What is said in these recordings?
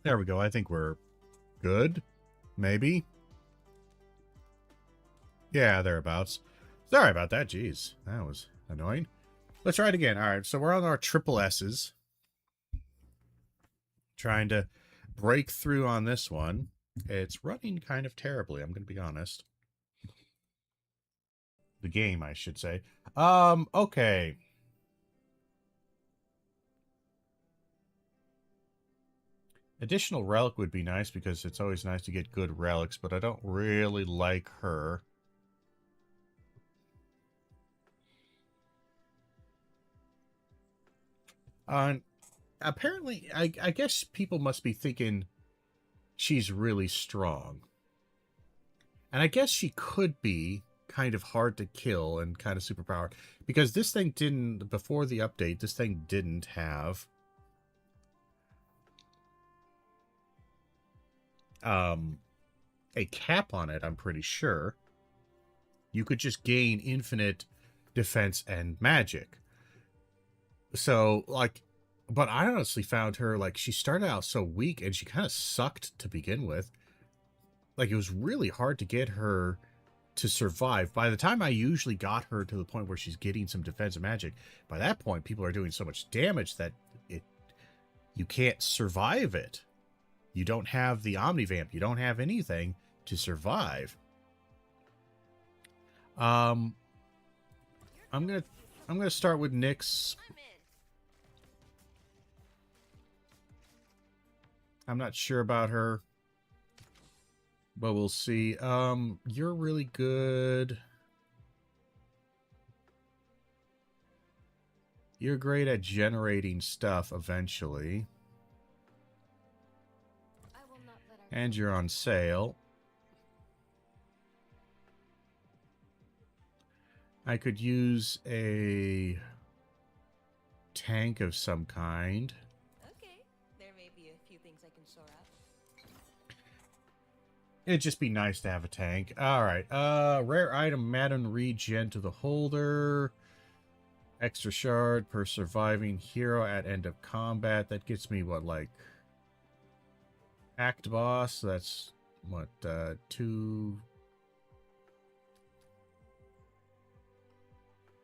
There we go. I think we're good. Maybe. Yeah, thereabouts. Sorry about that. Jeez, that was annoying. Let's try it again. All right, so we're on our triple S's. Trying to break through on this one. It's running kind of terribly, I'm going to be honest. The game, I should say. Okay. Additional relic would be nice because it's always nice to get good relics, but I don't really like her. Apparently, I guess people must be thinking she's really strong. And I guess she could be kind of hard to kill and kind of superpowered. Because this thing didn't, before the update, this thing didn't have a cap on it, I'm pretty sure. You could just gain infinite defense and magic. So, like, but I honestly found her, like, she started out so weak and she kind of sucked to begin with. Like, it was really hard to get her to survive. By the time I usually got her to the point where she's getting some defensive magic, by that point, people are doing so much damage that you can't survive it. You don't have the Omnivamp. You don't have anything to survive. I'm gonna start with Nyx. I'm not sure about her, but we'll see. You're really good. You're great at generating stuff eventually. And you're on sale. I could use a tank of some kind. Okay, there may be a few things I can sort out. It'd just be nice to have a tank. Alright, rare item, Madden regen to the holder. Extra shard per surviving hero at end of combat. That gets me, what, like... Act boss, that's, what, 2...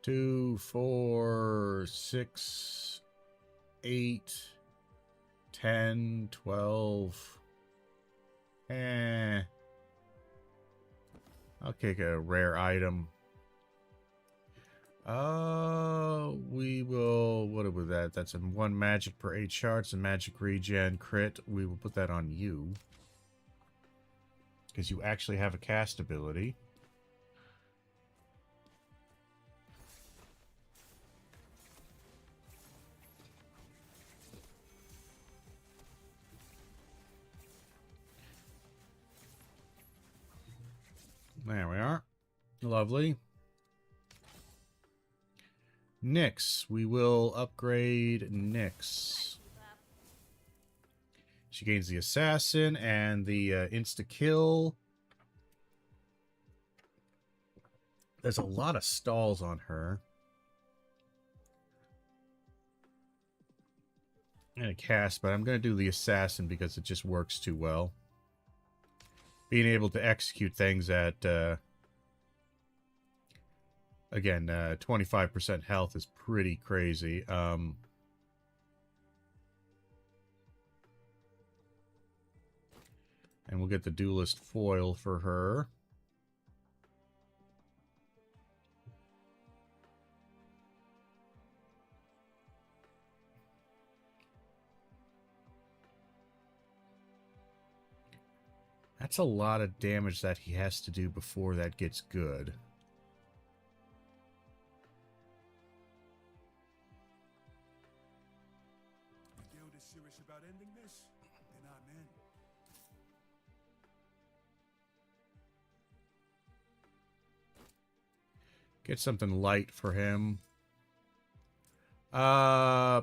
2, 4, 6, 8, 10, 12. I'll take a rare item. We will... What was that? That's a 1 magic per 8 shards and magic regen crit. We will put that on you. Because you actually have a cast ability. There we are. Lovely. Nyx. We will upgrade Nyx. She gains the assassin and the insta-kill. There's a lot of stalls on her. And a cast, but I'm going to do the assassin because it just works too well. Being able to execute things at, again, 25% health is pretty crazy. And we'll get the duelist foil for her. That's a lot of damage that he has to do before that gets good. The guild is serious about ending this, then I'm in. Get something light for him.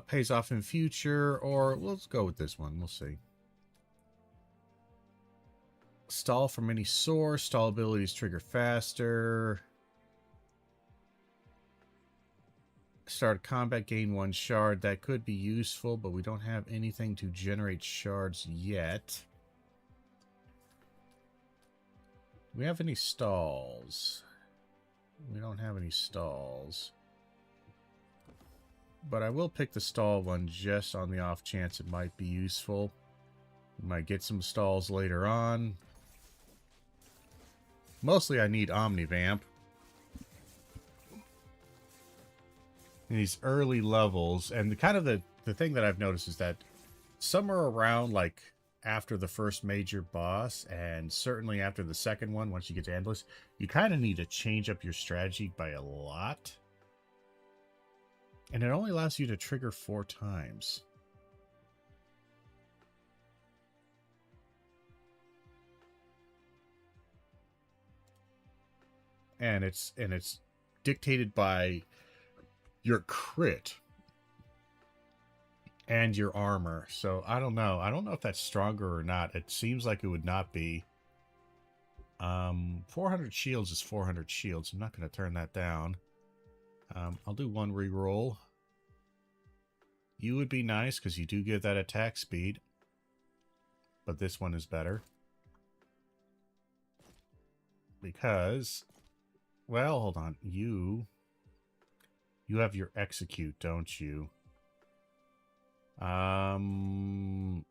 Pays off in future, or let's go with this one. We'll see. Stall from any source. Stall abilities trigger faster. Start combat, gain 1 shard. That could be useful, but we don't have anything to generate shards yet. Do we have any stalls? We don't have any stalls. But I will pick the stall one just on the off chance it might be useful. We might get some stalls later on. Mostly I need Omnivamp. In these early levels, and the thing that I've noticed is that somewhere around like after the first major boss, and certainly after the second one, once you get to Endless, you kind of need to change up your strategy by a lot. And it only allows you to trigger 4 times. And it's dictated by your crit and your armor. So I don't know. I don't know if that's stronger or not. It seems like it would not be. 400 shields is 400 shields. I'm not going to turn that down. I'll do 1 reroll. You would be nice because you do give that attack speed. But this one is better. Because, well, hold on. You have your execute, don't you? Because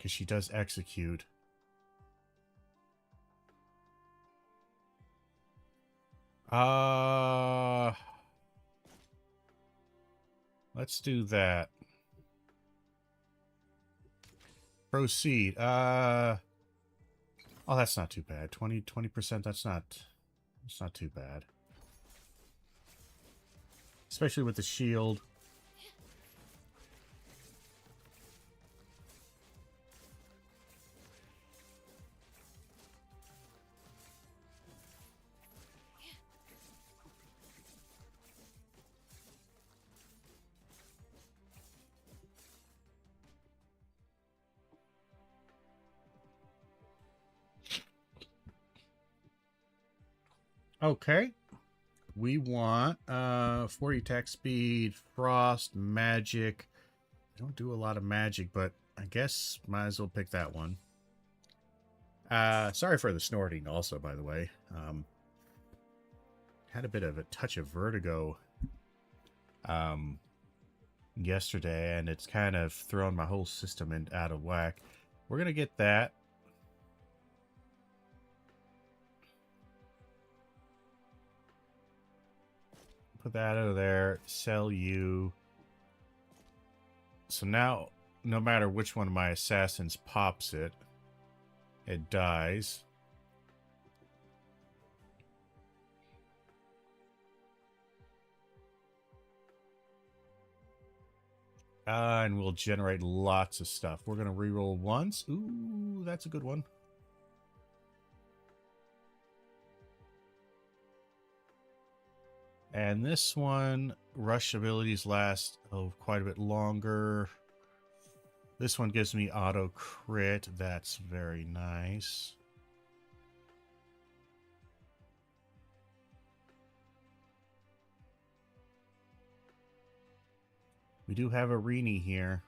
she does execute. Let's do that. Proceed. Oh, that's not too bad. 20%, that's not too bad. Especially with the shield. Okay. We want 40 attack speed, frost, magic. I don't do a lot of magic, but I guess might as well pick that one. Sorry for the snorting also, by the way. Had a bit of a touch of vertigo yesterday, and it's kind of thrown my whole system out of whack. We're going to get that. Put that out of there. Sell you. So now, no matter which one of my assassins pops it, it dies. And we'll generate lots of stuff. We're going to reroll once. Ooh, that's a good one. And this one, rush abilities last quite a bit longer. This one gives me auto crit. That's very nice. We do have a Rini here.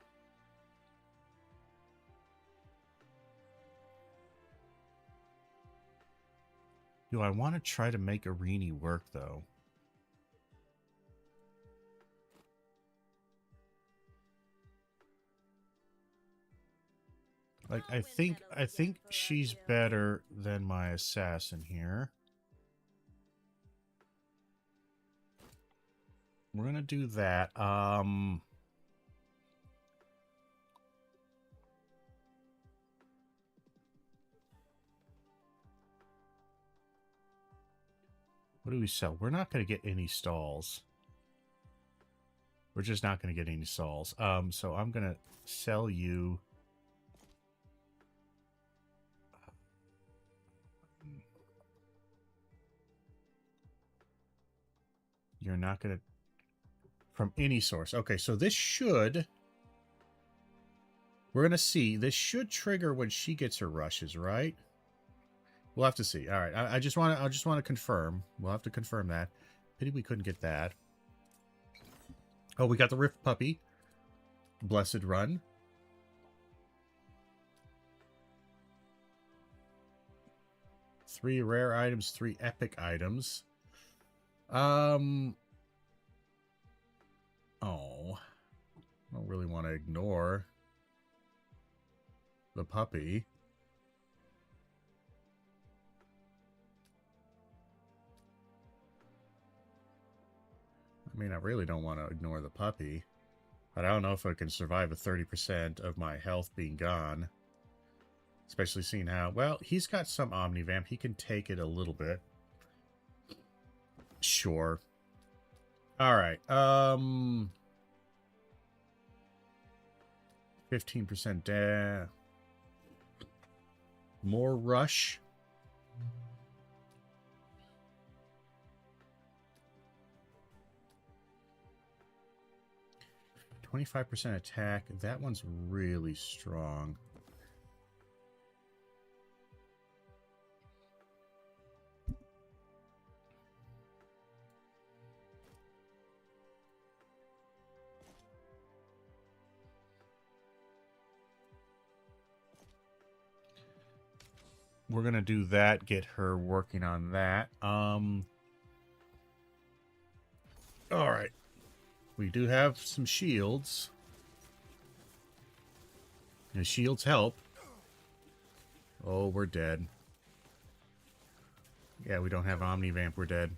Do I want to try to make a Rini work, though? Like, I think she's better than my assassin here. We're gonna do that. What do we sell? We're not gonna get any stalls. We're just not gonna get any stalls. So I'm gonna sell you. You're not gonna... From any source. Okay, so this should... We're gonna see. This should trigger when she gets her rushes, right? We'll have to see. All right, I just want to confirm. We'll have to confirm that. Pity we couldn't get that. Oh, we got the Rift Puppy. Blessed Run. Three rare items, 3 epic items. Oh. I don't really want to ignore the puppy. I mean, I really don't want to ignore the puppy. But I don't know if I can survive a 30% of my health being gone. Especially seeing how... Well, he's got some Omnivamp. He can take it a little bit. Sure. Alright. 15% down. More rush. %attack. That one's really strong. We're going to do that, get her working on that. All right. We do have some shields. And shields help. Oh, we're dead. Yeah, we don't have Omnivamp. We're dead.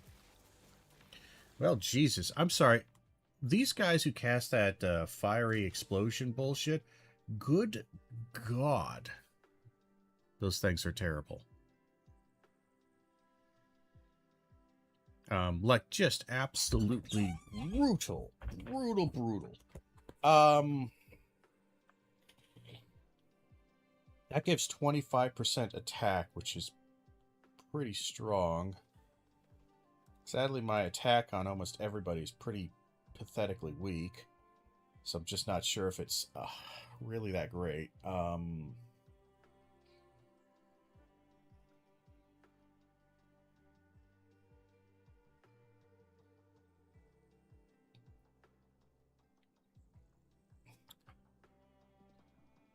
Well, Jesus. I'm sorry. These guys who cast that fiery explosion bullshit, good God. Those things are terrible. Like, just absolutely brutal. Brutal. That gives 25% attack, which is pretty strong. Sadly, my attack on almost everybody is pretty pathetically weak. So I'm just not sure if it's really that great.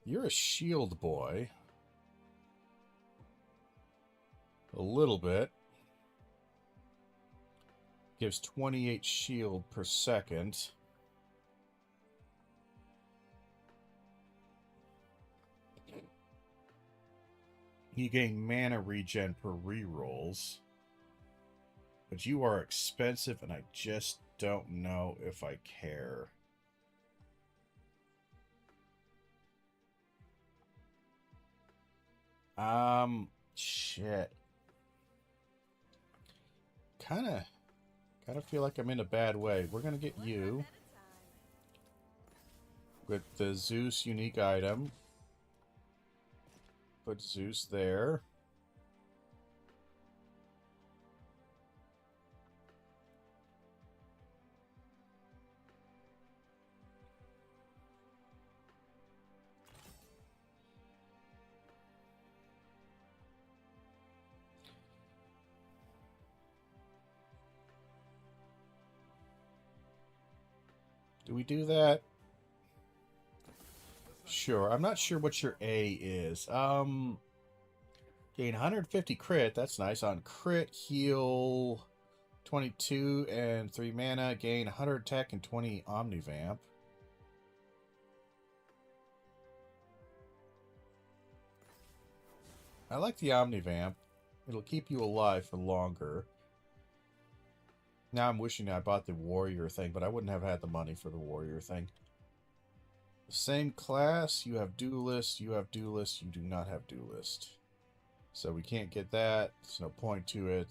You're a shield boy. A little bit. Gives 28 shield per second. You gain mana regen per rerolls. But you are expensive, and I just don't know if I care. Shit. Kind of feel like I'm in a bad way. We're gonna get you with the Zeus unique item. Put Zeus there. Do we do that? Sure. I'm not sure what your A is. Gain 150 crit. That's nice. On crit, heal 22 and 3 mana. Gain 100 attack and 20 Omnivamp. I like the Omnivamp. It'll keep you alive for longer. Now I'm wishing I bought the warrior thing, but I wouldn't have had the money for the warrior thing. Same class, you have duelist, you have duelist, you do not have duelist. So we can't get that. There's no point to it.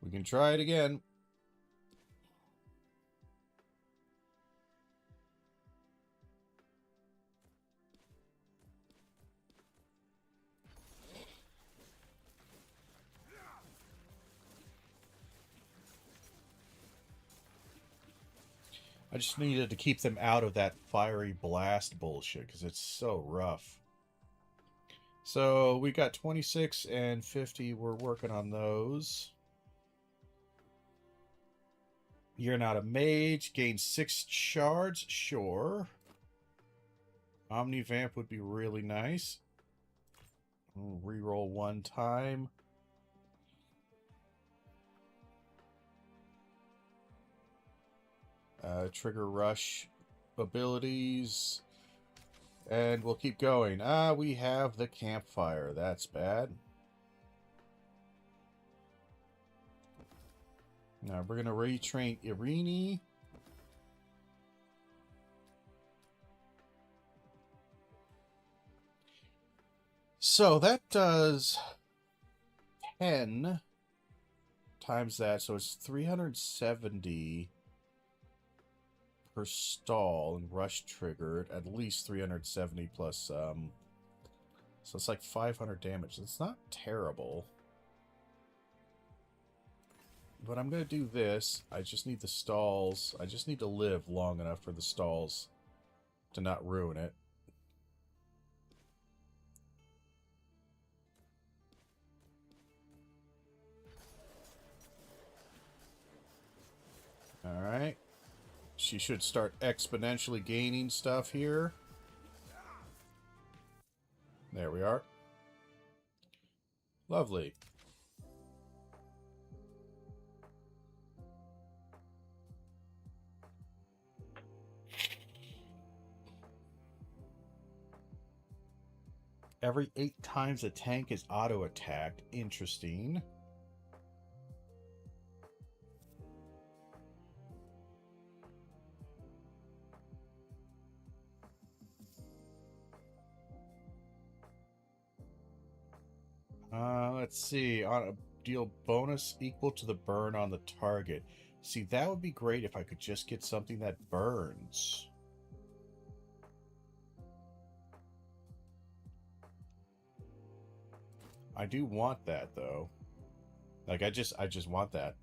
We can try it again. I just needed to keep them out of that fiery blast bullshit because it's so rough. So we got 26 and 50. We're working on those. You're not a mage. Gain 6 shards. Sure. Omnivamp would be really nice. Reroll 1 time. Trigger rush abilities. And we'll keep going. We have the campfire. That's bad. Now we're going to retrain Irini. So that does 10 times that. So it's 370 per stall and rush triggered. At least 370 plus, so it's like 500 damage. It's not terrible. But I'm going to do this. I just need the stalls. I just need to live long enough for the stalls to not ruin it. Alright. She should start exponentially gaining stuff here. There we are. Lovely. Every 8 times a tank is auto-attacked. Interesting. Let's see. On a deal bonus equal to the burn on the target. See, that would be great if I could just get something that burns. I do want that though. Like I just want that.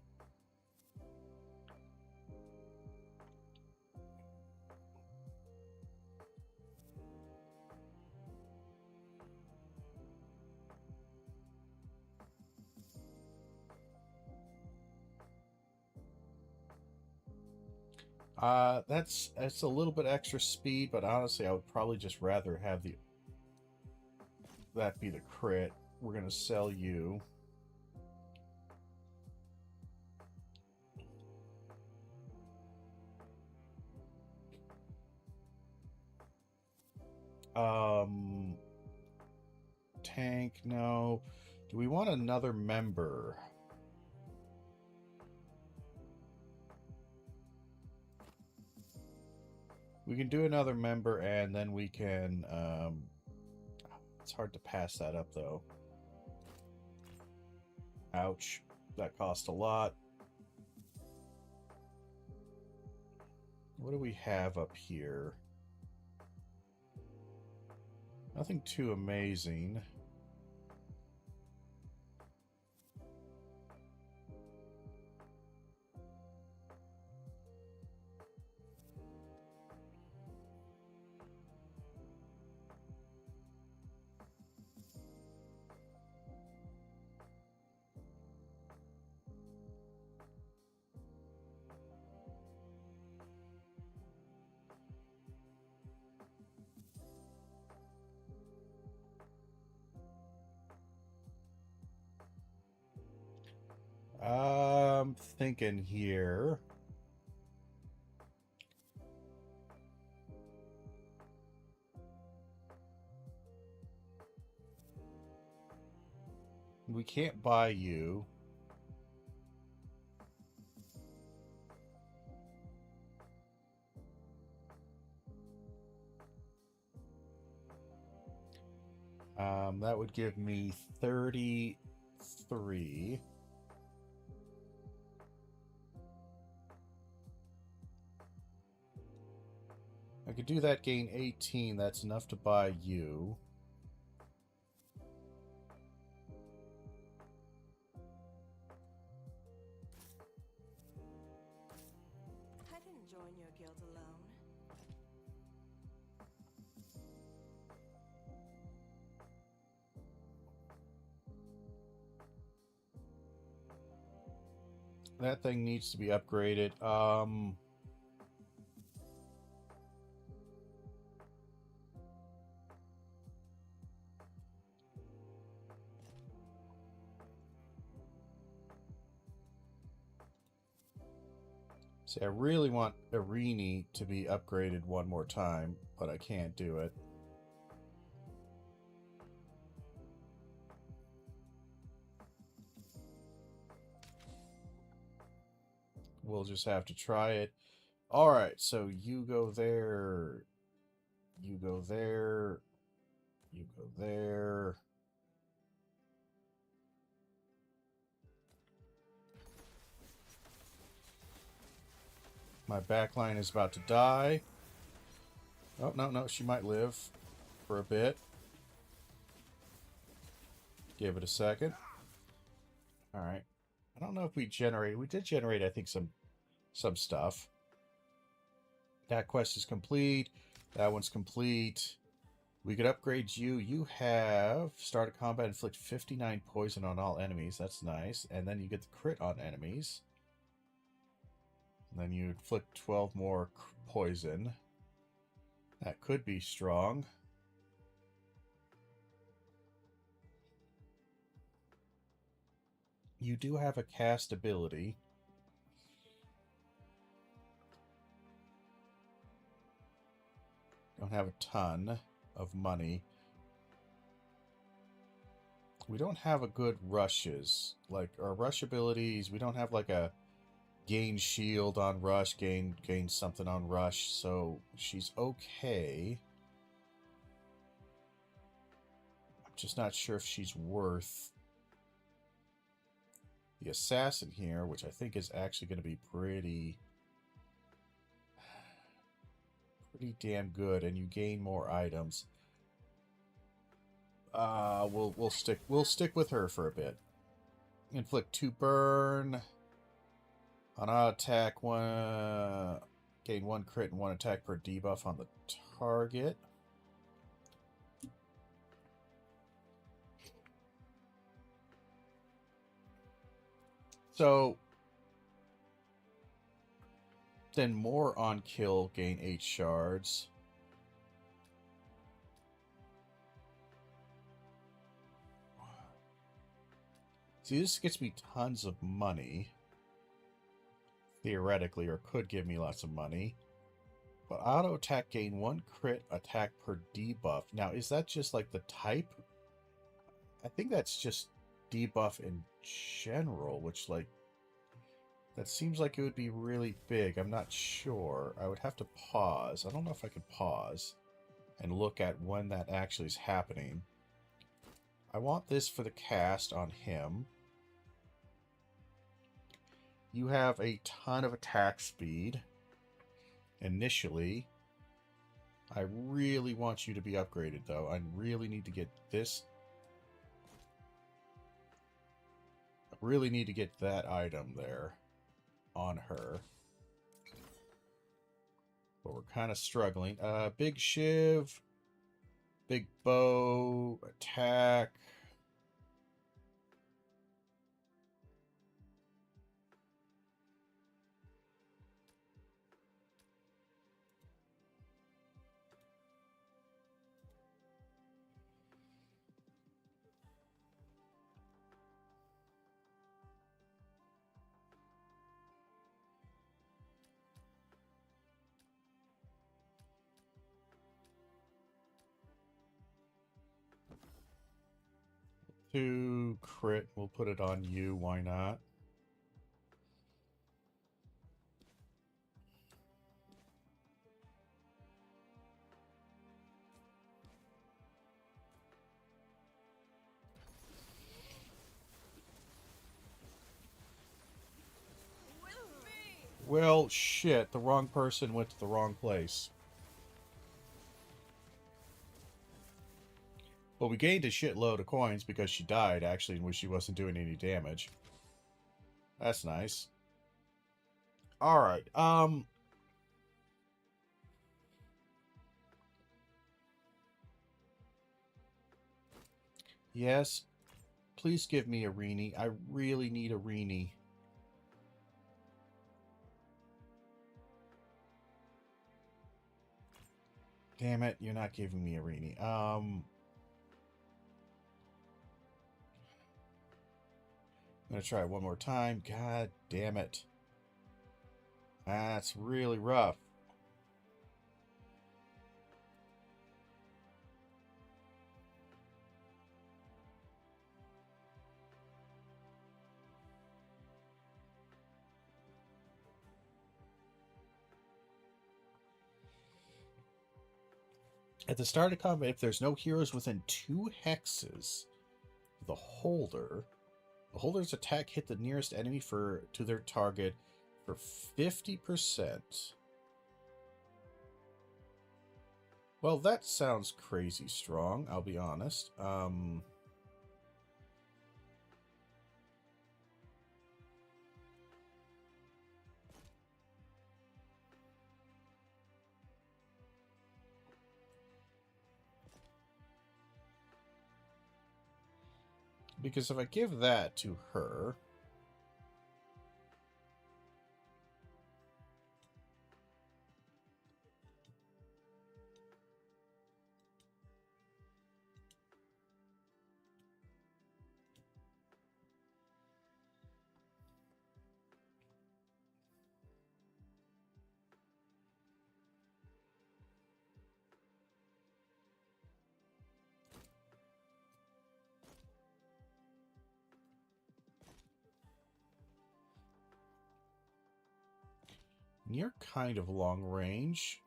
That's a little bit extra speed, but honestly, I would probably just rather have that be the crit. We're gonna sell you. Tank, no. Do we want another member? We can do another member, and then we can, it's hard to pass that up, though. Ouch. That cost a lot. What do we have up here? Nothing too amazing. I'm thinking here. We can't buy you. That would give me 33. I could do that, gain 18. That's enough to buy you. I didn't join your guild to That thing needs to be upgraded. See, I really want Irini to be upgraded one more time, but I can't do it. We'll just have to try it. Alright, so you go there. You go there. You go there. My backline is about to die. Oh, no, she might live for a bit. Give it a second. Alright. I don't know if we generated... We did generate, I think, some stuff. That quest is complete. That one's complete. We could upgrade you. You have... Start a combat, inflict 59 poison on all enemies. That's nice. And then you get the crit on enemies. And then you inflict 12 more poison. That could be strong. You do have a cast ability. Don't have a ton of money. We don't have a good rushes. Like, our rush abilities, we don't have like a gain shield on rush, gain something on rush, so she's okay. I'm just not sure if she's worth the assassin here, which I think is actually going to be pretty damn good, and you gain more items. We'll stick with her for a bit. Inflict 2 burn. On auto attack, gain 1 crit and 1 attack per debuff on the target. So then more on kill, gain 8 shards. See, this gets me tons of money. Theoretically, or could give me lots of money. But auto attack, gain 1 crit attack per debuff. Now, is that just like the type? I think that's just debuff in general, which, like, that seems like it would be really big. I'm not sure. I would have to pause. I don't know if I could pause and look at when that actually is happening. I want this for the cast on him. You have a ton of attack speed. Initially. I really want you to be upgraded, though. I really need to get this. I really need to get that item there on her. But we're kind of struggling. Big shiv. Big bow. Attack. To crit, we'll put it on you, why not? Well, shit, the wrong person went to the wrong place. Well, we gained a shitload of coins because she died, actually, when she wasn't doing any damage. That's nice. Alright, yes, please give me Irini. I really need Irini. Damn it, you're not giving me a Rini. I'm gonna try it one more time. God damn it. That's really rough. At the start of combat, if there's no heroes within 2 hexes, the holder's attack hit the nearest enemy to their target for 50%. Well, that sounds crazy strong, I'll be honest. Because if I give that to her, you're kind of long range.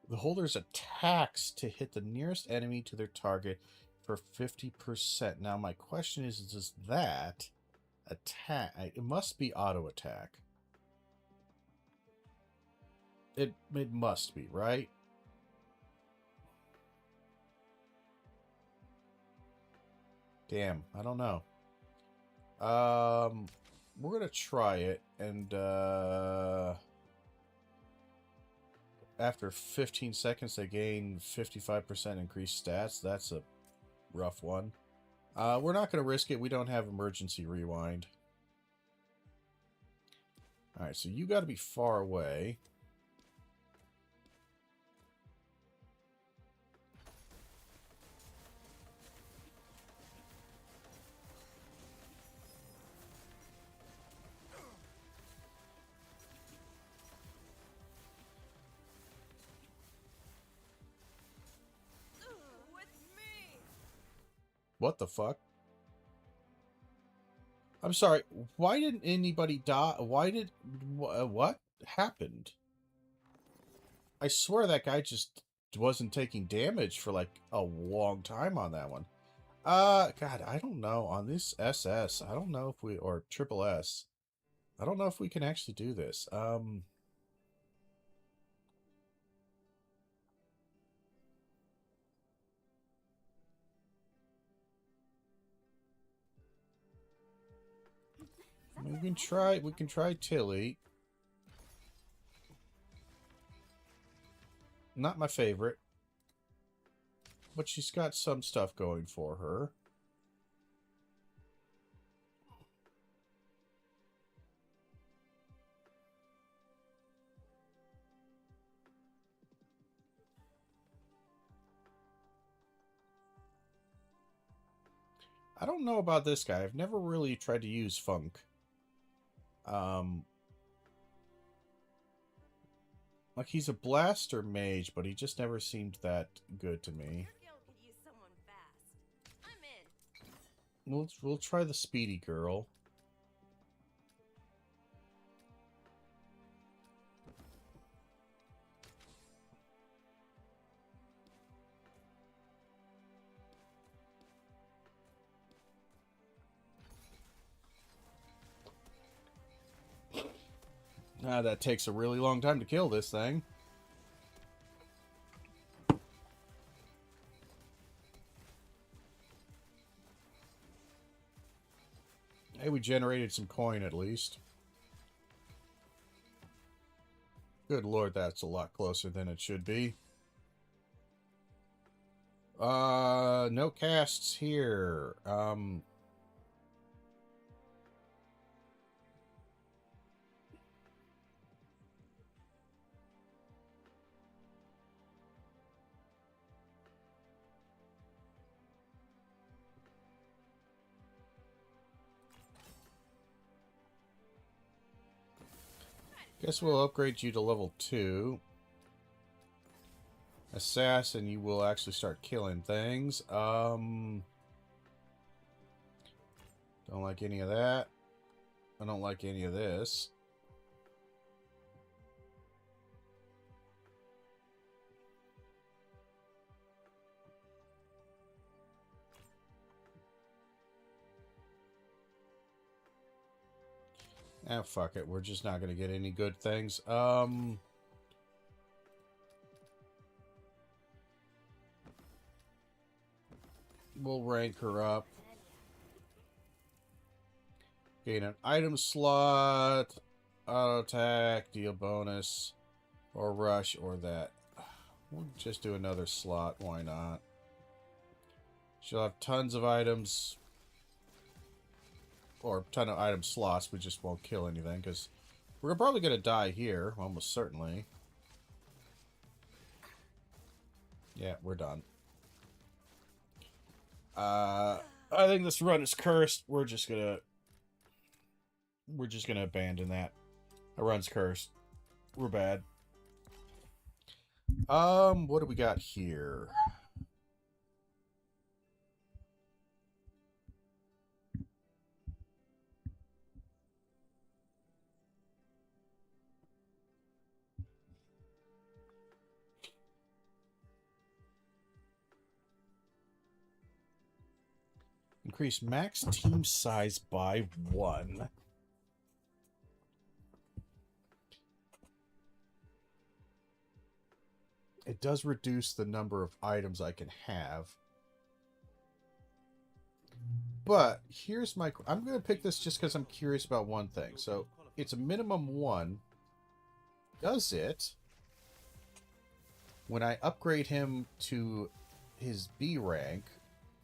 The holder's attacks to hit the nearest enemy to their target for 50%. Now, my question is, does that attack... It must be auto attack. It must be, right? Damn, I don't know. We're gonna try it, and after 15 seconds they gain 55% increased stats. That's a rough one. We're not gonna risk it. We don't have emergency rewind. Alright, so you gotta be far away. What the fuck? I'm sorry, why didn't anybody die? Why did... what happened? I swear that guy just wasn't taking damage for like a long time on that one. God, I don't know. On this SS, I don't know if we... or triple S. I don't know if we can actually do this. We can try Tilly. Not my favorite. But she's got some stuff going for her. I don't know about this guy. I've never really tried to use Funk. Like, he's a blaster mage, but he just never seemed that good to me. Your guild could use someone fast. I'm in. We'll try the speedy girl. That takes a really long time to kill this thing. Hey, we generated some coin at least. Good lord, that's a lot closer than it should be. No casts here. Guess we'll upgrade you to level 2. Assassin, you will actually start killing things. Don't like any of that. I don't like any of this. Ah, fuck it. We're just not going to get any good things. We'll rank her up. Gain an item slot, auto attack, deal bonus, or rush, or that. We'll just do another slot. Why not? She'll have tons of items. Or a ton of item slots. We just won't kill anything, because we're probably going to die here. Almost certainly. Yeah, we're done. I think this run is cursed. We're just gonna abandon that. Our run's cursed. We're bad. What do we got here? Increase max team size by 1. It does reduce the number of items I can have. But here's my... I'm going to pick this just because I'm curious about one thing. So it's a minimum 1. Does it, when I upgrade him to his B rank,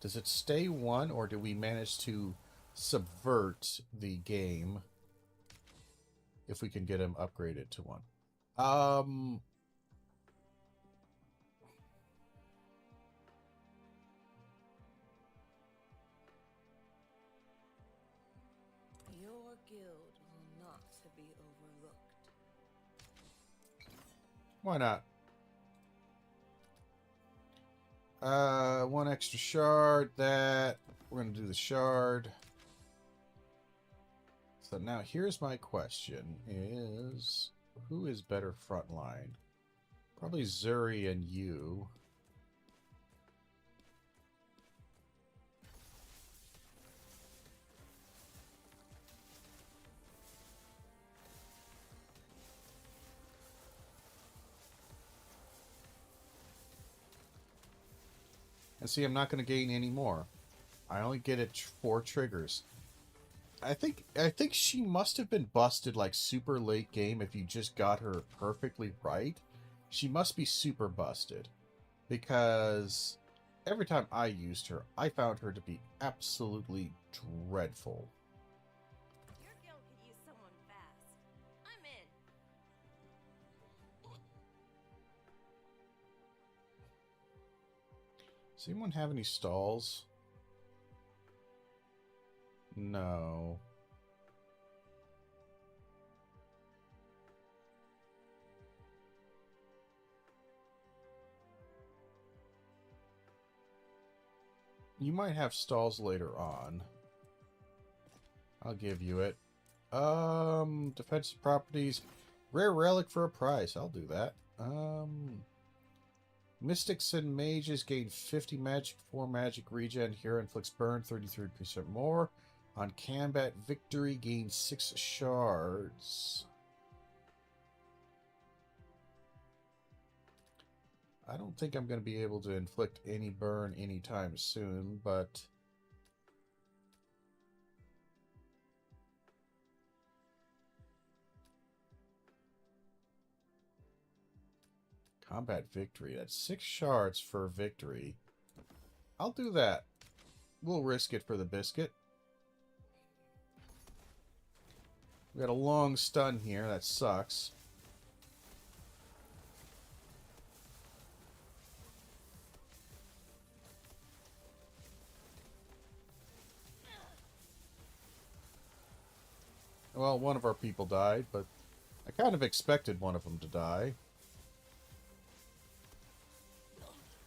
does it stay 1, or do we manage to subvert the game if we can get him upgraded to 1? Your guild will not be overlooked. Why not? 1 extra shard, that. We're going to do the shard. So now here's my question is, who is better frontline? Probably Zuri and you. And see, I'm not going to gain any more. I only get it 4 triggers. I think she must have been busted like super late game if you just got her perfectly right. She must be super busted. Because every time I used her, I found her to be absolutely dreadful. Your guild could use someone fast. I'm in. Does anyone have any stalls? No. You might have stalls later on. I'll give you it. Defensive properties. Rare relic for a price. I'll do that. Mystics and mages gain 50 magic, 4 magic regen. Hero inflicts burn 33% more. On combat victory, gain 6 shards. I don't think I'm going to be able to inflict any burn anytime soon, but... Combat victory. That's 6 shards for victory. I'll do that. We'll risk it for the biscuit. We got a long stun here. That sucks. Well, one of our people died, but I kind of expected one of them to die.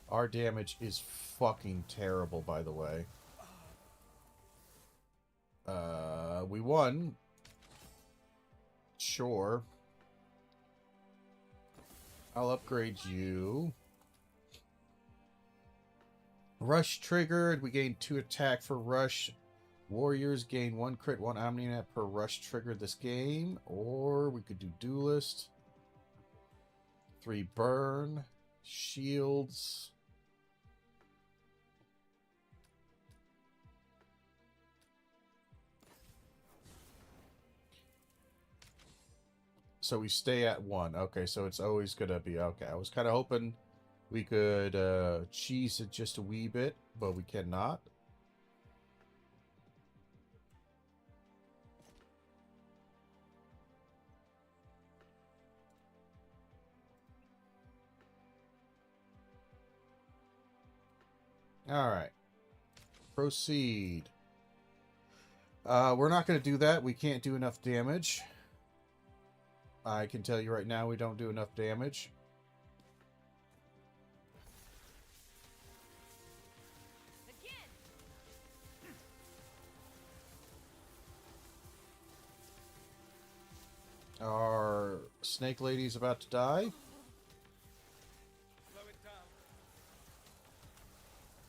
Our damage is fucking terrible, by the way. We won. Sure. I'll upgrade you. Rush triggered. We gain 2 attack for rush. Warriors gain 1 crit, 1 omni-net per rush trigger this game. Or we could do duelist. 3 burn. Shields. So we stay at 1. Okay, so it's always gonna be okay. I was kind of hoping we could cheese it just a wee bit, but we cannot. All right. Proceed. We're not going to do that. We can't do enough damage. I can tell you right now we don't do enough damage. Again. Our snake lady's about to die. Slow it down.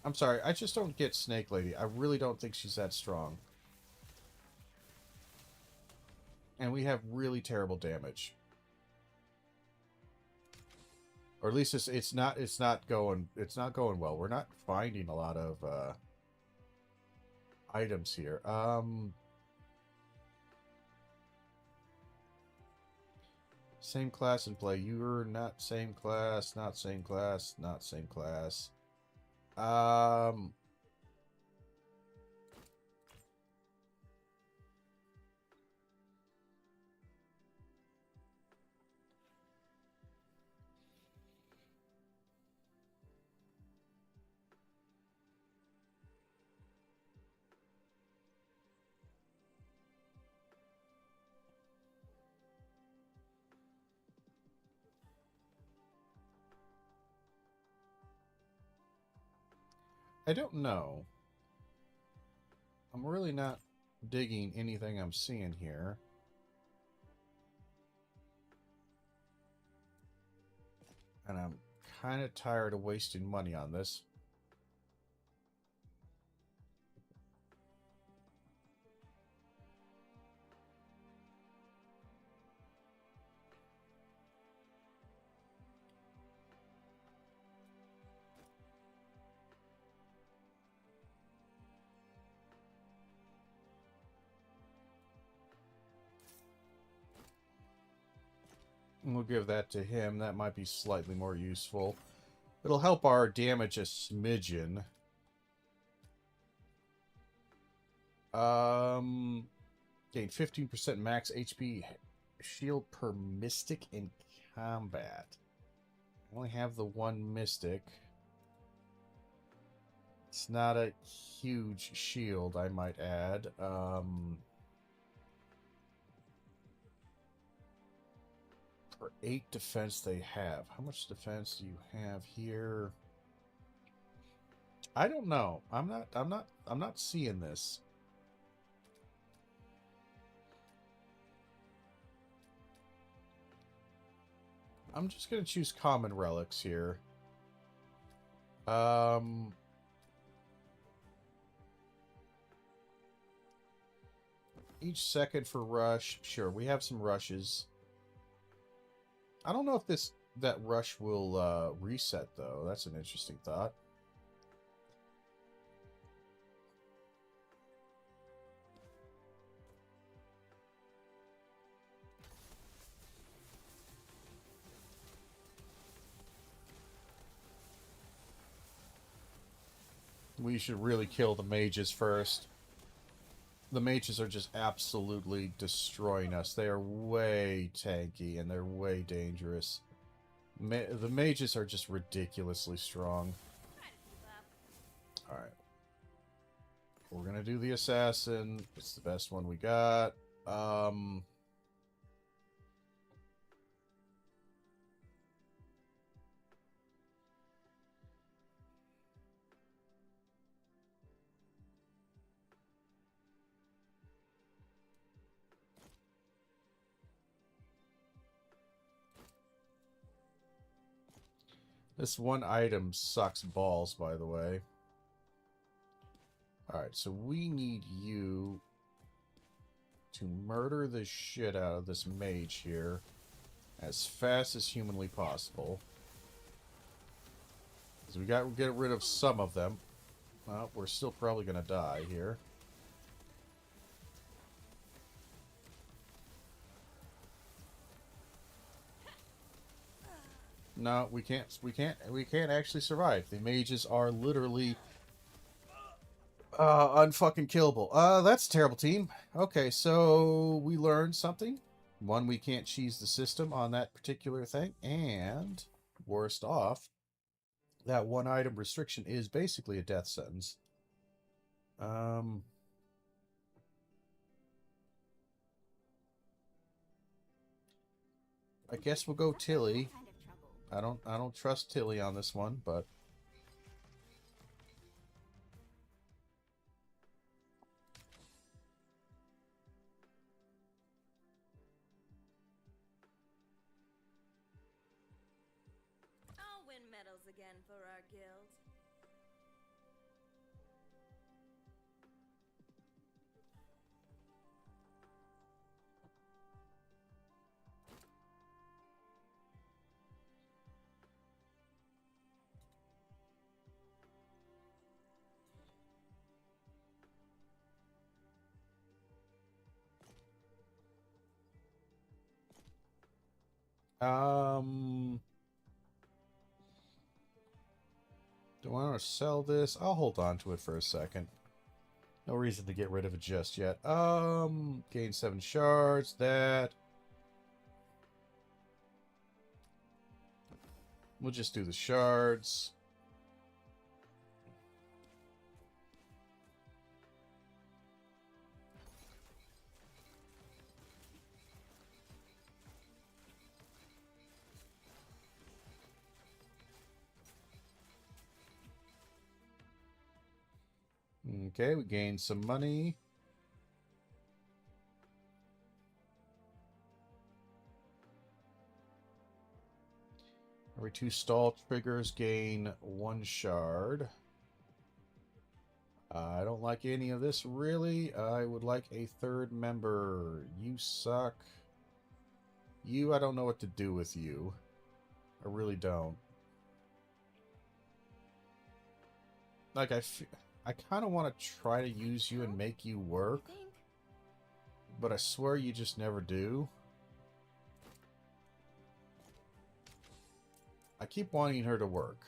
I'm sorry, I just don't get snake lady. I really don't think she's that strong. And we have really terrible damage. Or at least it's not going well. We're not finding a lot of items here. Same class in play. You're not same class, not same class, not same class. I don't know. I'm really not digging anything I'm seeing here. And I'm kind of tired of wasting money on this. And we'll give that to him. That might be slightly more useful. It'll help our damage a smidgen. Gain 15% max HP shield per mystic in combat. I only have the 1 mystic. It's not a huge shield, I might add. For 8 defense they have. How much defense do you have here? I don't know. I'm not seeing this. I'm just gonna choose common relics here. Each second for rush. Sure, we have some rushes. I don't know if that rush will reset though. That's an interesting thought. We should really kill the mages first. The mages are just absolutely destroying us. They are way tanky and they're way dangerous. The mages are just ridiculously strong. Alright. We're gonna do the assassin. It's the best one we got. This one item sucks balls, by the way. Alright, so we need you to murder the shit out of this mage here as fast as humanly possible. Because we got to get rid of some of them. Well, we're still probably going to die here. No, we can't actually survive. The mages are literally unfucking killable. That's a terrible team. Okay, so we learned something. One, we can't cheese the system on that particular thing, and worst off, that one item restriction is basically a death sentence. I guess we'll go Tilly. I don't trust Tilly on this one, but I'll win medals again for our guild. do I want to sell this? I'll hold on to it for a second. No reason to get rid of it just yet. Gain 7 shards. That. We'll just do the shards. Okay, we gained some money. Every 2 stall triggers gain 1 shard. I don't like any of this, really. I would like a 3rd member. You suck. You, I don't know what to do with you. I really don't. Like, I kind of want to try to use you and make you work. But I swear you just never do. I keep wanting her to work.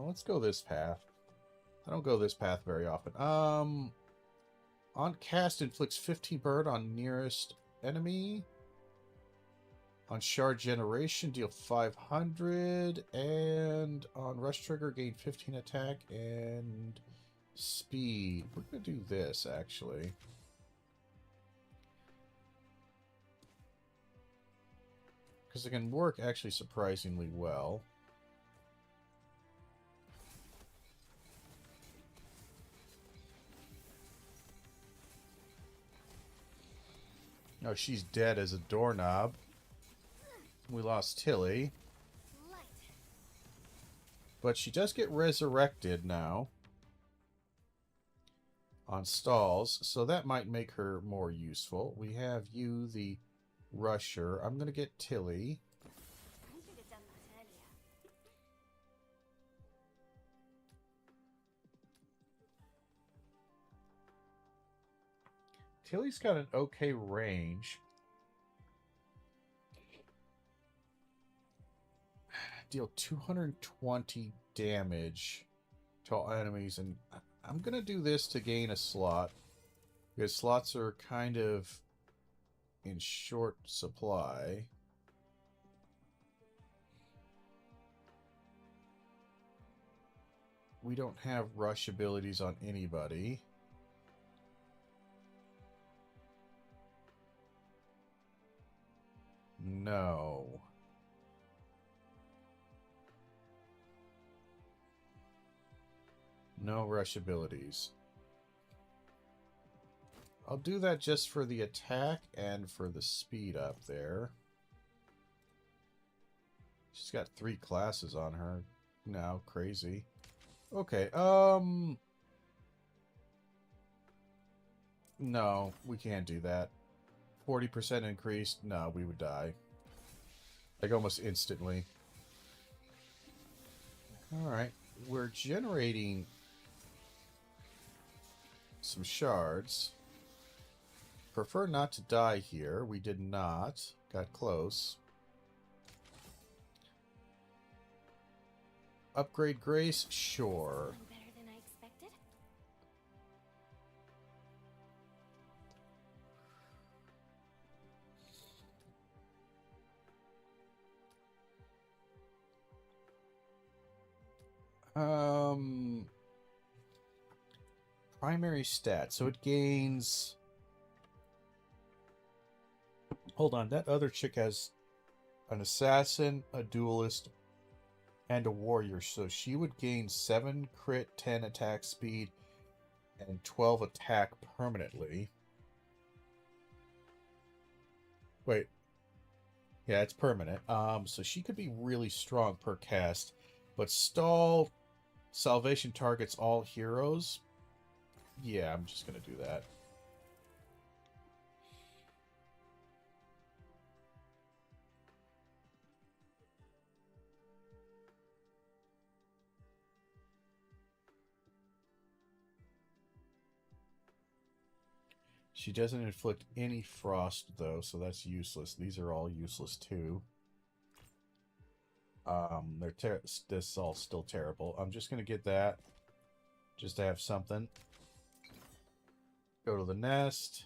Let's go this path. I don't go this path very often. On cast inflicts 15 burn on nearest enemy. On shard generation, deal 500. And on rush trigger, gain 15 attack and speed. We're going to do this, actually. Because it can work actually surprisingly well. Oh, she's dead as a doorknob. We lost Tilly. But she does get resurrected now. On stalls, so that might make her more useful. We have you, the rusher. I'm going to get Tilly. Tilly's got an okay range. Deal 220 damage to all enemies, and I'm going to do this to gain a slot, because slots are kind of in short supply. We don't have rush abilities on anybody. No. No rush abilities. I'll do that just for the attack and for the speed up there. She's got 3 classes on her now. Crazy. Okay, no, we can't do that. 40% increase? No, we would die. Like, almost instantly. Alright, we're generating some shards. Prefer not to die here. We did not. Got close. Upgrade Grace? Sure. Better than I expected. Primary stat. So it gains... Hold on, that other chick has an assassin, a duelist, and a warrior. So she would gain 7 crit, 10 attack speed, and 12 attack permanently. Wait. Yeah, it's permanent. So she could be really strong per cast. But stall salvation targets all heroes. Yeah, I'm just gonna do that. She doesn't inflict any frost, though, so that's useless. These are all useless, too. This is all still terrible. I'm just going to get that, just to have something. Go to the nest.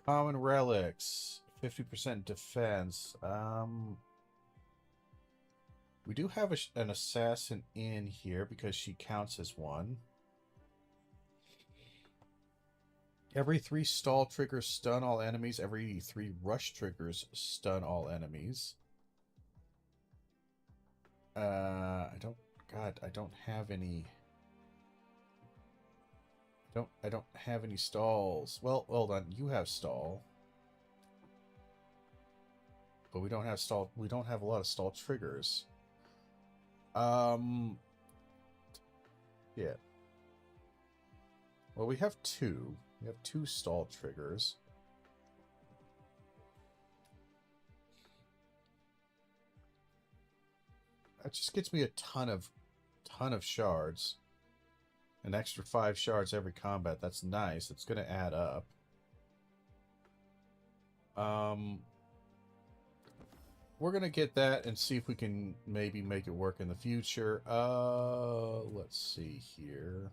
Common relics. 50% defense. We do have an assassin in here, because she counts as one. Every 3 stall triggers stun all enemies. Every 3 rush triggers stun all enemies. I don't have any. I don't have any stalls. Well, hold on. You have stall. But we don't have stall. We don't have a lot of stall triggers. Yeah. Well, we have 2. We have 2 stall triggers. That just gets me a ton of shards. An extra 5 shards every combat. That's nice. It's going to add up. We're going to get that and see if we can maybe make it work in the future. Let's see here.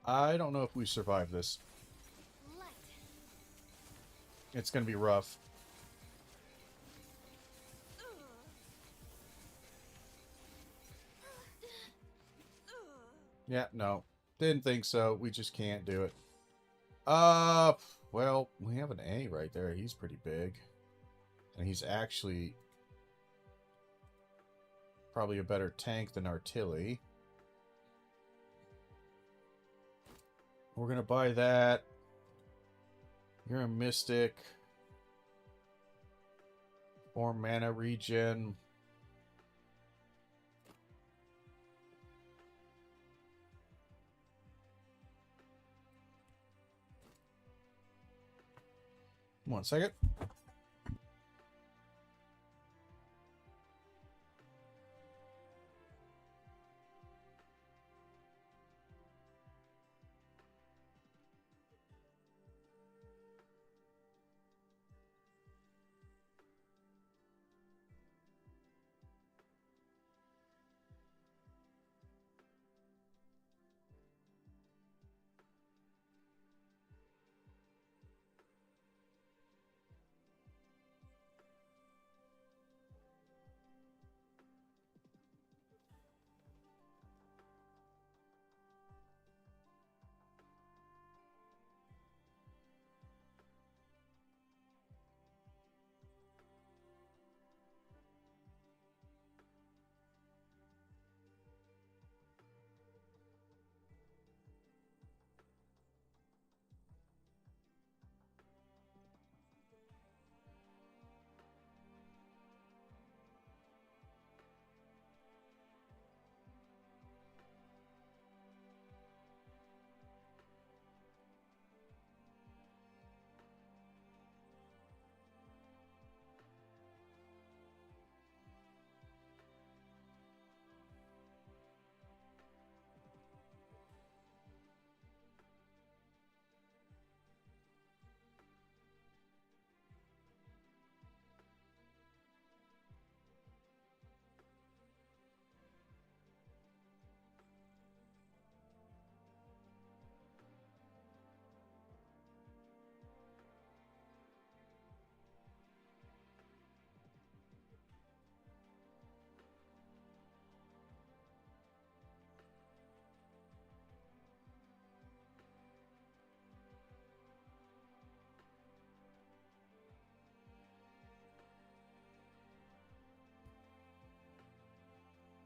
I don't know if we survive this. It's going to be rough. Yeah, no. Didn't think so. We just can't do it. Well, we have an A right there. He's pretty big. And he's actually probably a better tank than Artillery. We're going to buy that. You're a Mystic. 4 mana regen. One second.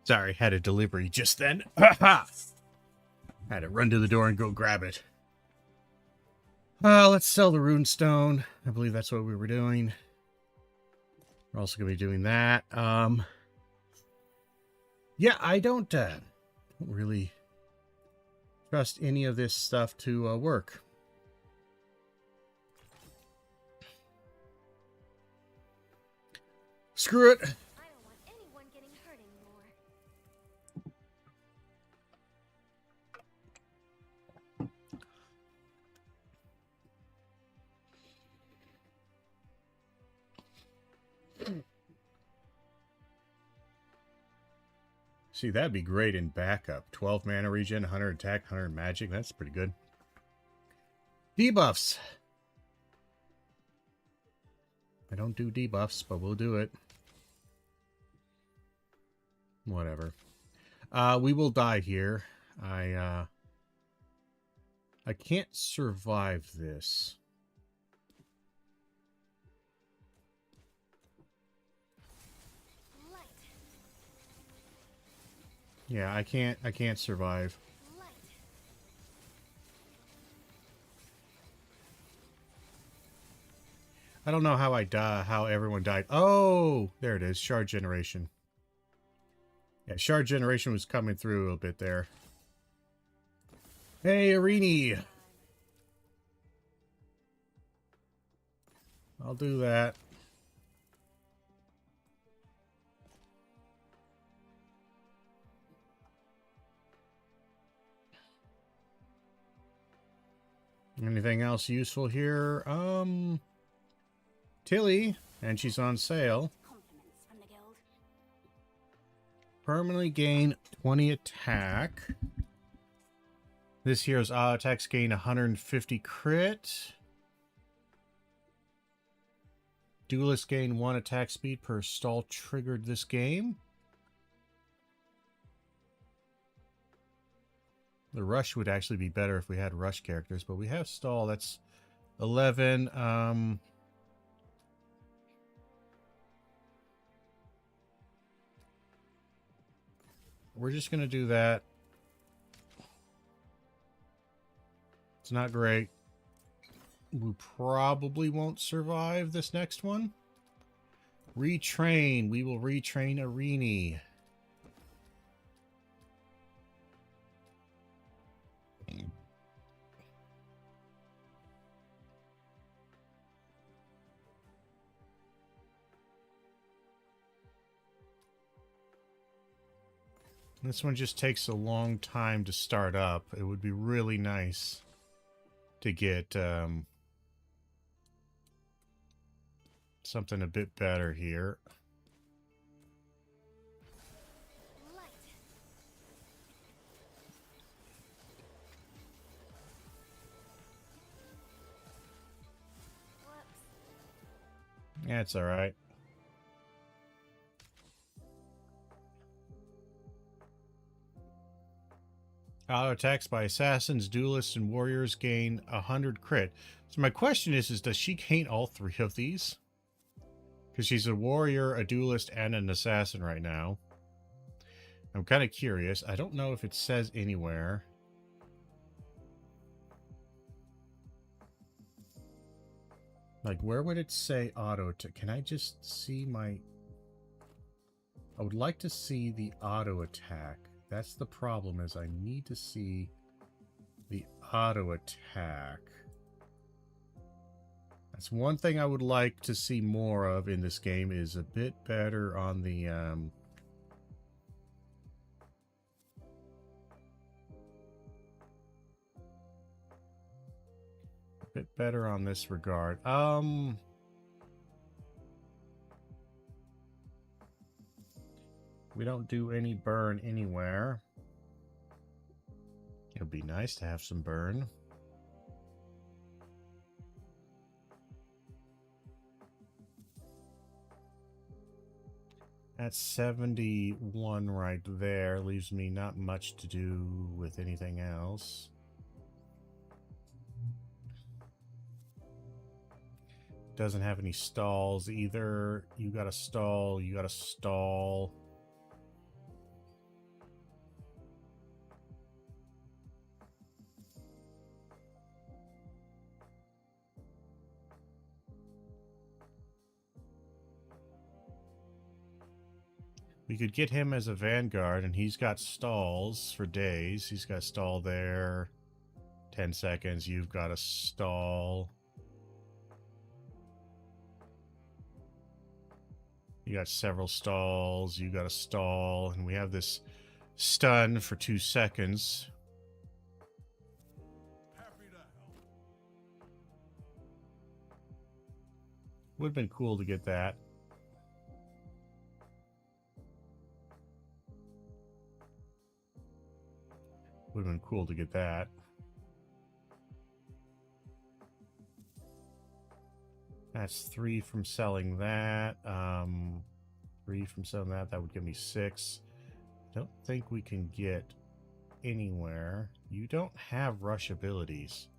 Sorry, had a delivery just then. Had to run to the door and go grab it. Let's sell the runestone. I believe that's what we were doing. We're also going to be doing that. Yeah, I don't really trust any of this stuff to work. Screw it. I don't want anyone getting hurt anymore. See, that'd be great in backup. 12 mana regen, 100 attack, 100 magic. That's pretty good. Debuffs. I don't do debuffs, but we'll do it. Whatever. We will die here. I can't survive this. Light, Yeah, I can't survive. light. I don't know how I die, how everyone died. Oh, there it is. Shard generation. Yeah, shard generation was coming through a little bit there. Hey, Arini. I'll do that. Anything else useful here? Tilly, and she's on sale. Compliments from the guild. Permanently gain 20 attack. This hero's auto attacks gain 150 crit. Duelist gain 1 attack speed per stall triggered this game. The rush would actually be better if we had rush characters, but we have stall. That's 11. We're just going to do that. It's not great. We probably won't survive this next one. Retrain. We will retrain Arini. This one just takes a long time to start up. It would be really nice to get something a bit better here. Light. Whoops. Yeah, it's all right. Auto attacks by assassins, duelists, and warriors gain 100 crit. So my question is does she gain all 3 of these? Because she's a warrior, a duelist, and an assassin right now. I'm kind of curious. I don't know if it says anywhere. Like, where would it say auto attack? Can I just see my... I would like to see the auto attack. That's the problem, is I need to see the auto attack. That's one thing I would like to see more of in this game, is a bit better on the a bit better on this regard. We don't do any burn anywhere. It would be nice to have some burn. That's 71 right there. Leaves me not much to do with anything else. Doesn't have any stalls either. You got a stall, you got a stall. We could get him as a vanguard, and he's got stalls for days. He's got a stall there. 10 seconds. You've got a stall. You got several stalls. You got a stall. And we have this stun for 2 seconds. Happy to help. Would have been cool to get that. Would have been cool to get that. That's 3 from selling that. 3 from selling that. That would give me 6. Don't think we can get anywhere. You don't have rush abilities.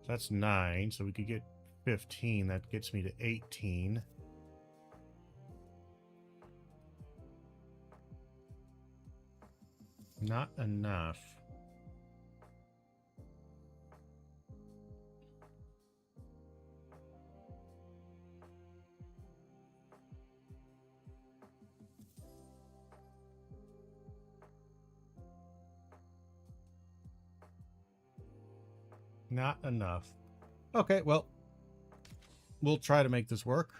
So that's 9. So we could get 15. That gets me to 18. Not enough. Not enough. Okay, well, we'll try to make this work.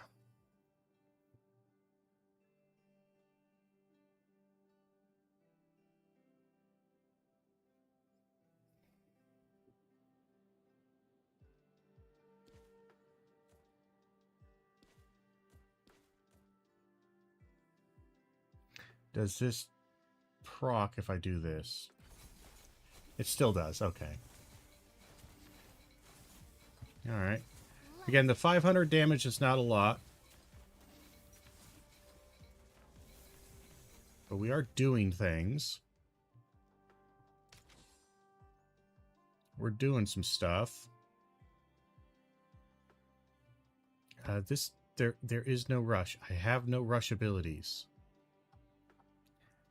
Does this proc if I do this? It still does. Okay. All right. Again, the 500 damage is not a lot. But we are doing things. We're doing some stuff. There is no rush. I have no rush abilities.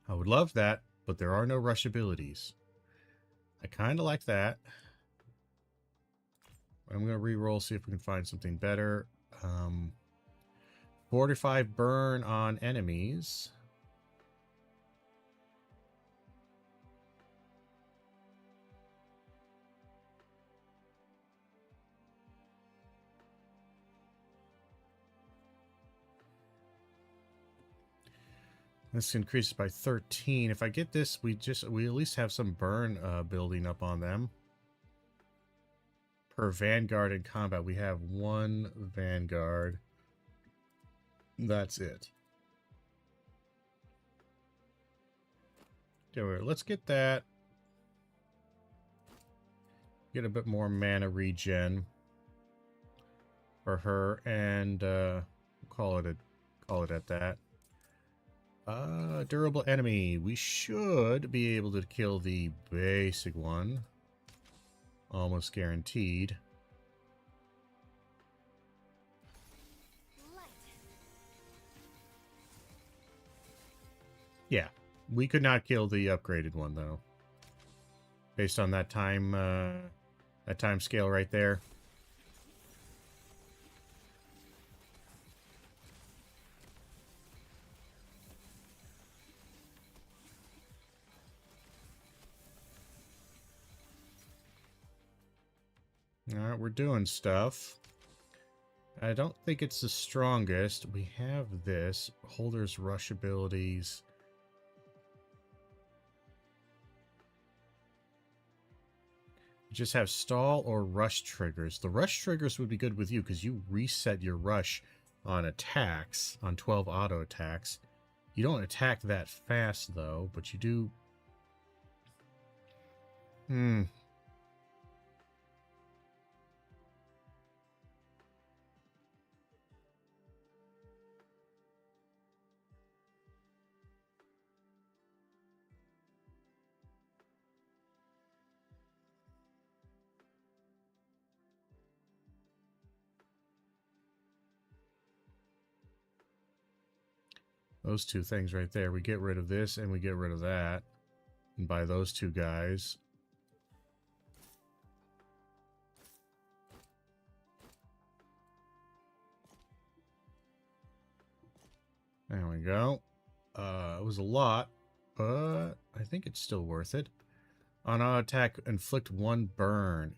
I would love that, but there are no rush abilities. I kind of like that. I'm going to re-roll, see if we can find something better. 45 burn on enemies. This increases by 13. If I get this, we at least have some burn building up on them. Per vanguard in combat, we have 1 vanguard. That's it. There, let's get that. Get a bit more mana regen for her, and call it at that. Durable enemy. We should be able to kill the basic one. Almost guaranteed. Light. Yeah. We could not kill the upgraded one, though. Based on that time scale right there. Alright, we're doing stuff. I don't think it's the strongest. We have this. Holder's rush abilities. You just have stall or rush triggers. The rush triggers would be good with you because you reset your rush on attacks, on 12 auto attacks. You don't attack that fast, though, but you do... Those 2 things right there. We get rid of this and we get rid of that. And by those 2 guys. There we go. It was a lot, but I think it's still worth it. On auto attack, inflict 1 burn.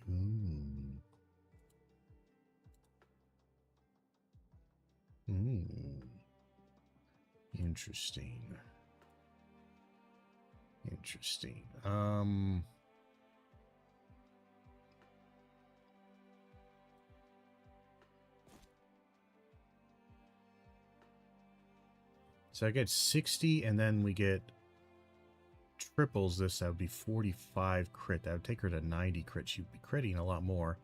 Interesting. Interesting. So I get 60, and then we get triples this. That would be 45 crit. That would take her to 90 crit. She'd be critting a lot more.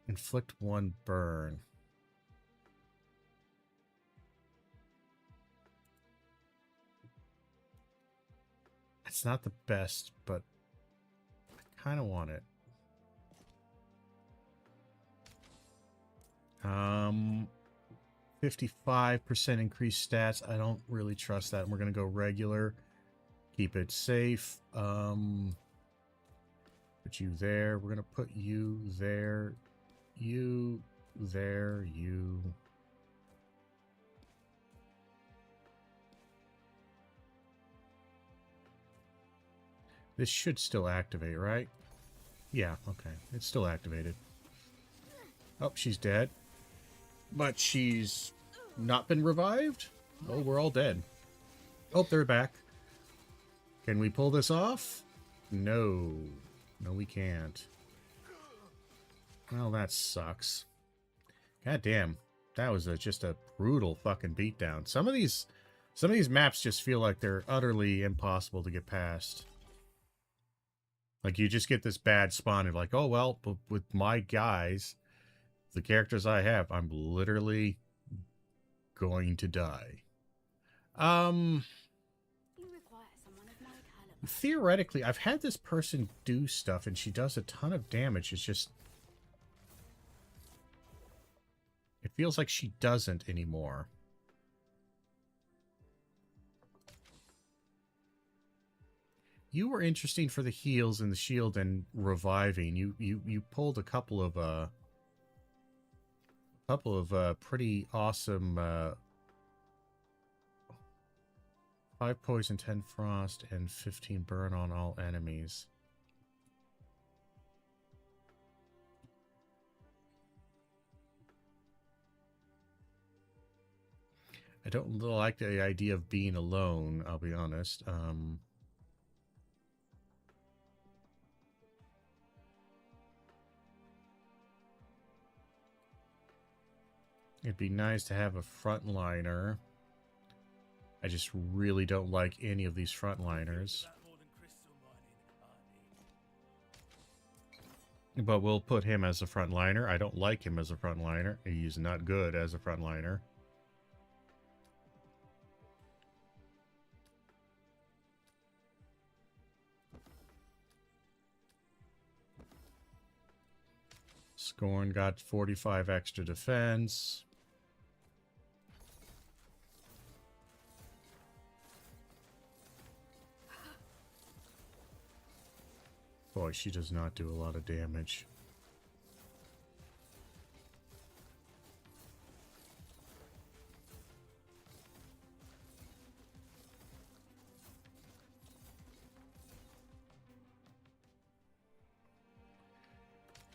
Inflict 1 burn. It's not the best, but I kind of want it. 55% increased stats. I don't really trust that. We're going to go regular. Keep it safe. Put you there. We're going to put you there. You there. You. This should still activate, right? Yeah, okay. It's still activated. Oh, she's dead. But she's not been revived? Oh, we're all dead. Oh, they're back. Can we pull this off? No. No, we can't. Well, that sucks. God damn. That was just a brutal fucking beatdown. Some of these maps just feel like they're utterly impossible to get past. Like, you just get this bad spawn of like, oh, well, but with my guys, the characters I have, I'm literally going to die. You require someone of my caliber. Theoretically, I've had this person do stuff, and she does a ton of damage. It's just... it feels like she doesn't anymore. You were interesting for the heals and the shield and reviving. You pulled a couple of pretty awesome 5 poison, 10 frost, and 15 burn on all enemies. I don't like the idea of being alone, I'll be honest. It'd be nice to have a frontliner. I just really don't like any of these frontliners. But we'll put him as a frontliner. I don't like him as a frontliner. He's not good as a frontliner. Scorn got 45 extra defense. Boy, she does not do a lot of damage.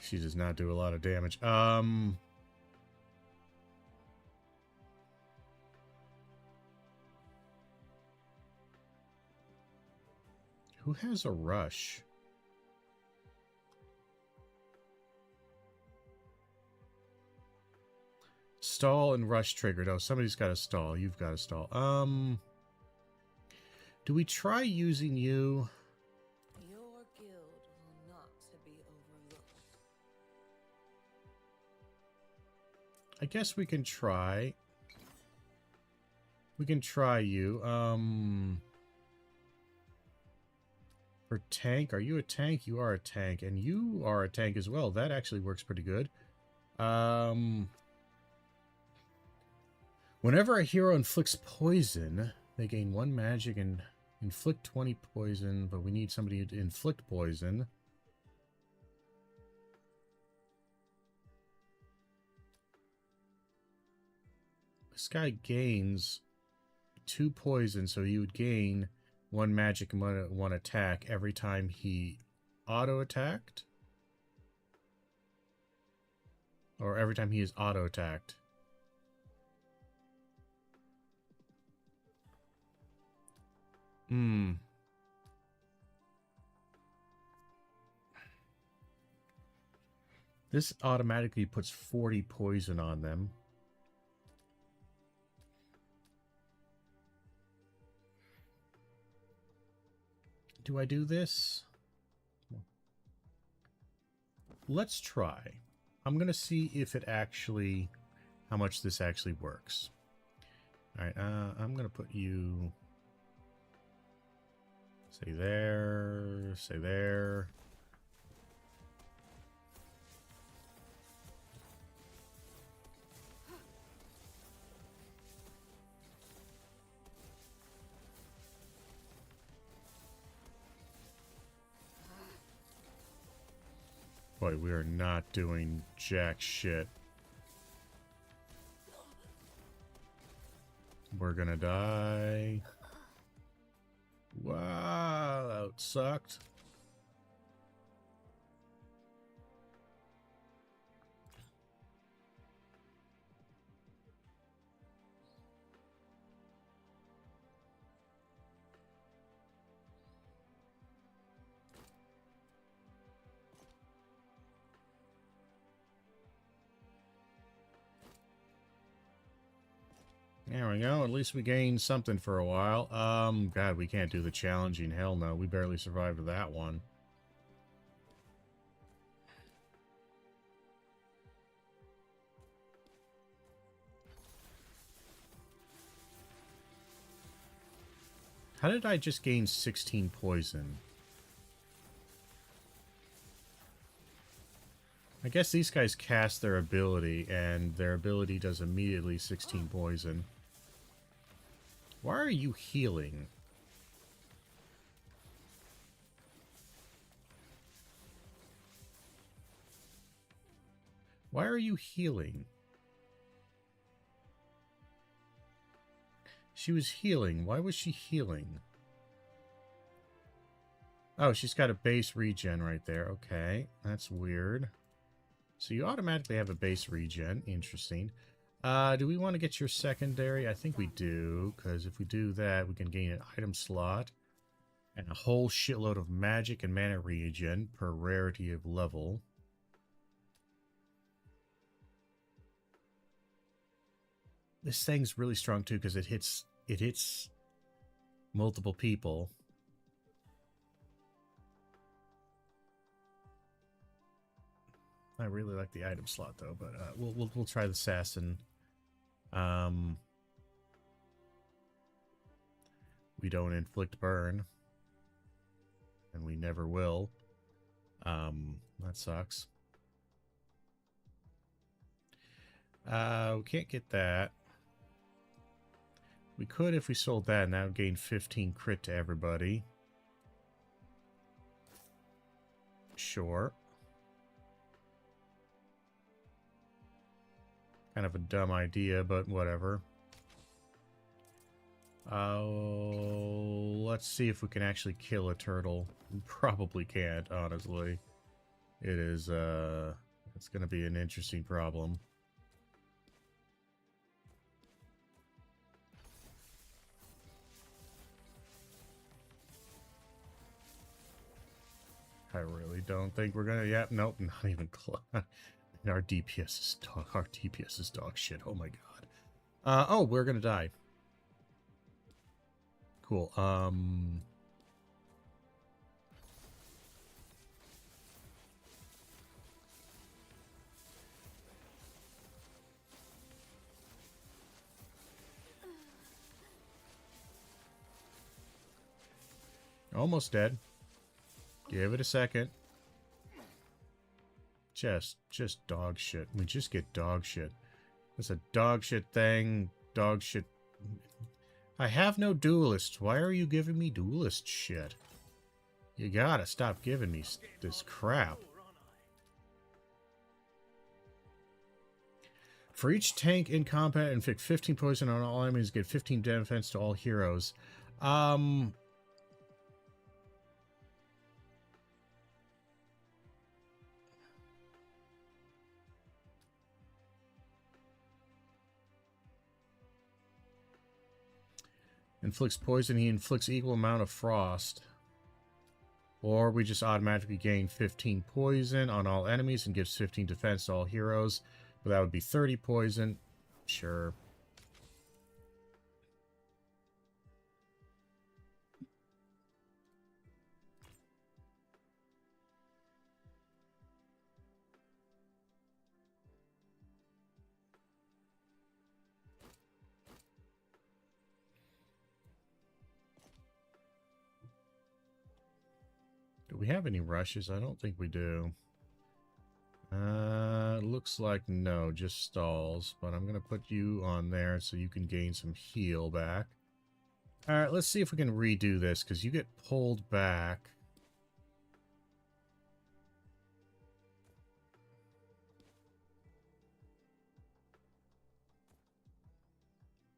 She does not do a lot of damage. Who has a rush? Stall and rush triggered. Oh, somebody's got a stall. You've got a stall. Do we try using you? Your guild will not to be overlooked. I guess we can try. We can try you. For tank, are you a tank? You are a tank, and you are a tank as well. That actually works pretty good. Whenever a hero inflicts poison, they gain 1 magic and inflict 20 poison, but we need somebody to inflict poison. This guy gains 2 poison, so he would gain 1 magic and 1 attack every time he auto-attacked? Or every time he is auto-attacked? This automatically puts 40 poison on them. Do I do this? Let's try. I'm going to see if it actually... how much this actually works. Alright, I'm going to put you... Say there, say there. Boy, we are not doing jack shit. We're gonna die. Wow, that sucked. There we go. At least we gained something for a while. God, we can't do the challenging. Hell no. We barely survived that one. How did I just gain 16 poison? I guess these guys cast their ability, and their ability does immediately 16 poison. Why are you healing? Why are you healing? She was healing. Why was she healing? Oh, she's got a base regen right there. Okay, that's weird. So you automatically have a base regen. Interesting. Do we want to get your secondary? I think we do, because if we do that, we can gain an item slot and a whole shitload of magic and mana regen per rarity of level. This thing's really strong too, because it hits multiple people. I really like the item slot though, but we'll try the assassin. We don't inflict burn, and we never will. That sucks. We can't get that. We could if we sold that, and that would gain 15 crit to everybody. Sure. Kind of a dumb idea, but whatever. Let's see if we can actually kill a turtle. We probably can't, honestly. It is, it's gonna be an interesting problem. I really don't think we're gonna... Yep, nope, not even close. Our DPS is dog. Our DPS is dog shit. Oh my god. Oh, we're gonna die. Cool. Almost dead. Give it a second. Just dog shit. We just get dog shit. It's a dog shit thing. Dog shit. I have no duelists. Why are you giving me duelist shit? You gotta stop giving me this crap. For each tank in combat, inflict 15 poison on all enemies, get 15 defense to all heroes. Inflicts poison, he inflicts equal amount of frost. Or we just automatically gain 15 poison on all enemies and gives 15 defense to all heroes. But that would be 30 poison. Sure. Do we have any rushes? I don't think we do. Looks like no, just stalls. But I'm going to put you on there so you can gain some heal back. Alright, let's see if we can redo this, because you get pulled back.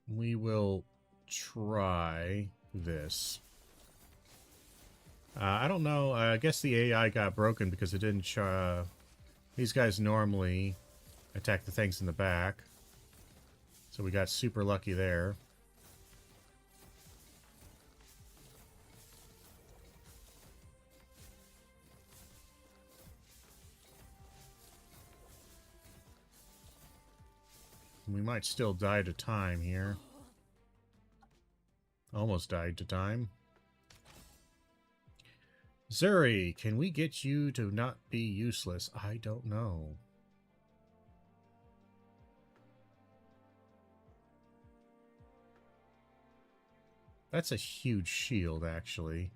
We will try this. I don't know. I guess the AI got broken because it didn't... these guys normally attack the things in the back. So we got super lucky there. We might still die to time here. Almost died to time. Zuri, can we get you to not be useless? I don't know. That's a huge shield, actually.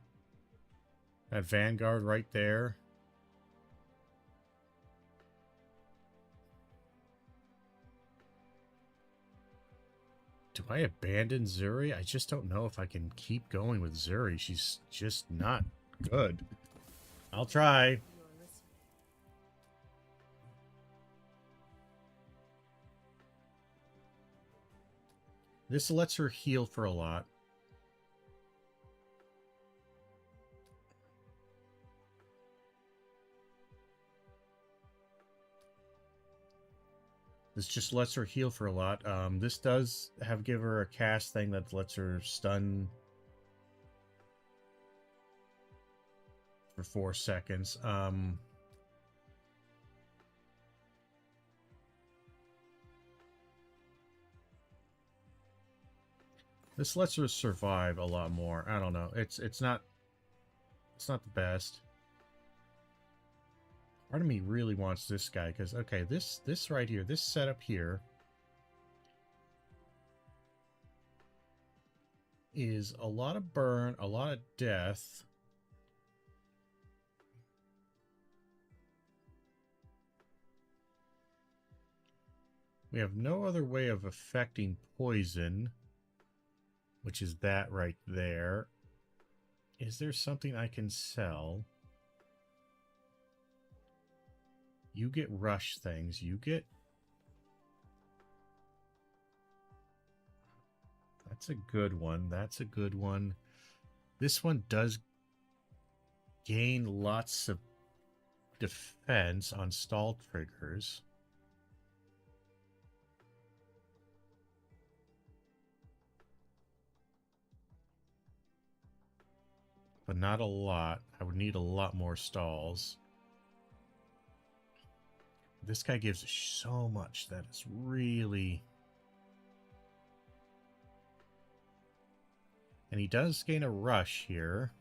That Vanguard right there. Do I abandon Zuri? I just don't know if I can keep going with Zuri. She's just not good. I'll try. This lets her heal for a lot. This just lets her heal for a lot. This does give her a cast thing that lets her stun for 4 seconds. This lets her survive a lot more. I don't know. It's not the best. Part of me really wants this guy because, okay, this right here, this setup here is a lot of burn, a lot of death. We have no other way of affecting poison, which is that right there. Is there something I can sell? You get rush things. You get... That's a good one. That's a good one. This one does gain lots of defense on stall triggers. But not a lot. I would need a lot more stalls. This guy gives so much that it's really... And he does gain a rush here.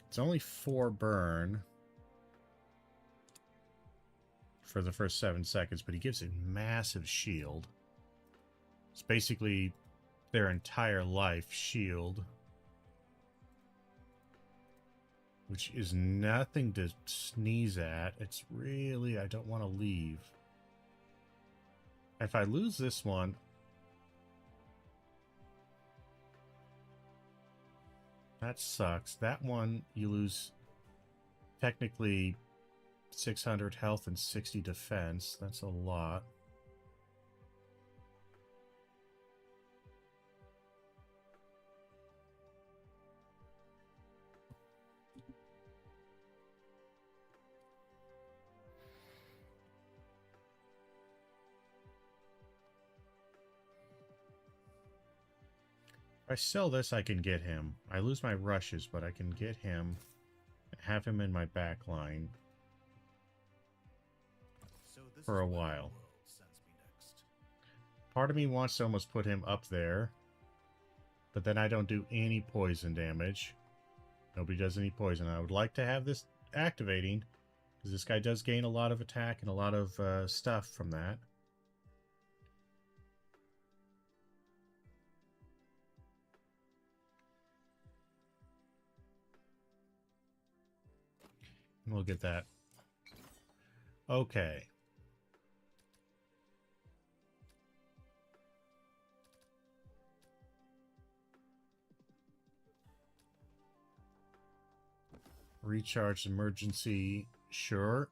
It's only 4 burn for the first 7 seconds, but he gives a massive shield. It's basically their entire life shield. Which is nothing to sneeze at. It's really, I don't want to leave. If I lose this one... That sucks. That one, you lose technically 600 health and 60 defense. That's a lot. If I sell this, I can get him. I lose my rushes, but I can get him. Have him in my back line for a while. Part of me wants to almost put him up there, but then I don't do any poison damage. Nobody does any poison. I would like to have this activating, because this guy does gain a lot of attack and a lot of stuff from that. And we'll get that. Okay. Recharge emergency. Sure.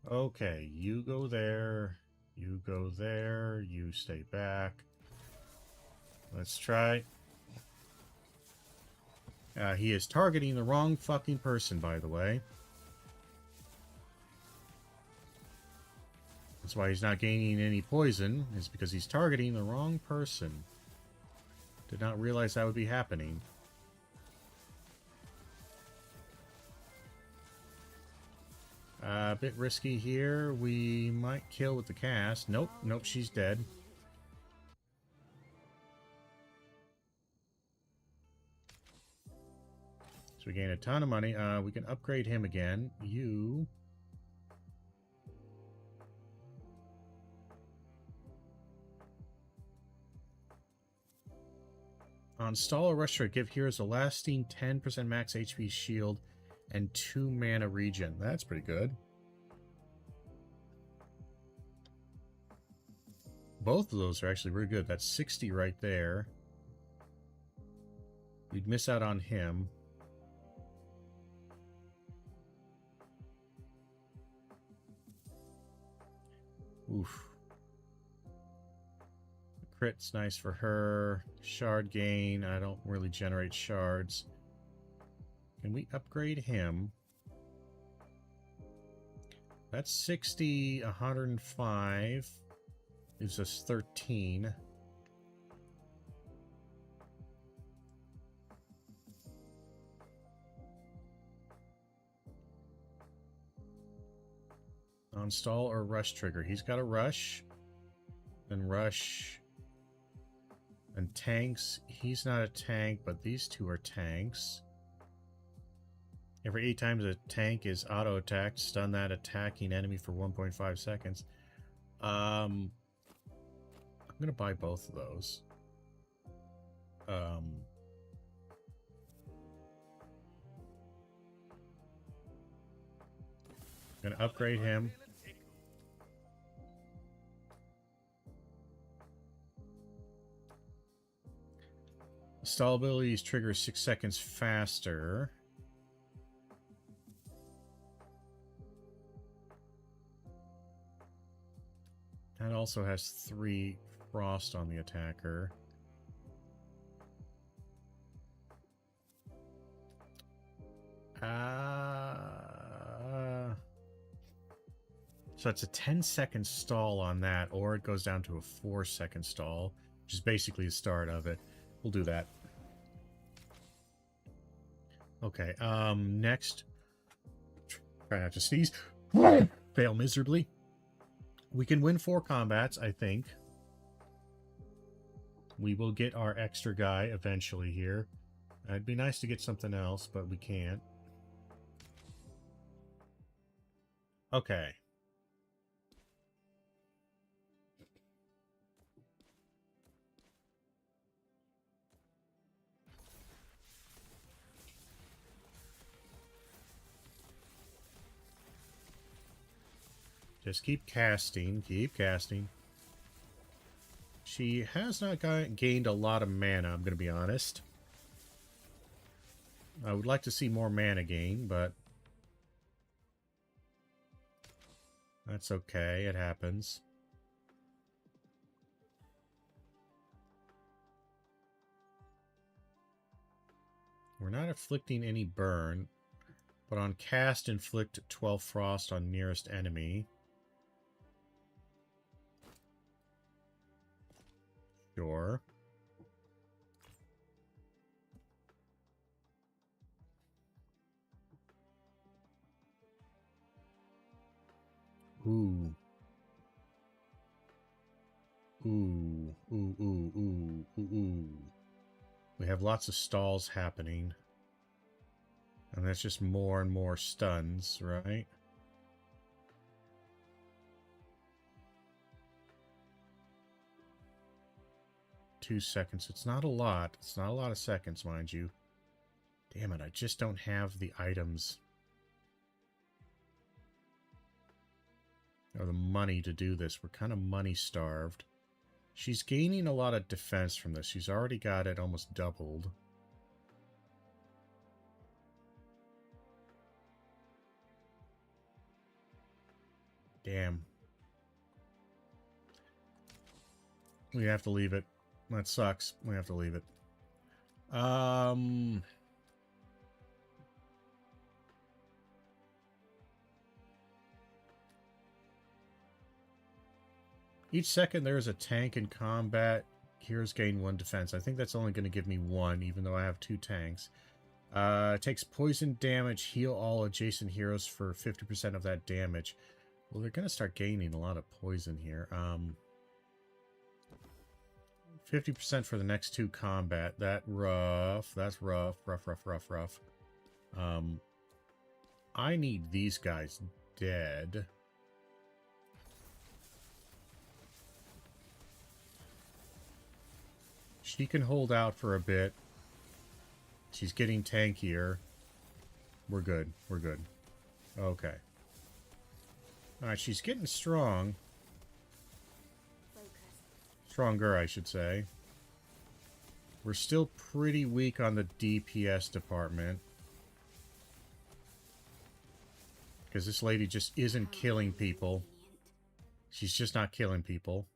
Okay, you go there. You go there. You stay back. Let's try. He is targeting the wrong fucking person, by the way. That's why he's not gaining any poison, is because he's targeting the wrong person. Did not realize that would be happening. A bit risky here. We might kill with the cast. Nope, nope, she's dead. So we gain a ton of money. We can upgrade him again. You... On stall or rush trade, give heroes a lasting 10% max HP shield and 2 mana regen. That's pretty good. Both of those are actually really good. That's 60 right there. We'd miss out on him. Oof. Crit's nice for her. Shard gain. I don't really generate shards. Can we upgrade him? That's 60, 105. Gives us 13. On stall or rush trigger. He's got a rush. Then rush. And tanks. He's not a tank, but these two are tanks. Every 8 times a tank is auto-attacked, stun that attacking enemy for 1.5 seconds. I'm going to buy both of those. Going to upgrade him. Stall abilities trigger 6 seconds faster. That also has 3 frost on the attacker. So it's a 10-second stall on that, or it goes down to a 4-second stall, which is basically the start of it. We'll do that. Okay, next. Try not to sneeze. Fail miserably. We can win 4 combats, I think. We will get our extra guy eventually here. It'd be nice to get something else, but we can't. Okay. Just keep casting. Keep casting. She has not gained a lot of mana, I'm going to be honest. I would like to see more mana gain, but that's okay. It happens. We're not afflicting any burn, but on cast, inflict 12 frost on nearest enemy. Sure. Ooh. Ooh. Ooh, ooh, ooh, ooh, ooh. We have lots of stalls happening. And that's just more and more stuns, right? Two seconds. It's not a lot. It's not a lot of seconds, mind you. Damn it, I just don't have the items. Or the money to do this. We're kind of money starved. She's gaining a lot of defense from this. She's already got it almost doubled. Damn. We have to leave it. That sucks. We have to leave it. Each second there is a tank in combat. Heroes gain 1 defense. I think that's only going to give me 1, even though I have 2 tanks. Takes poison damage. Heal all adjacent heroes for 50% of that damage. Well, they're going to start gaining a lot of poison here. 50% for the next 2 combat. That's rough. Rough. I need these guys dead. She can hold out for a bit. She's getting tankier. We're good. We're good. Okay. Alright, she's getting strong. Stronger, I should say. We're still pretty weak on the DPS department. Because this lady just isn't killing people. She's just not killing people.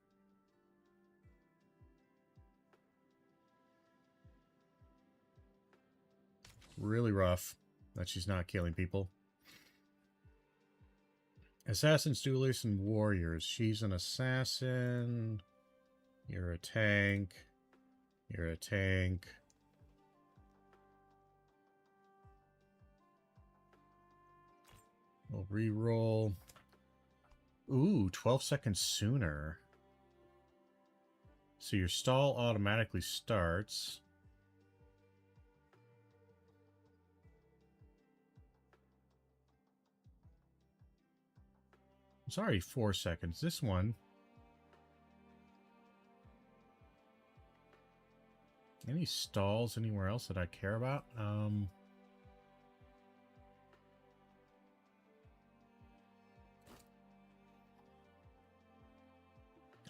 Really rough that she's not killing people. Assassins, duelists, and warriors. She's an assassin. You're a tank. You're a tank. We'll re-roll. Ooh, 12 seconds sooner. So your stall automatically starts. It's already 4 seconds. This one. Any stalls anywhere else that I care about?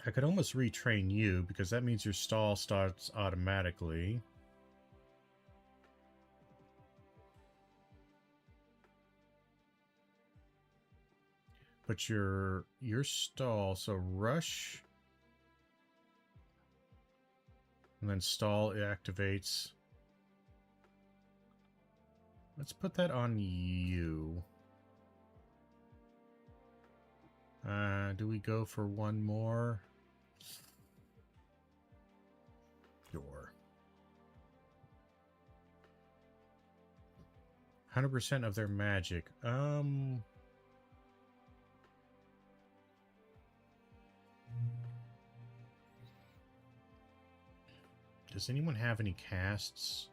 I could almost retrain you because that means your stall starts automatically. But your stall, so rush, and then stall activates. Let's put that on you. Do we go for one more? Sure. 100% of their magic. Does anyone have any casts?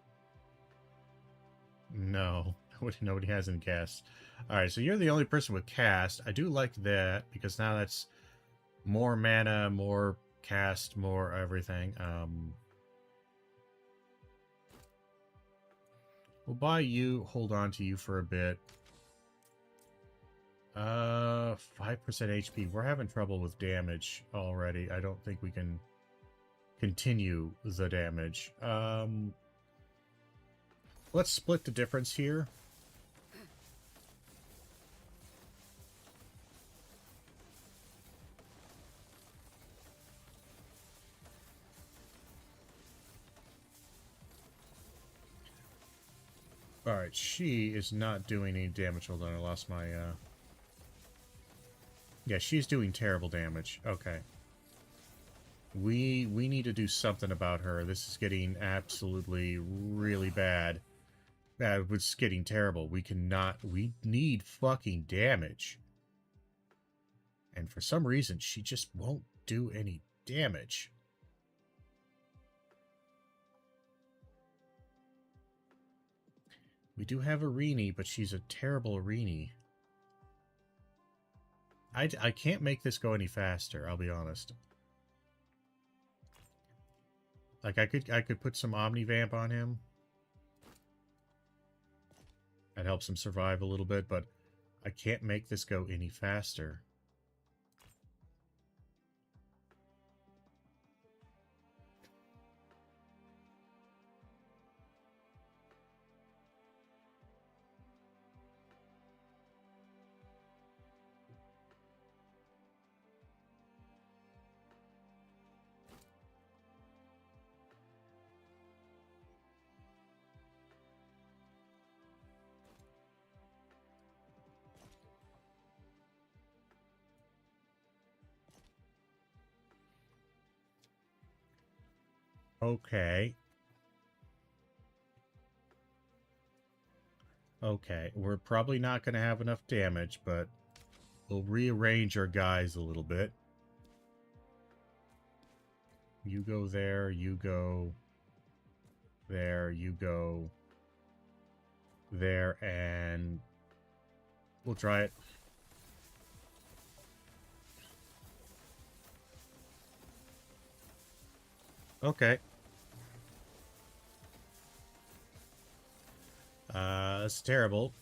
No. Nobody has any casts. Alright, so you're the only person with cast. I do like that, because now that's more mana, more cast, more everything. We'll buy you, hold on to you for a bit. 5% HP. We're having trouble with damage already. I don't think we can continue the damage. Let's split the difference here. Alright, she is not doing any damage. Hold on, I lost my, Yeah, she's doing terrible damage. Okay. We need to do something about her. This is getting absolutely really bad. It's getting terrible. We need fucking damage. And for some reason, she just won't do any damage. We do have Arini, but she's a terrible Arini. I can't make this go any faster, I'll be honest. Like, I could put some Omnivamp on him. That helps him survive a little bit, but I can't make this go any faster. Okay. Okay, we're probably not going to have enough damage, but we'll rearrange our guys a little bit. You go there, you go there, you go there, and we'll try it. Okay. That's terrible.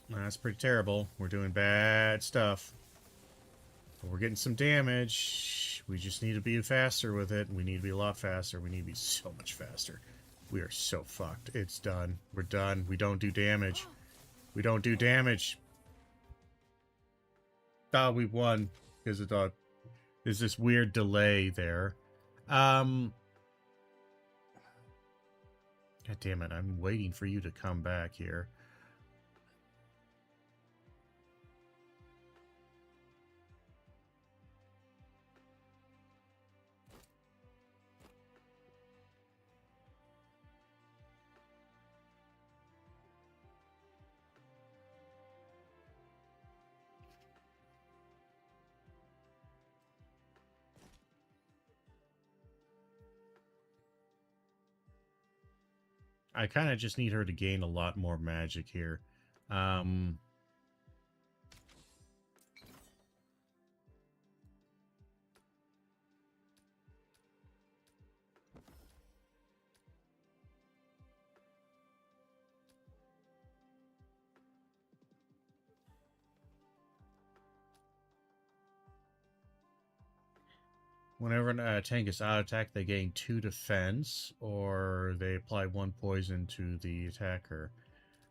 That's pretty terrible. We're doing bad stuff. But we're getting some damage. We just need to be faster with it. We need to be a lot faster. We need to be so much faster. We are so fucked. It's done. We're done. We don't do damage. We don't do damage. Ah, we won. Because there's this weird delay there. God damn it, I'm waiting for you to come back here. I kind of just need her to gain a lot more magic here. Whenever a tank is out of attack, they gain 2 defense, or they apply 1 poison to the attacker.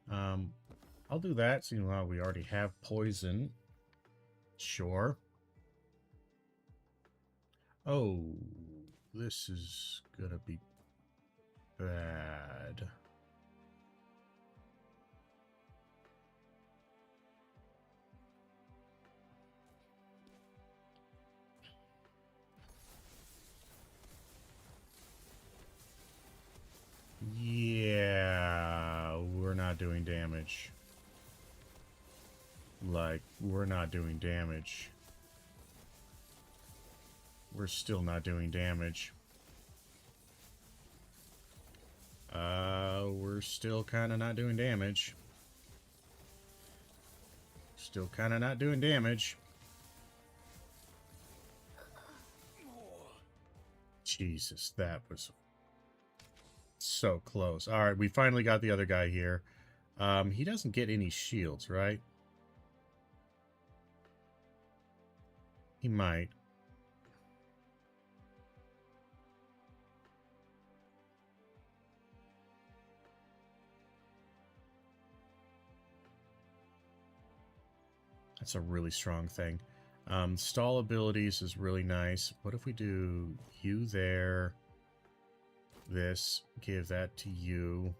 I'll do that, seeing how we already have poison. Sure. Oh, this is gonna be bad. Yeah, we're not doing damage. Like, we're not doing damage. We're still not doing damage. We're still kind of not doing damage. Still kind of not doing damage. Jesus, that was so close. All right, we finally got the other guy here. He doesn't get any shields, right? He might. That's a really strong thing. Stall abilities is really nice. What if we do you there, this, give that to you.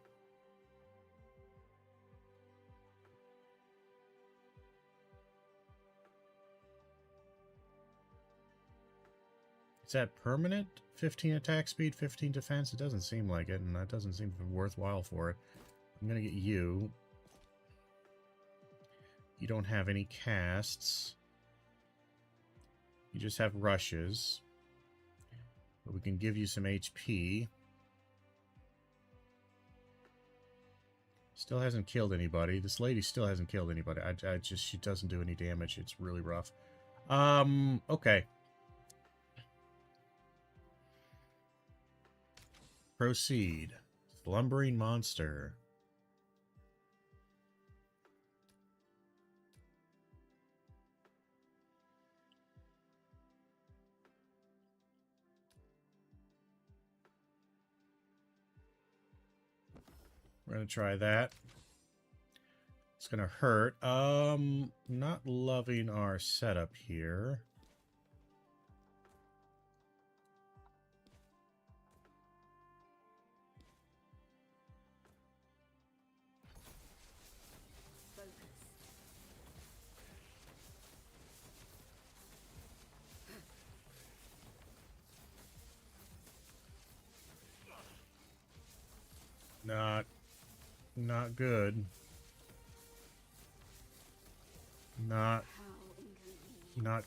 Is that permanent? 15 attack speed, 15 defense? It doesn't seem like it, and that doesn't seem worthwhile for it. I'm going to get you. You don't have any casts. You just have rushes. But we can give you some HP. Still hasn't killed anybody. This lady still hasn't killed anybody. She doesn't do any damage. It's really rough. Okay. Proceed. Slumbering monster. We're going to try that. It's going to hurt. Not loving our setup here. Not good. Not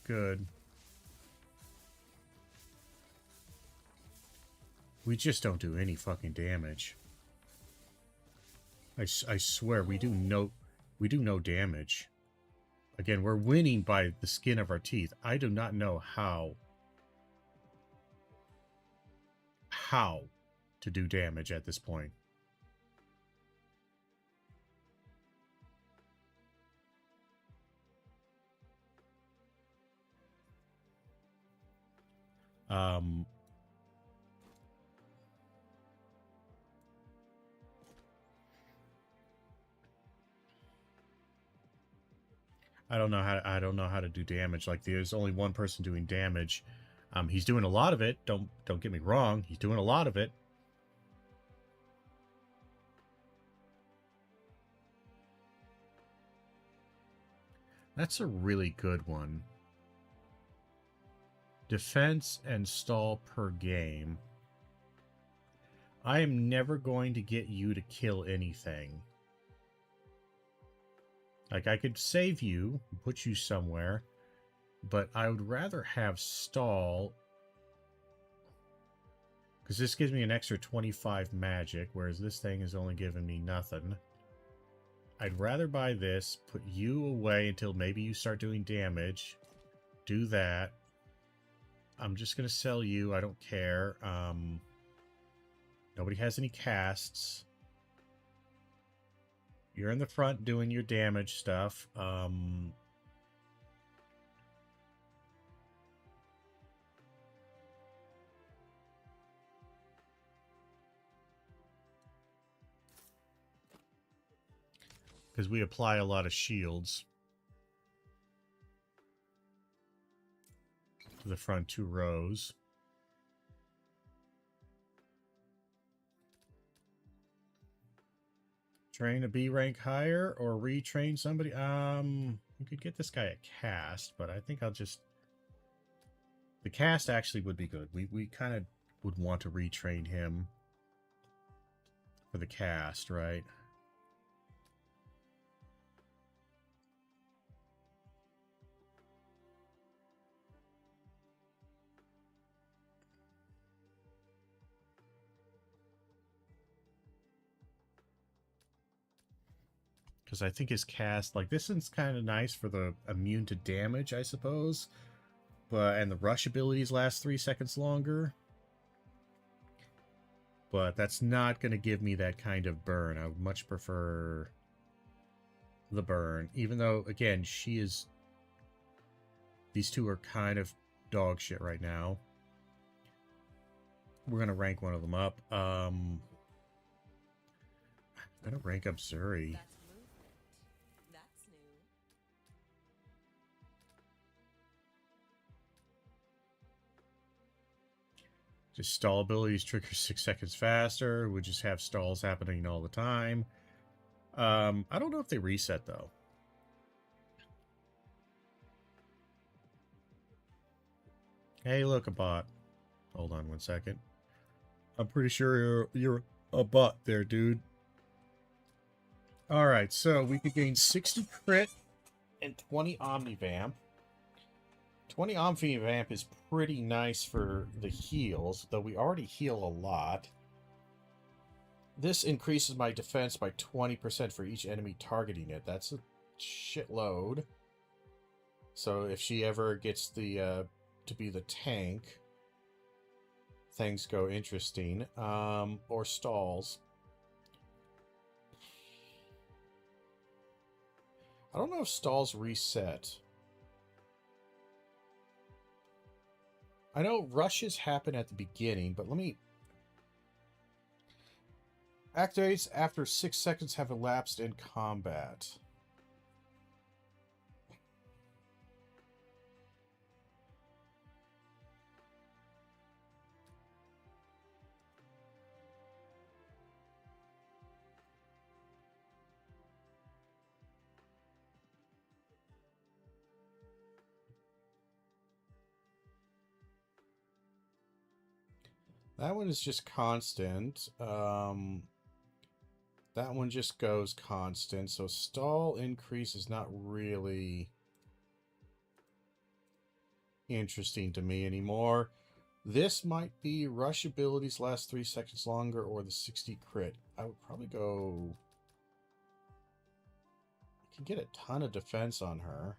good. We just don't do any fucking damage. I swear we do no damage. Again, we're winning by the skin of our teeth. I do not know how to do damage at this point. I don't know how to do damage. Like, there's only one person doing damage. He's doing a lot of it. Don't get me wrong. He's doing a lot of it. That's a really good one. Defense and stall per game. I am never going to get you to kill anything. Like, I could save you, put you somewhere, but I would rather have stall, because this gives me an extra 25 magic, whereas this thing is only giving me nothing. I'd rather buy this, put you away until maybe you start doing damage. Do that. I'm just going to sell you. I don't care. Nobody has any casts. You're in the front doing your damage stuff. Because we apply a lot of shields to the front two rows. Train a B rank higher or retrain somebody. You could get this guy a cast, but I think I'll just... The cast actually would be good. We kind of would want to retrain him for the cast, right? Because I think his cast, like, this one's kind of nice for the immune to damage, I suppose. And the rush abilities last 3 seconds longer. But that's not going to give me that kind of burn. I would much prefer the burn. Even though, again, she is These two are kind of dog shit right now. We're gonna rank one of them up. I'm gonna rank up Zuri. That's movement. That's new. Just stall abilities trigger 6 seconds faster. We just have stalls happening all the time. I don't know if they reset though. Hey, look, a bot. Hold on one second. I'm pretty sure you're a bot there, dude. Alright, so we could gain 60 crit and 20 Omnivamp. 20 Omnivamp is pretty nice for the heals, though we already heal a lot. This increases my defense by 20% for each enemy targeting it. That's a shitload. So if she ever gets the to be the tank, things go interesting. Or stalls. I don't know if stalls reset. I know rushes happen at the beginning, but let me... Activates after 6 seconds have elapsed in combat. That one is just constant. That one just goes constant. So stall increase is not really interesting to me anymore. This might be rush abilities last 3 seconds longer or the 60 crit. I would probably go... I can get a ton of defense on her.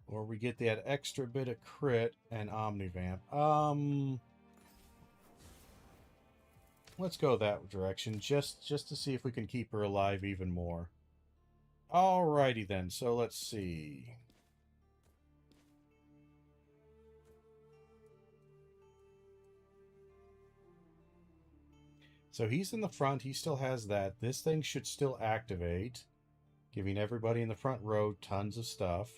Or we get that extra bit of crit and Omnivamp. Let's go that direction, just to see if we can keep her alive even more. Alrighty then, so let's see. So he's in the front, he still has that. This thing should still activate, giving everybody in the front row tons of stuff.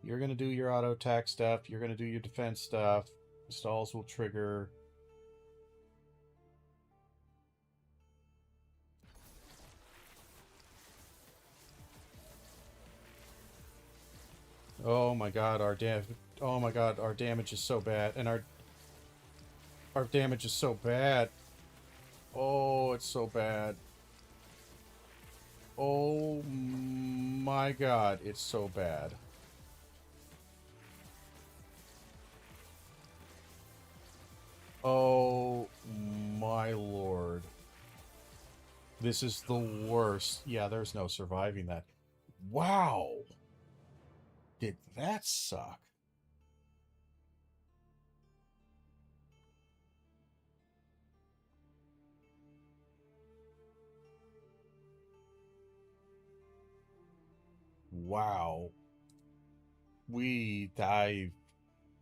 You're going to do your auto attack stuff. You're going to do your defense stuff. Stalls will trigger. Oh my god, our damage is so bad. And our damage is so bad. Oh, it's so bad. Oh my god, it's so bad. Oh my lord. This is the worst. Yeah, there's no surviving that. Wow. Did that suck? Wow. We dive.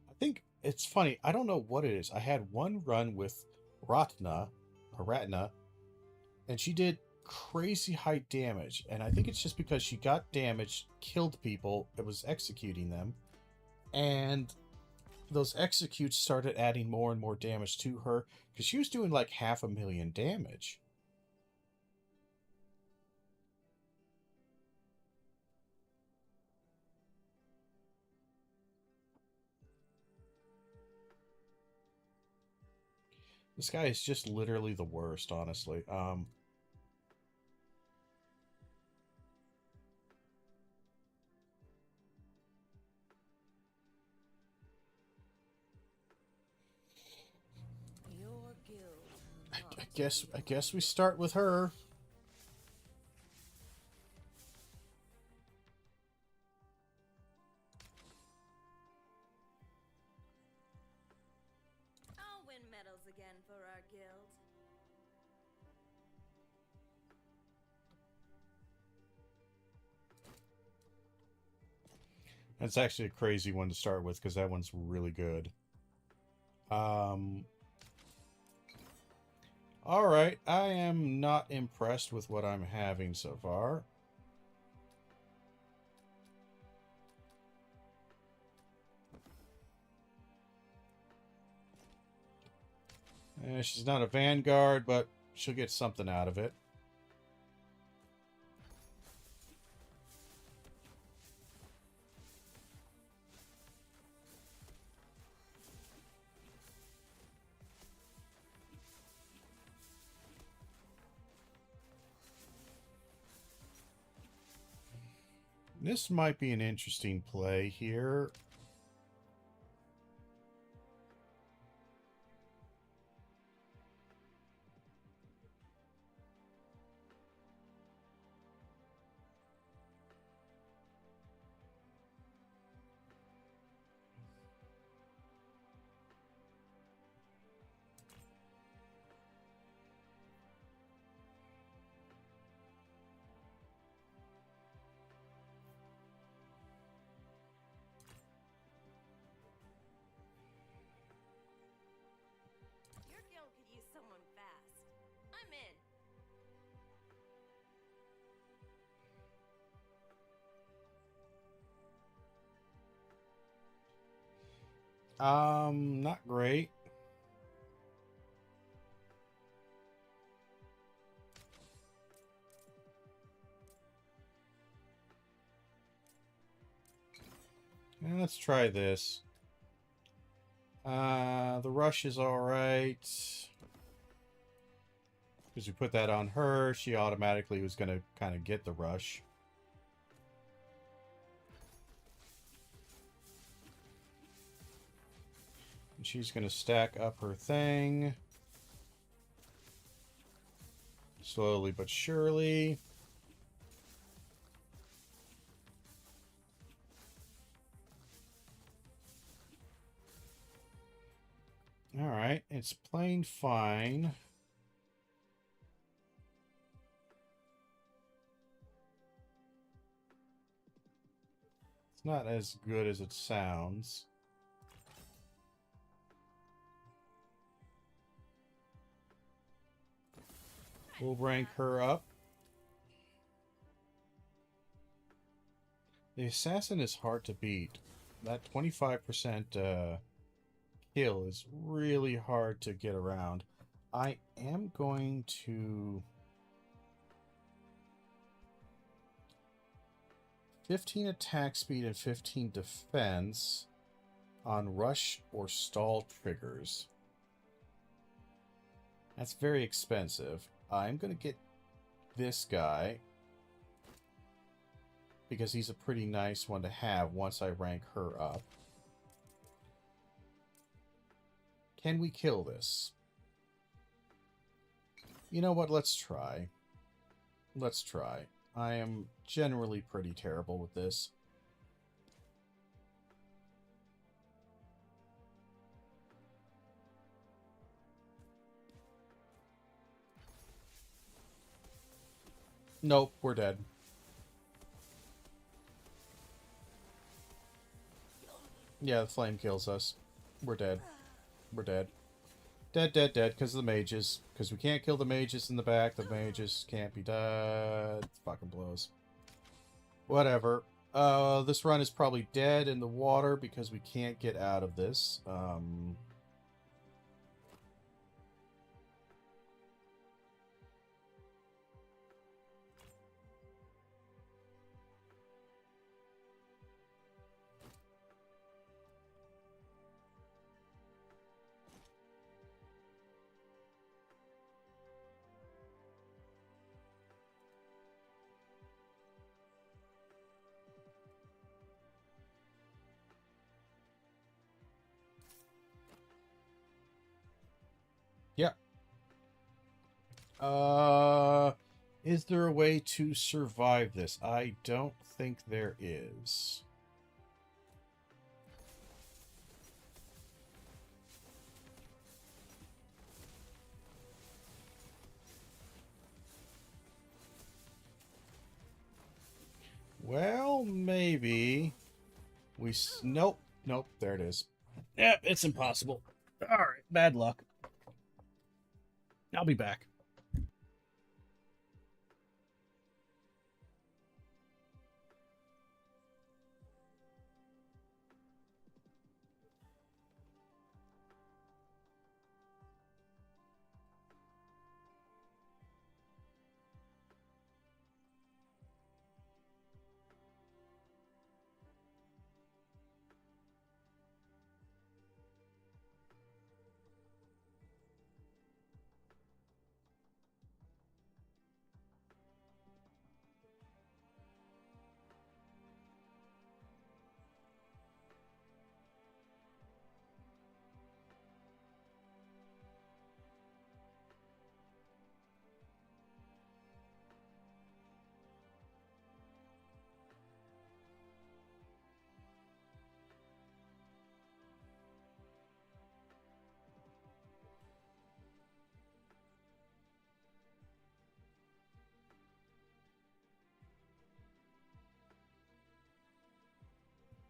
I think it's funny. I don't know what it is. I had one run with Ratna, and she did crazy high damage. And I think it's just because she got damaged, killed people, it was executing them, and those executes started adding more and more damage to her because she was doing like 500,000 damage. This guy is just literally the worst, honestly. Your guild. I guess we start with her. That's actually a crazy one to start with because that one's really good. Alright, I am not impressed with what I'm having so far. She's not a vanguard, but she'll get something out of it. This might be an interesting play here. Your guild could use someone fast. I'm in. Not great. Let's try this. The rush is alright. Because we put that on her, she automatically was going to kind of get the rush. And she's going to stack up her thing. Slowly but surely. Alright, it's playing fine. It's not as good as it sounds. We'll rank her up. The assassin is hard to beat. That 25% kill is really hard to get around. I am going to 15 attack speed and 15 defense on rush or stall triggers. That's very expensive. I'm going to get this guy because he's a pretty nice one to have once I rank her up. Can we kill this? You know what? Let's try. Let's try. I am generally pretty terrible with this. Nope, we're dead. Yeah, the flame kills us. We're dead. We're dead. Dead, dead, dead, because of the mages. Because we can't kill the mages in the back. The mages can't be dead. Fucking blows. Whatever. This run is probably dead in the water because we can't get out of this. Yeah. Is there a way to survive this? I don't think there is. Well, maybe Nope. Nope. There it is. Yeah, it's impossible. All right. Bad luck. I'll be back.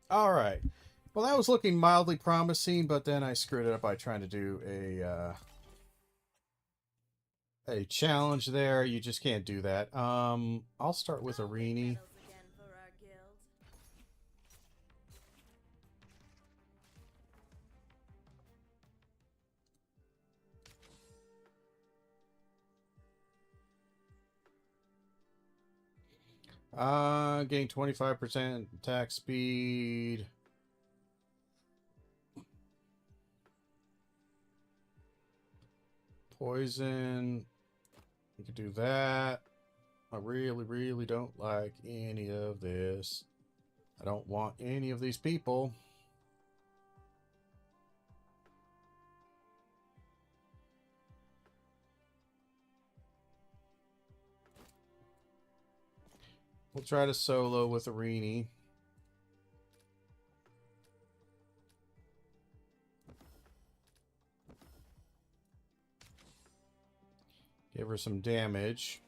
All right. Well, that was looking mildly promising, but then I screwed it up by trying to do a challenge there. You just can't do that. I'll start with Arini. Medals again for our guild. Gain 25% attack speed. Poison. You could do that. I really, really don't like any of this. I don't want any of these people. We'll try to solo with Arini. Give her some damage.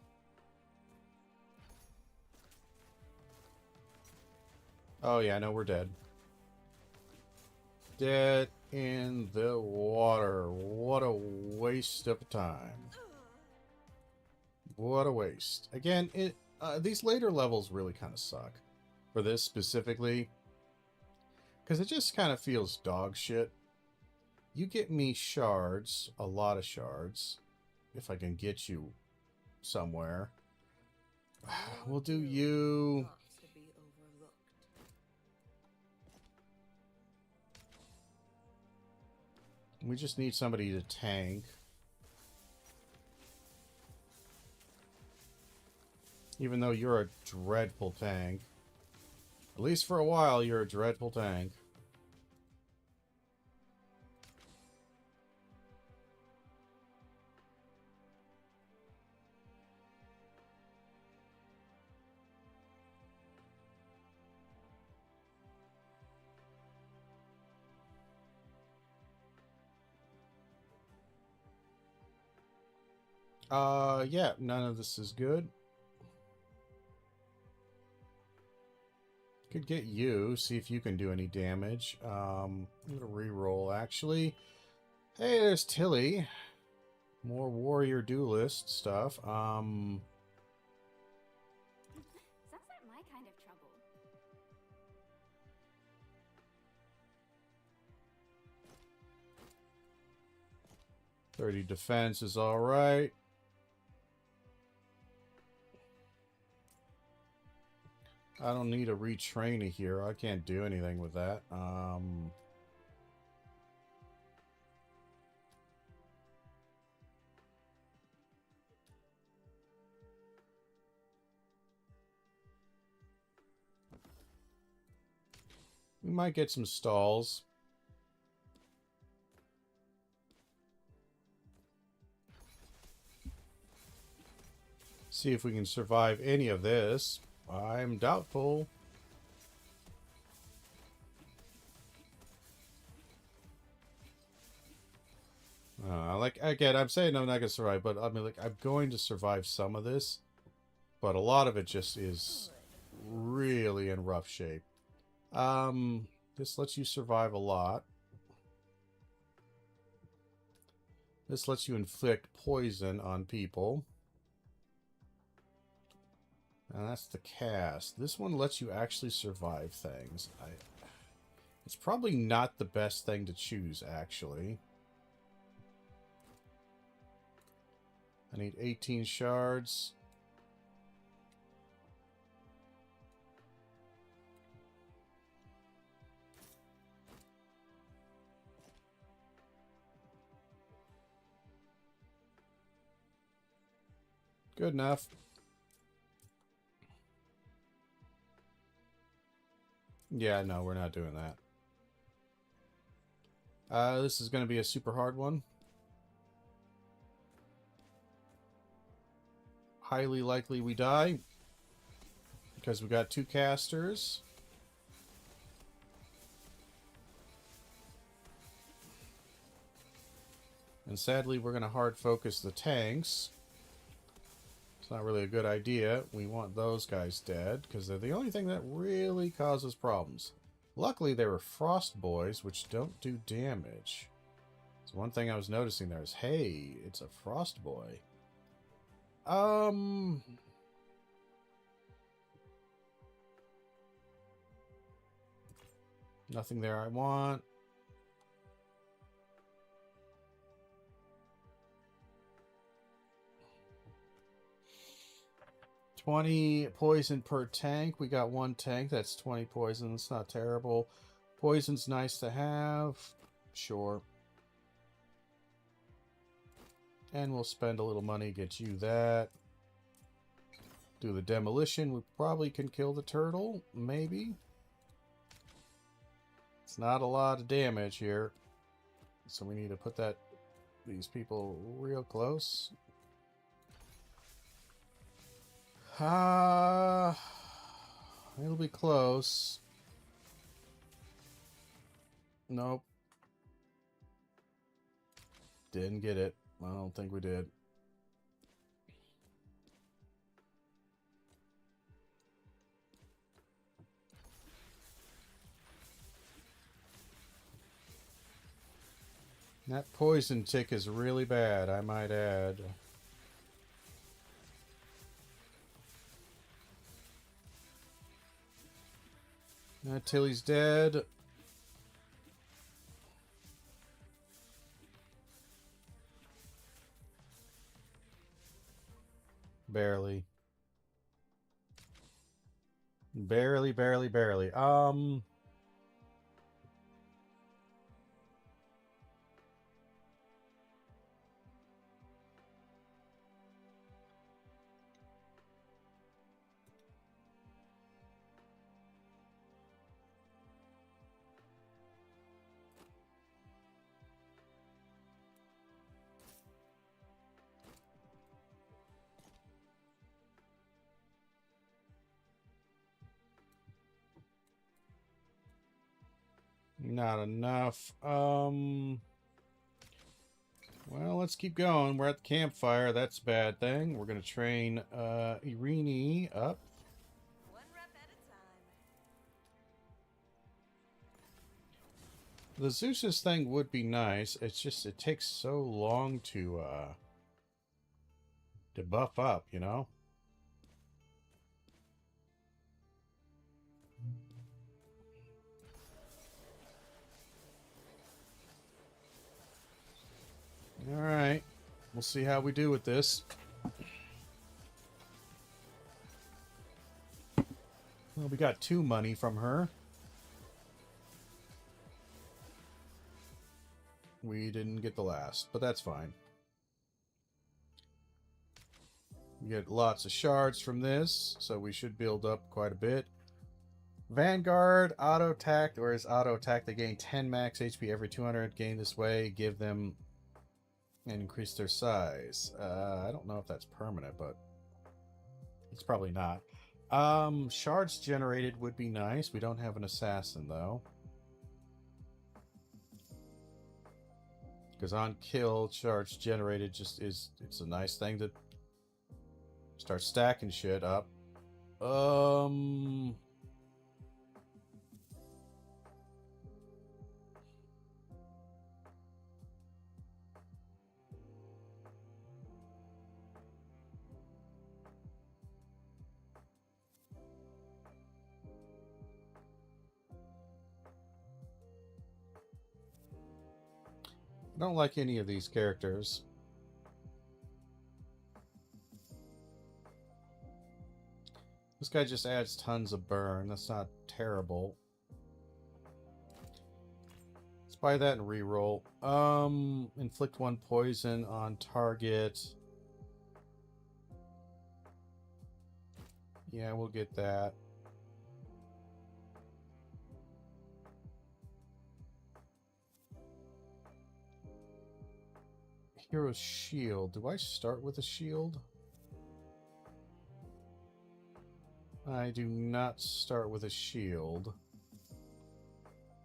Oh yeah, no, we're dead. Dead in the water. What a waste of time. What a waste. Again, these later levels really kind of suck. For this specifically. Because it just kind of feels dog shit. You get me shards. A lot of shards. If I can get you somewhere. We'll do you. Not to be overlooked. We just need somebody to tank. Even though you're a dreadful tank. At least for a while, you're a dreadful tank. Yeah, none of this is good. Could get you, see if you can do any damage. I'm gonna re-roll, actually. Hey, there's Tilly. More warrior duelist stuff. Sounds like my kind of trouble. 30 defense is alright. I don't need a retrainer here. I can't do anything with that. We might get some stalls. See if we can survive any of this. I'm doubtful. Like, again, I'm saying I'm not going to survive, but I mean, like, I'm going to survive some of this. But a lot of it just is really in rough shape. This lets you survive a lot. This lets you inflict poison on people. And that's the cast. This one lets you actually survive things. It's probably not the best thing to choose, actually. I need 18 shards. Good enough. Yeah, no, we're not doing that. This is going to be a super hard one. Highly likely we die. Because we got 2 casters. And sadly, we're going to hard focus the tanks. It's not really a good idea. We want those guys dead, because they're the only thing that really causes problems. Luckily, they were frost boys, which don't do damage. So one thing I was noticing there is, hey, it's a frost boy. Nothing there I want. $20 poison per tank. We got 1 tank. That's 20 poison. It's not terrible. Poison's nice to have. Sure. And we'll spend a little money, get you that. Do the demolition. We probably can kill the turtle. Maybe. It's not a lot of damage here. So we need to put these people real close. It'll be close. Nope. Didn't get it. I don't think we did. That poison tick is really bad, I might add. Tilly's dead. Barely. Barely. Not enough. Well, let's keep going. We're at the campfire. That's a bad thing. We're going to train Irene up. 1 rep at a time. The Zeus's thing would be nice. It's just it takes so long to buff up, you know? Alright. We'll see how we do with this. Well, we got 2 money from her. We didn't get the last, but that's fine. We get lots of shards from this, so we should build up quite a bit. Vanguard, auto attack, or is auto attack, they gain 10 max HP every 200. Gain this way, give them and increase their size. I don't know if that's permanent, but it's probably not. Shards generated would be nice. We don't have an assassin, though. Because on kill, shards generated just is... It's a nice thing to start stacking shit up. don't like any of these characters. This guy just adds tons of burn. That's not terrible. Let's buy that and reroll. Inflict 1 poison on target. Yeah, we'll get that. Hero's shield. Do I start with a shield? I do not start with a shield.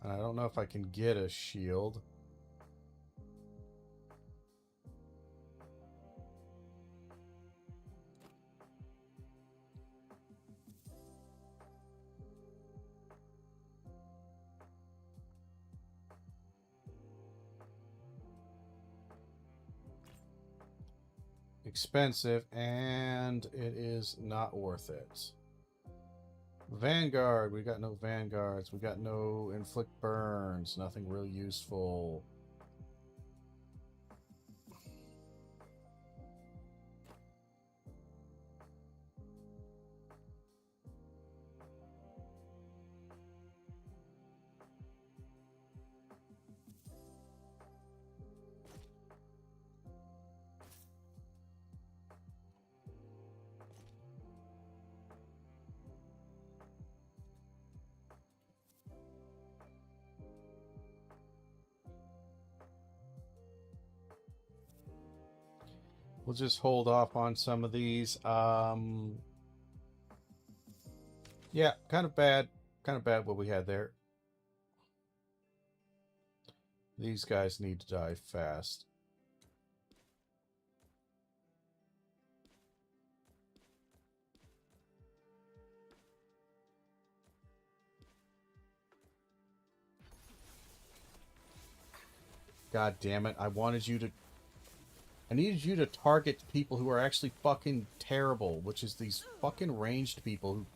I don't know if I can get a shield. Expensive, and it is not worth it. Vanguard, we got no Vanguards. We got no inflict burns. Nothing really useful. We'll just hold off on some of these. Yeah, kind of bad. Kind of bad what we had there. These guys need to die fast. God damn it. I needed you to target people who are actually fucking terrible, which is these fucking ranged people who...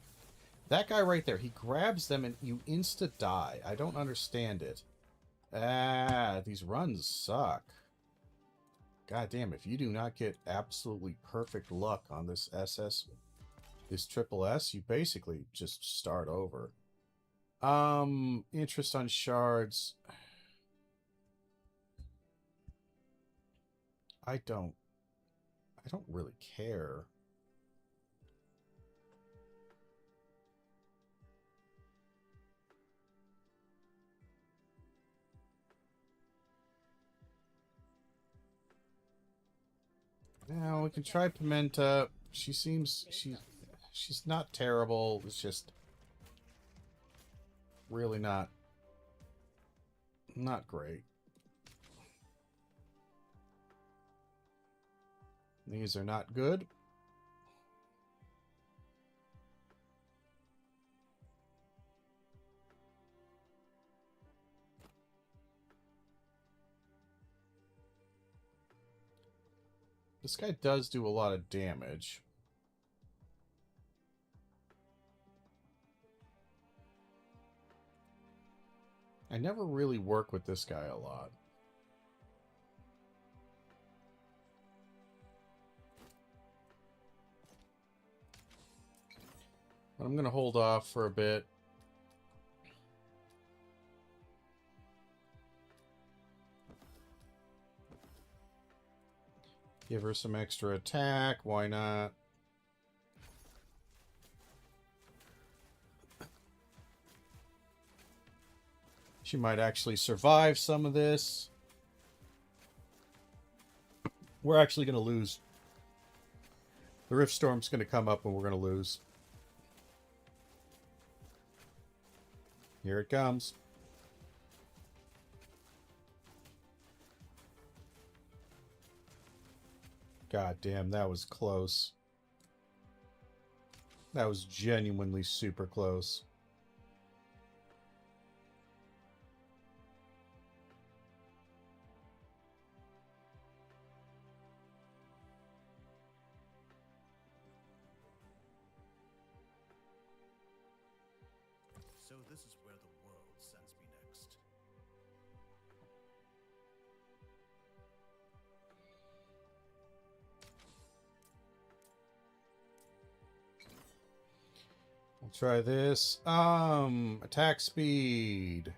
That guy right there, he grabs them and you insta-die. I don't understand it. Ah, these runs suck. God damn, if you do not get absolutely perfect luck on this SS, this triple S, you basically just start over. Interest on shards... I don't really care. Now we can try Pimenta. She's not terrible. It's just really not great. These are not good. This guy does do a lot of damage. I never really work with this guy a lot. I'm going to hold off for a bit. Give her some extra attack. Why not? She might actually survive some of this. We're actually going to lose. The Rift Storm's going to come up and we're going to lose. Here it comes. God damn, that was close. That was genuinely super close. So this is where the world sends me next. We'll try this. Attack speed.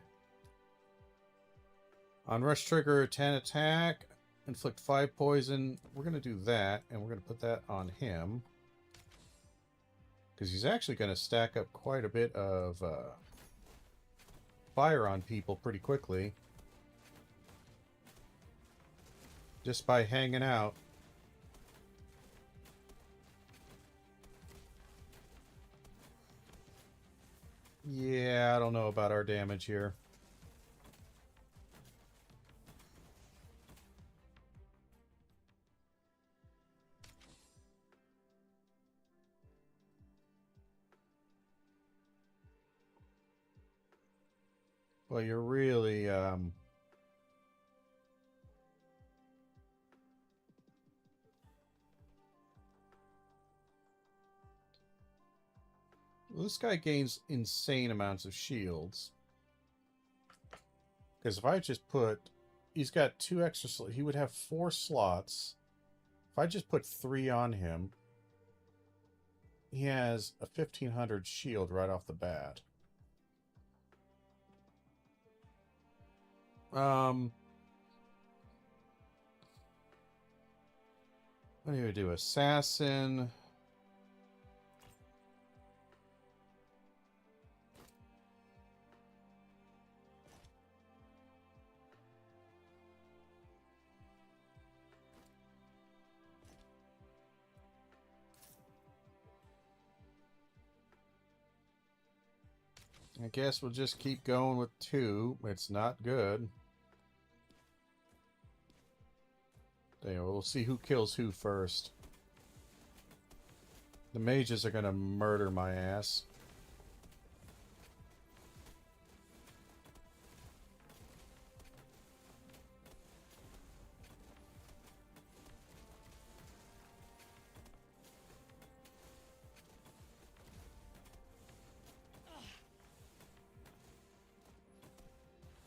On rush trigger, 10 attack. Inflict 5 poison. We're going to do that, and we're going to put that on him. Because he's actually going to stack up quite a bit of fire on people pretty quickly. Just by hanging out. Yeah, I don't know about our damage here. Well, you're really, well, this guy gains insane amounts of shields. Because if I just put... He's got 2 extra slots. He would have 4 slots. If I just put 3 on him, he has a 1500 shield right off the bat. What do you do? Assassin. I guess we'll just keep going with 2. It's not good. Anyway, we'll see who kills who first. The mages are gonna murder my ass.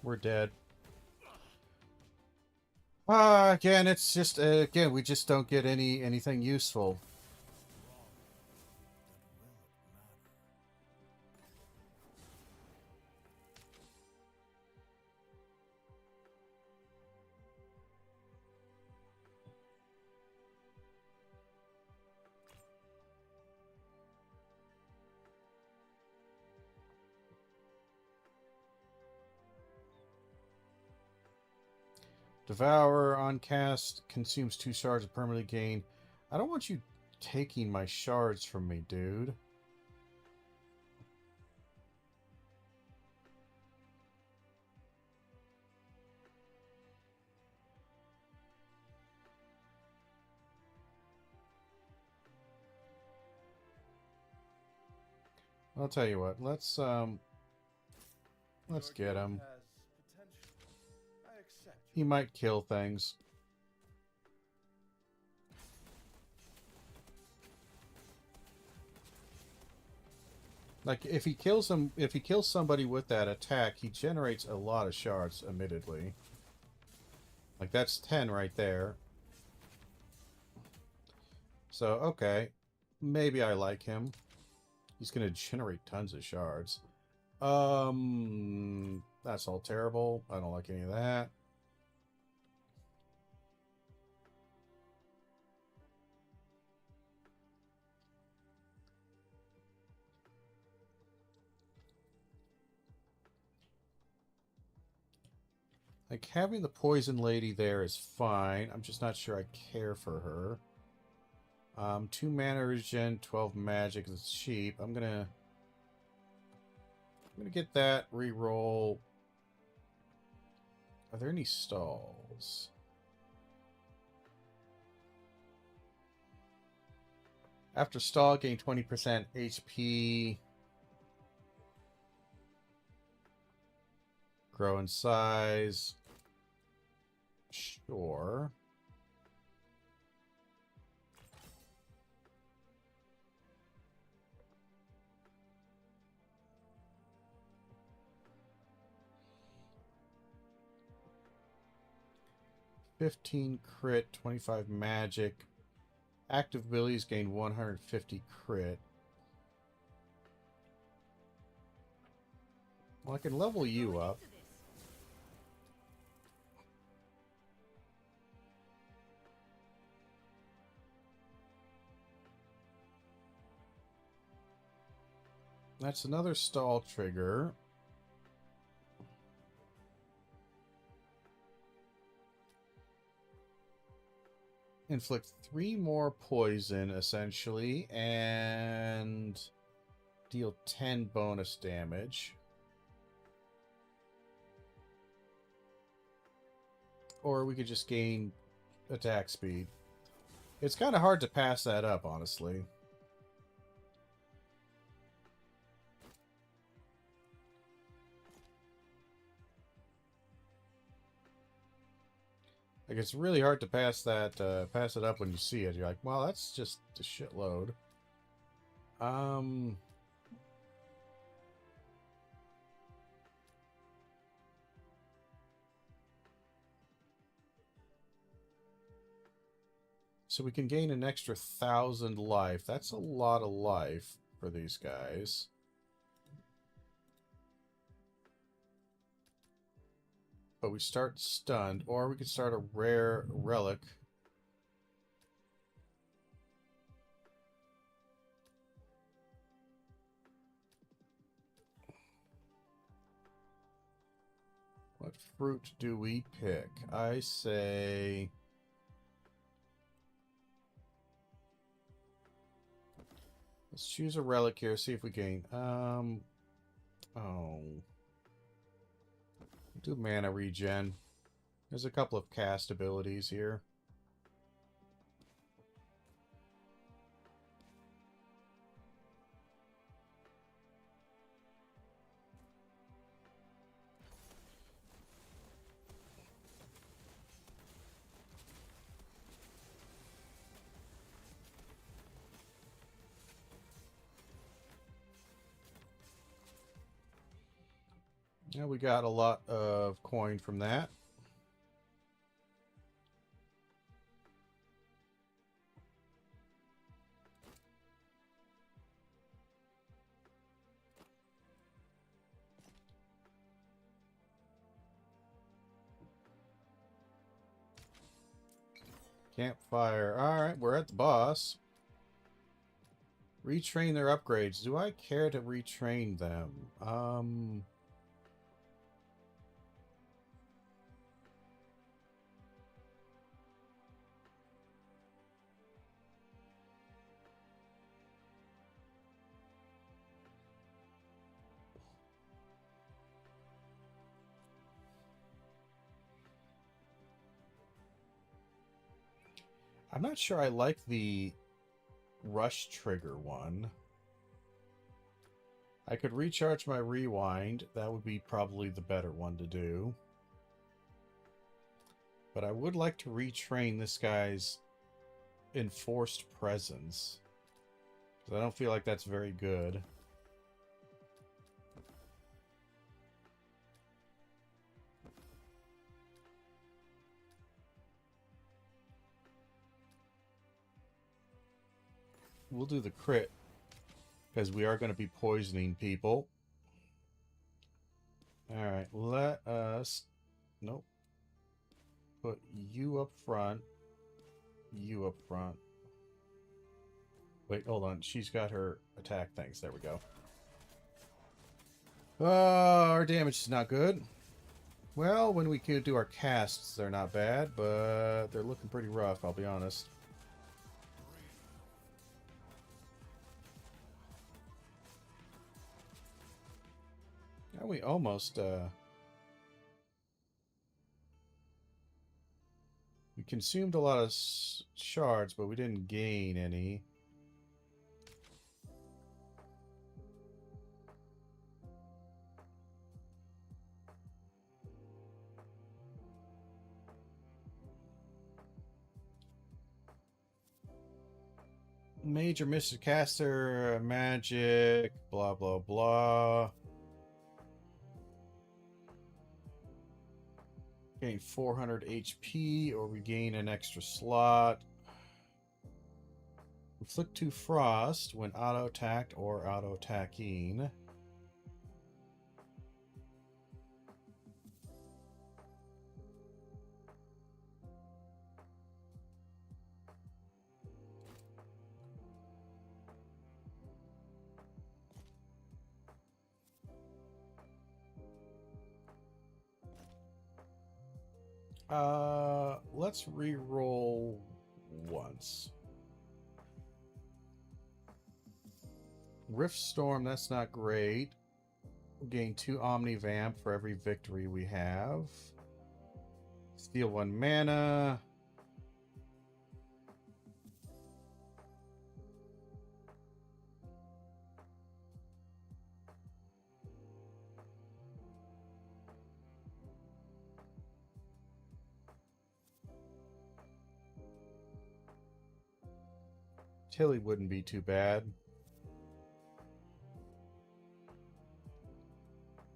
We're dead. Again, it's just, again, we just don't get anything useful. Devour on cast consumes 2 shards of permanently gain. I don't want you taking my shards from me, dude. I'll tell you what. Let's get him. He might kill things. Like if he kills somebody with that attack, he generates a lot of shards, admittedly. Like that's 10 right there. So, okay. Maybe I like him. He's gonna generate tons of shards. That's all terrible. I don't like any of that. Like, having the poison lady there is fine. I'm just not sure I care for her. 2 mana regen, 12 magic. It's cheap. I'm gonna get that. Re-roll. Are there any stalls? After stall, gain 20% HP. Grow in size. Sure. $15 crit, 25 magic. Active abilities gain 150 crit. Well, I can level you up. That's another stall trigger. Inflict 3 more poison, essentially, and deal 10 bonus damage. Or we could just gain attack speed. It's kind of hard to pass that up, honestly. Like, it's really hard to pass it up when you see it. You're like, well, that's just a shitload. So we can gain an extra 1,000 life. That's a lot of life for these guys. But we start stunned, or we could start a rare relic. What fruit do we pick? I say... let's choose a relic here, see if we gain... oh... do mana regen. There's a couple of cast abilities here. Yeah, we got a lot of coin from that. Campfire. Alright, we're at the boss. Retrain their upgrades. Do I care to retrain them? I'm not sure I like the rush trigger one. I could recharge my rewind. That would be probably the better one to do. But I would like to retrain this guy's enforced presence. Because I don't feel like that's very good. We'll do the crit. Because we are going to be poisoning people. Alright, let us... nope. Put you up front. You up front. Wait, hold on. She's got her attack things. There we go. Our damage is not good. Well, when we could do our casts, they're not bad, but they're looking pretty rough, I'll be honest. Yeah, we almost, we consumed a lot of shards, but we didn't gain any. Major Mr. Caster, magic, blah, blah, blah. Gain 400 HP, or we gain an extra slot. Inflict 2 frost when auto-attacked or auto-attacking. Let's re-roll once. Rift Storm, that's not great. We'll gain 2 Omni Vamp for every victory we have. Steal 1 mana. Tilly wouldn't be too bad.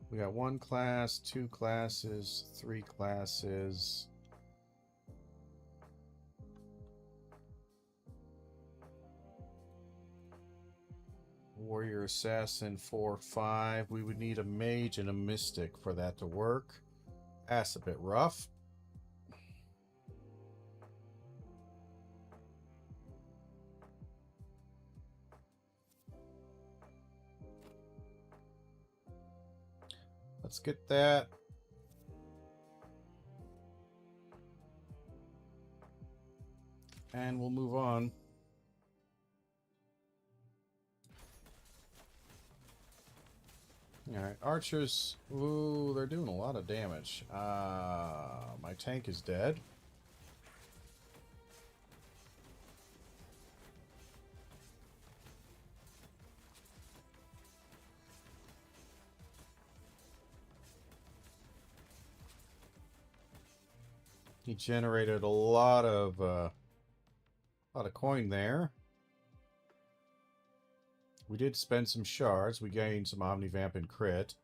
We got 1 class, 2 classes, 3 classes. Warrior Assassin 4/5. We would need a mage and a mystic for that to work. That's a bit rough. Let's get that. And we'll move on. Alright, archers. Ooh, they're doing a lot of damage. My tank is dead. He generated a lot of coin there. We did spend some shards. We gained some Omnivamp and crit.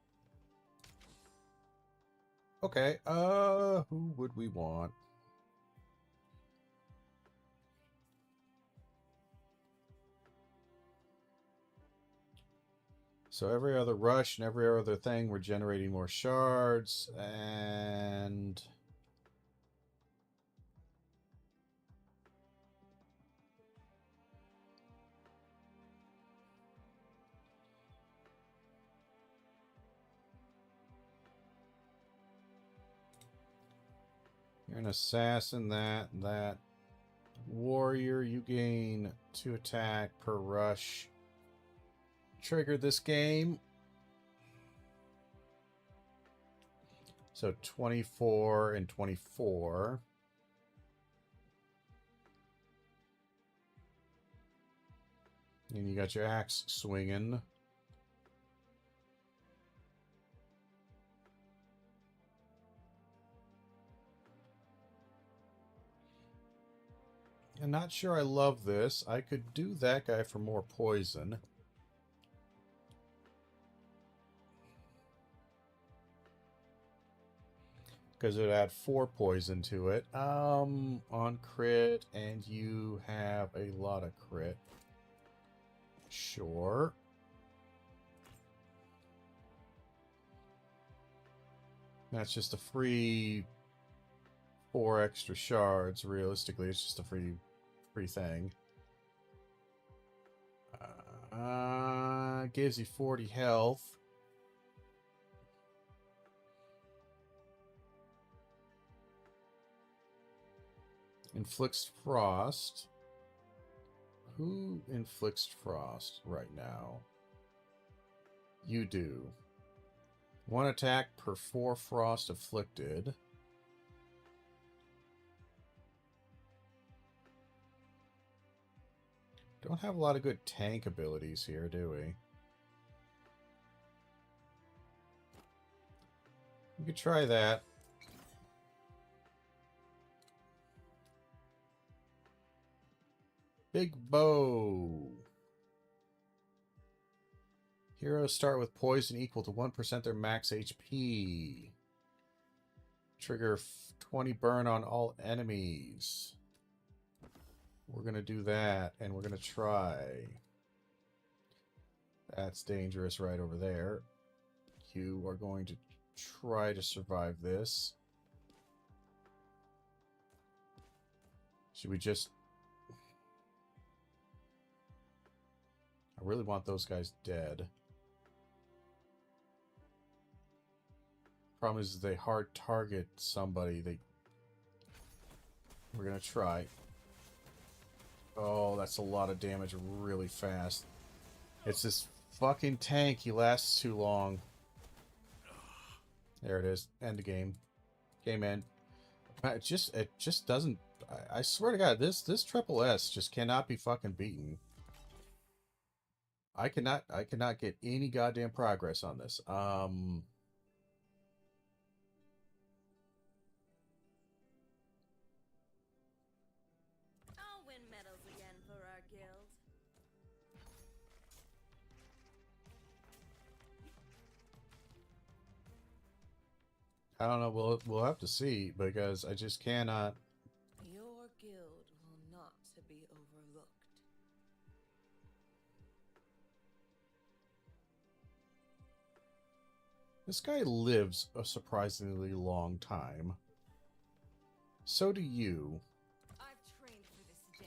Okay, who would we want? So every other rush and every other thing, we're generating more shards, and you're an assassin, that. Warrior, you gain 2 attack per rush. Trigger this game. So 24 and 24. And you got your axe swinging. I'm not sure I love this. I could do that guy for more poison. Because it would add 4 poison to it. On crit, and you have a lot of crit. Sure. That's just a free 4 extra shards. Realistically, it's just a free thing. Gives you 40 health. Inflicts frost. Who inflicts frost right now? You do. 1 attack per 4 frost afflicted. Don't have a lot of good tank abilities here, do we? We could try that. Big bow. Heroes start with poison equal to 1% their max HP. Trigger 20 burn on all enemies. We're going to do that, and we're going to try. That's dangerous right over there. You are going to try to survive this. Should we just... I really want those guys dead. Problem is they hard target somebody. We're gonna try. Oh, that's a lot of damage really fast. It's this fucking tank. He lasts too long. There it is. End the game. Game end. It just doesn't. I swear to God, this triple S just cannot be fucking beaten. I cannot get any goddamn progress on this. I'll win medals again for our guild. I don't know. We'll have to see because I just cannot. Your guild will not be overlooked. This guy lives a surprisingly long time. So do you. I've trained for this day.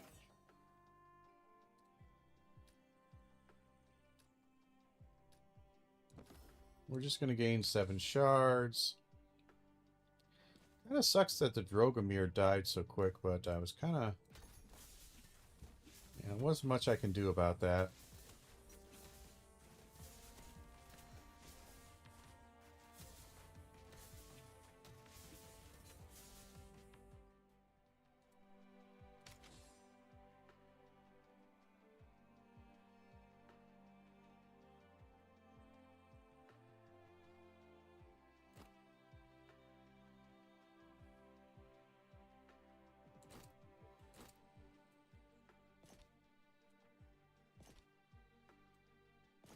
We're just gonna gain 7 shards. Kind of sucks that the Drogomir died so quick, but I was kind of... Yeah, there wasn't much I can do about that.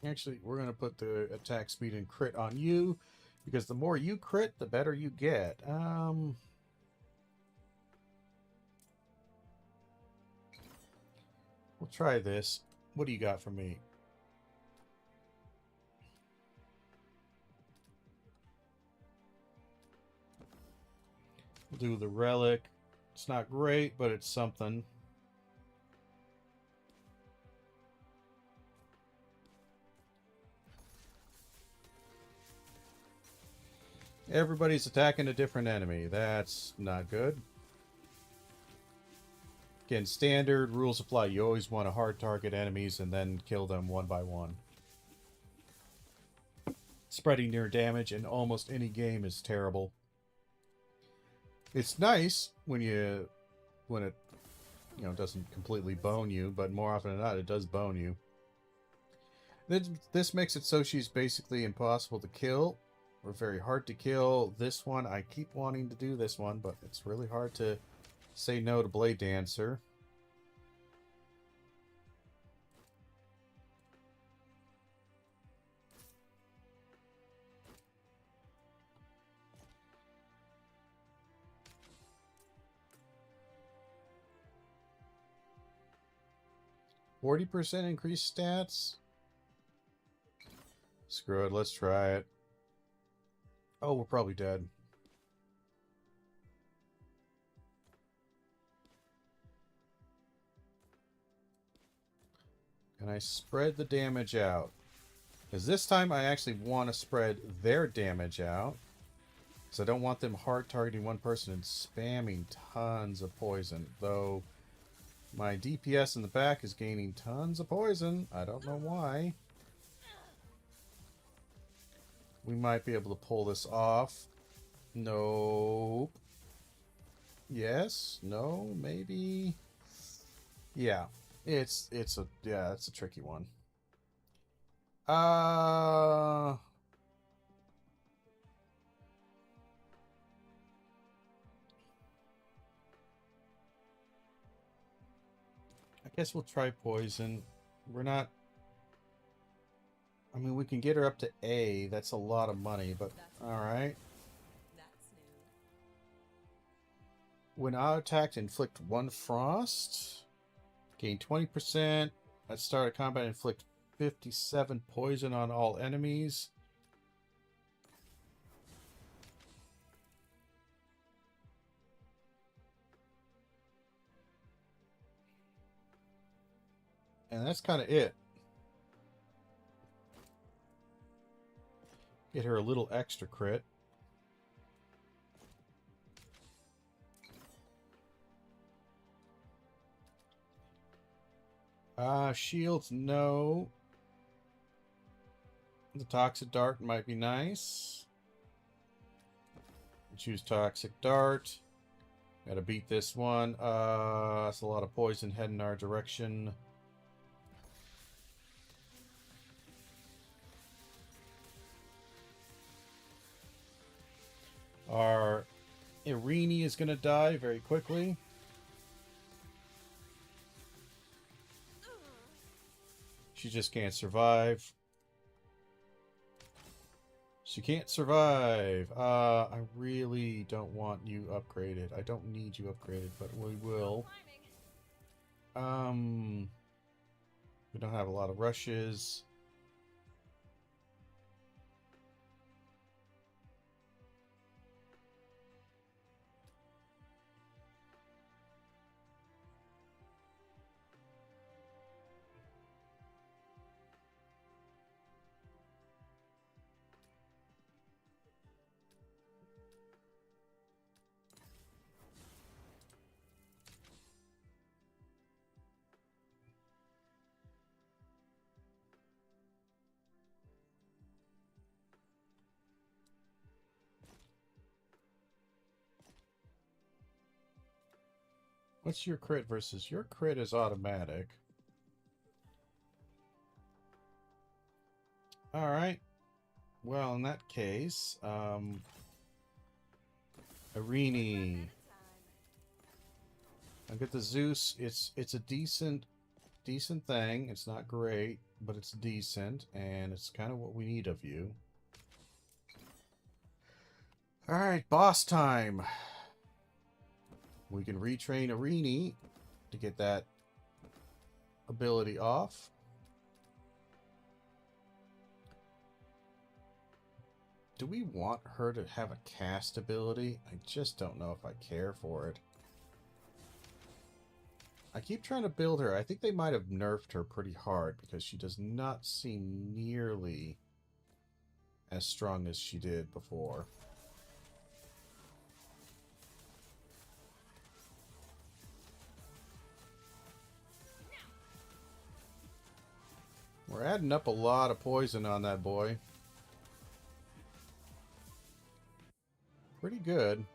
Actually, we're going to put the attack speed and crit on you, because the more you crit, the better you get. We'll try this. What do you got for me? We'll do the relic. It's not great, but it's something. Everybody's attacking a different enemy. That's not good. Again, standard rules apply. You always want to hard target enemies and then kill them one by one. Spreading your damage in almost any game is terrible. It's nice when it doesn't completely bone you, but more often than not it does bone you. This makes it so she's basically impossible to kill. Or very hard to kill. This one, I keep wanting to do this one, but it's really hard to say no to Blade Dancer. %40 increased stats? Screw it, let's try it. Oh, we're probably dead. Can I spread the damage out? Because this time I actually want to spread their damage out. Because I don't want them hard targeting one person and spamming tons of poison. Though my DPS in the back is gaining tons of poison. I don't know why. We might be able to pull this off. Nope. Yes. No. Maybe. Yeah. It's a tricky one. I guess we'll try poison. We're not... I mean, we can get her up to A. That's a lot of money, but alright. That's new. When auto attacked, inflict 1 frost. Gain 20%. At start of combat, inflict 57 poison on all enemies. And that's kind of it. Get her a little extra crit. Shields, no. The Toxic Dart might be nice. Choose Toxic Dart. Gotta beat this one. That's a lot of poison heading our direction. Our Irini is gonna die very quickly. She just can't survive. She can't survive. I really don't want you upgraded. I don't need you upgraded, but we will. We don't have a lot of rushes. What's your crit versus? Your crit is automatic. Alright. Well, in that case, Irini. I get the Zeus. It's a decent thing. It's not great, but it's decent, and it's kind of what we need of you. Alright, boss time. We can retrain Irini to get that ability off. Do we want her to have a cast ability? I just don't know if I care for it. I keep trying to build her. I think they might have nerfed her pretty hard because she does not seem nearly as strong as she did before. We're adding up a lot of poison on that boy. Pretty good.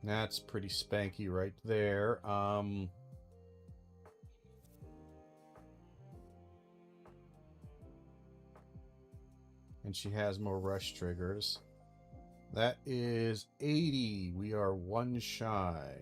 That's pretty spanky right there. And she has more rush triggers. That is 80. We are one shy.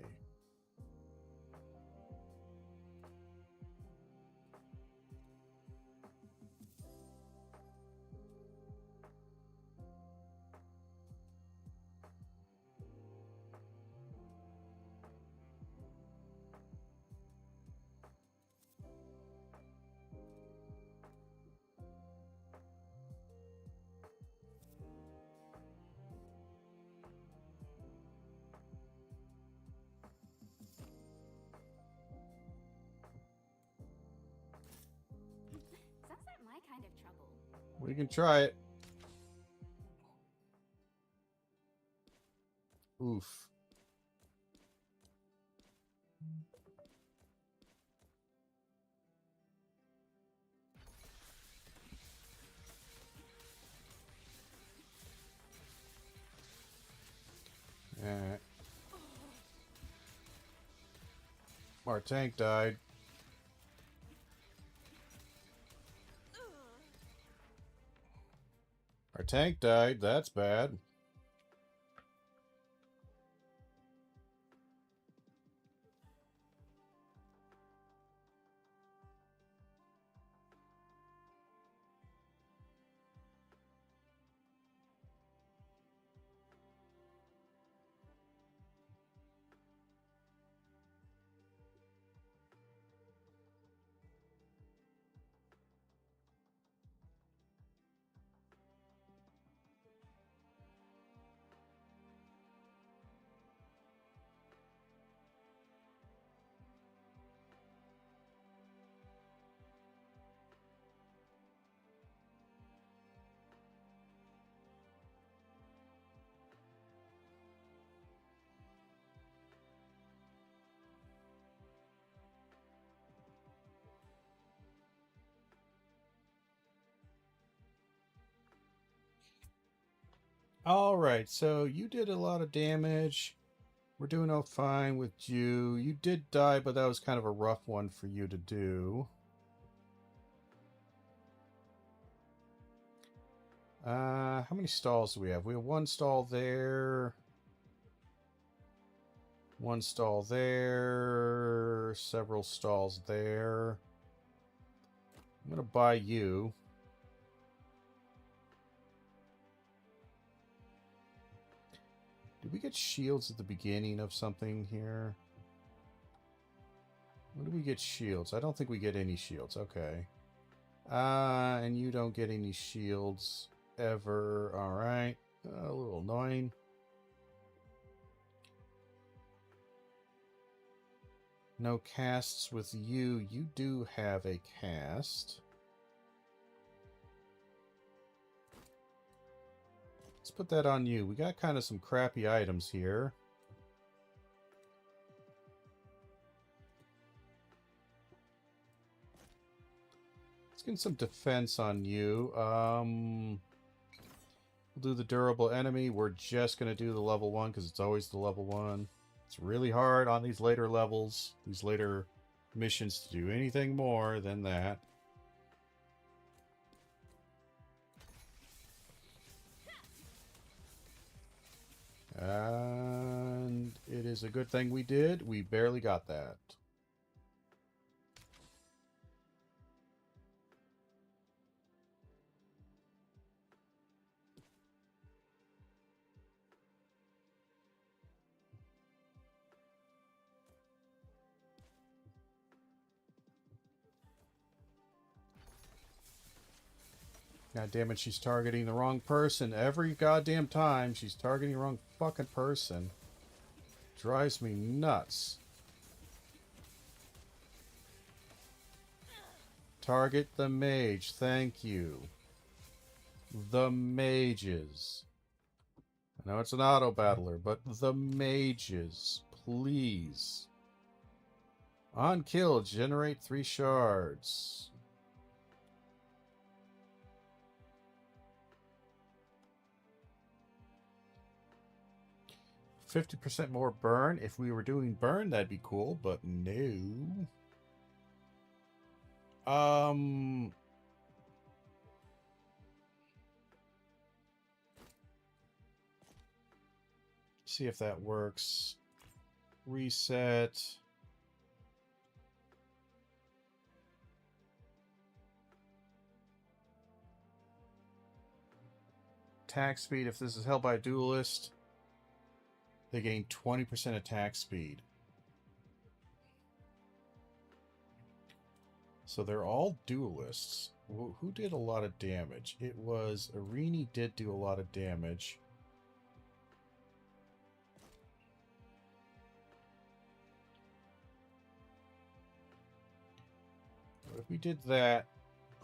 Sounds like my kind of trouble. We can try it. Oof. Alright. Our tank died. Our tank died. That's bad. Alright, so you did a lot of damage. We're doing all fine with you. You did die, but that was kind of a rough one for you to do. How many stalls do we have? We have one stall there. One stall there. Several stalls there. I'm going to buy you. Did we get shields at the beginning of something here? When do we get shields? I don't think we get any shields. Okay. And you don't get any shields ever. Alright. A little annoying. No casts with you. You do have a cast. Let's put that on you. We got kind of some crappy items here. Let's get some defense on you. We'll do the durable enemy. We're just going to do the level 1 because it's always the level 1. It's really hard on these later levels, these later missions, to do anything more than that. And it is a good thing we did. We barely got that. God damn it, she's targeting the wrong person. Every goddamn time, she's targeting the wrong fucking person. Drives me nuts. Target the mage, thank you. The mages. I know it's an auto battler, but the mages, please. On kill, generate 3 shards. 50% more burn. If we were doing burn, that'd be cool, but no. See if that works. Reset. Attack speed, if this is held by a duelist, they gain 20% attack speed. So they're all duelists. Who did a lot of damage? It was... Irini did do a lot of damage. But if we did that,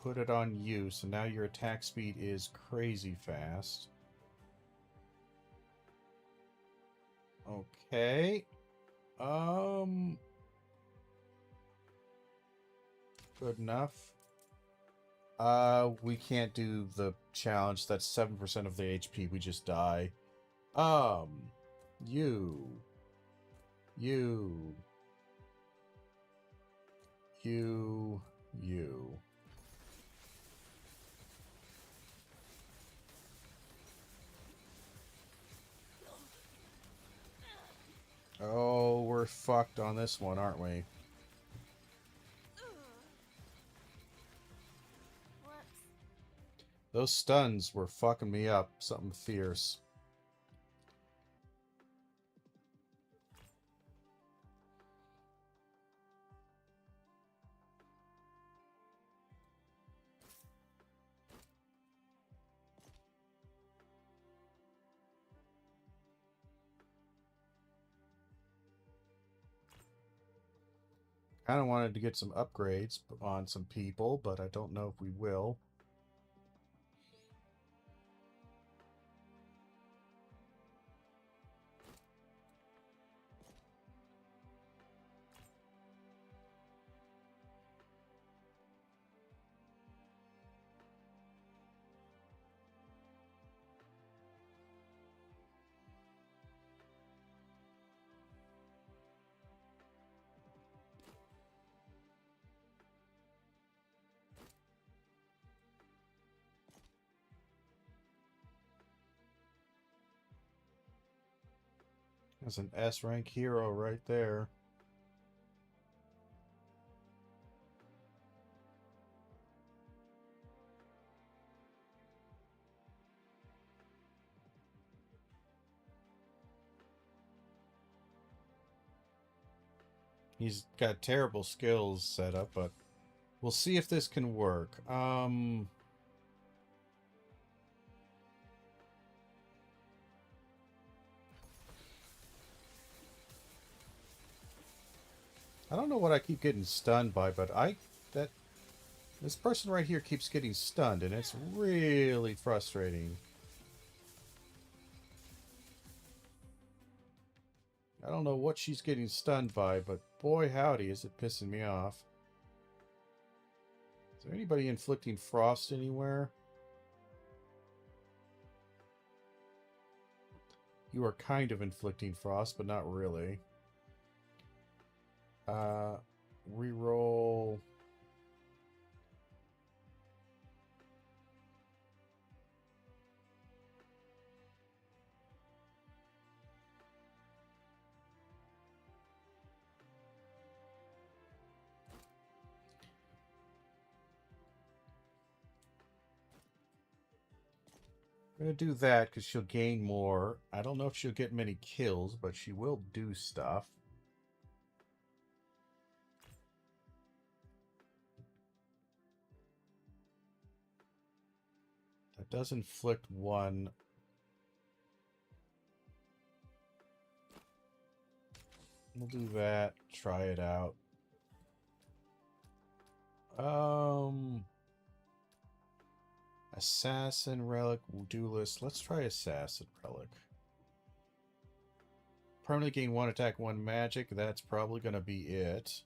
put it on you, so now your attack speed is crazy fast. Okay. Good enough. We can't do the challenge. That's 7% of the HP. We just die. You. Oh, we're fucked on this one, aren't we? Those stuns were fucking me up. Something fierce. Kind of wanted to get some upgrades on some people, but I don't know if we will. That's an S rank hero right there. He's got terrible skills set up, but we'll see if this can work. I don't know what I keep getting stunned by, but this person right here keeps getting stunned, and it's really frustrating. I don't know what she's getting stunned by, but boy howdy is it pissing me off. Is there anybody inflicting frost anywhere? You are kind of inflicting frost, but not really. Reroll. I'm going to do that because she'll gain more. I don't know if she'll get many kills, but she will do stuff. That does inflict one. We'll do that. Try it out. Assassin Relic, Duelist. Let's try Assassin Relic. Permanently gain 1 attack, 1 magic. That's probably going to be it.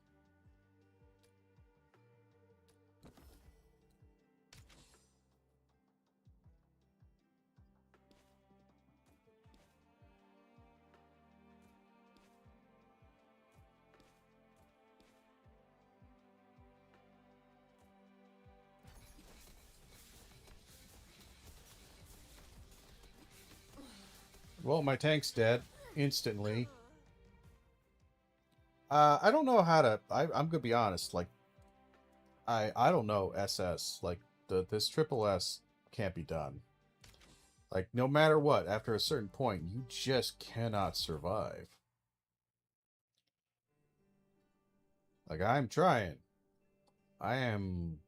Well, my tank's dead instantly. I don't know how to. I'm gonna be honest. Like, I don't know SS. Like this triple S can't be done. Like no matter what, after a certain point, you just cannot survive. Like I'm trying. I am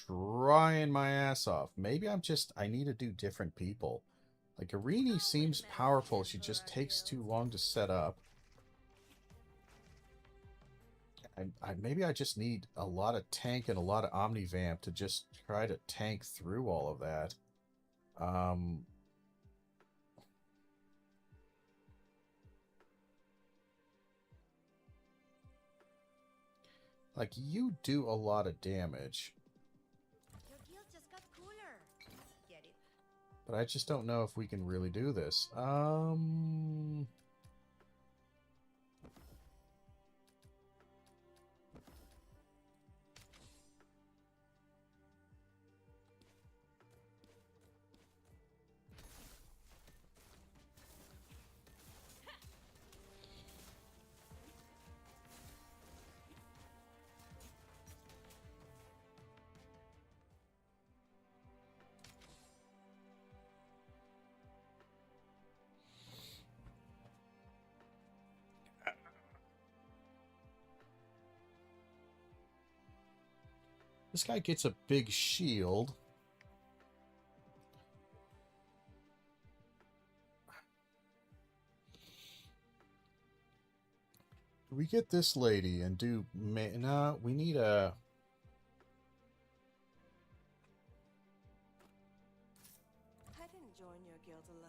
trying my ass off. Maybe I need to do different people. Like, Irini seems powerful. She just takes too long to set up. Maybe I just need a lot of tank and a lot of Omnivamp to just try to tank through all of that. Like, you do a lot of damage. Your guild just got cooler. Get it? But I just don't know if we can really do this. This guy gets a big shield. We get this lady and do... No, we need a... I didn't join your guild alone.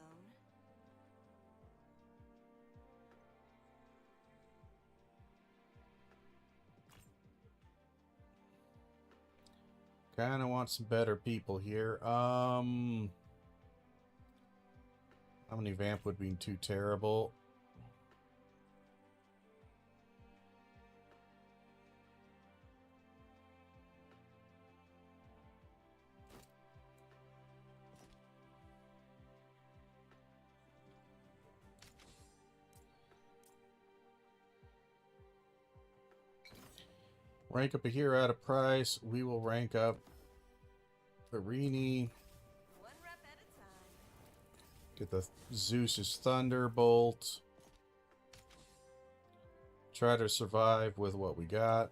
Kind of want some better people here. How many Vamp would be too terrible? Rank up a hero at a price. We will rank up Irini. One rep at a time. Get the Zeus's Thunderbolt. Try to survive with what we got.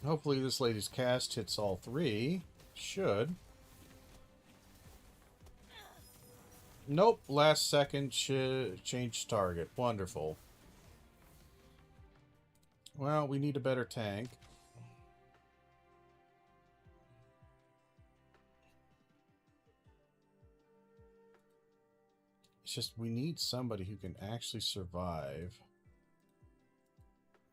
Hopefully this lady's cast hits all three. Should. Nope. Last second change target. Wonderful. Well, we need a better tank. It's just we need somebody who can actually survive.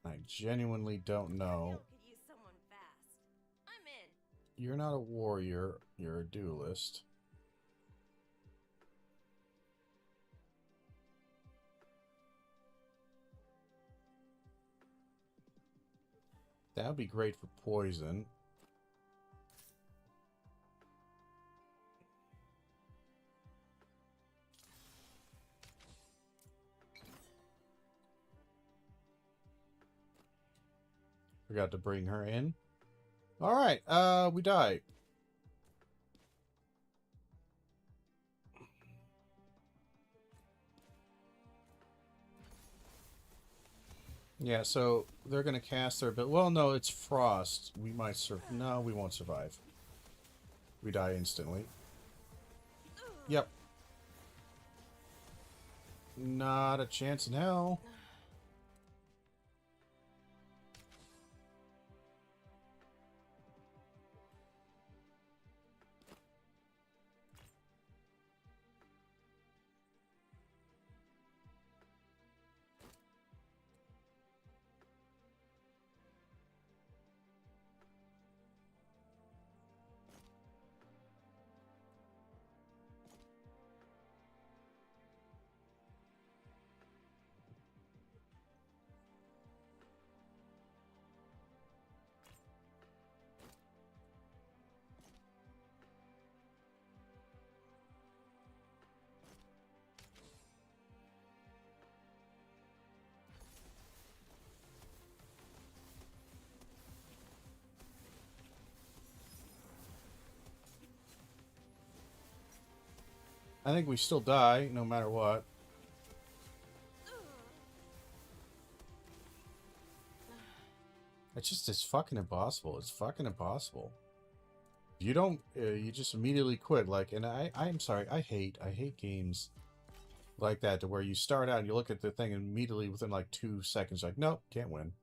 I genuinely don't know. Could use someone fast. I'm in. You're not a warrior. You're a duelist. That would be great for poison. Forgot to bring her in. Alright, we die. Yeah, so they're gonna cast their ability. Well, no, it's frost. We might no, we won't survive. We die instantly. Yep. Not a chance in hell. I think we still die, no matter what. It's fucking impossible. It's fucking impossible. You don't, you just immediately quit. Like, and I'm sorry, I hate games like that, to where you start out and you look at the thing and immediately within like 2 seconds, like, nope, can't win.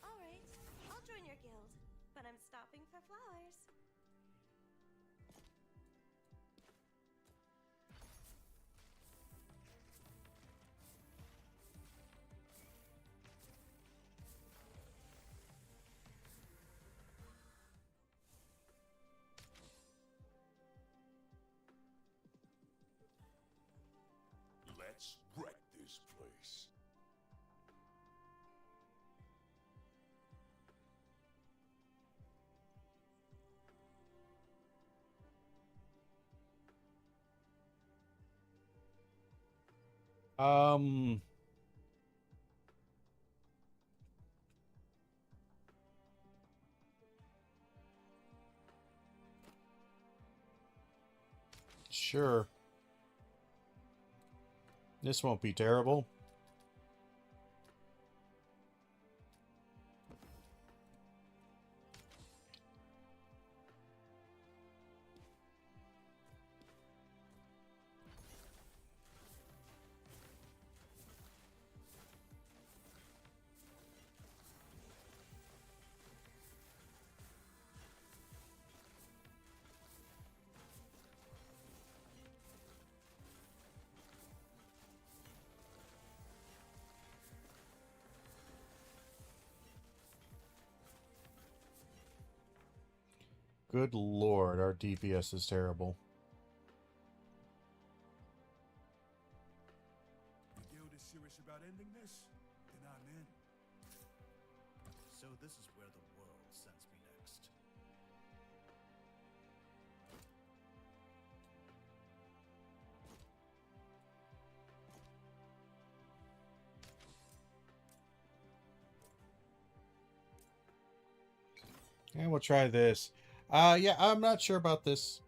Alright, I'll join your guild, but I'm stopping for flowers. Let's wreck this place. Sure. This won't be terrible. Good lord, our DPS is terrible. The guild is serious about ending this, then I'm in. And we'll try this. Yeah, I'm not sure about this.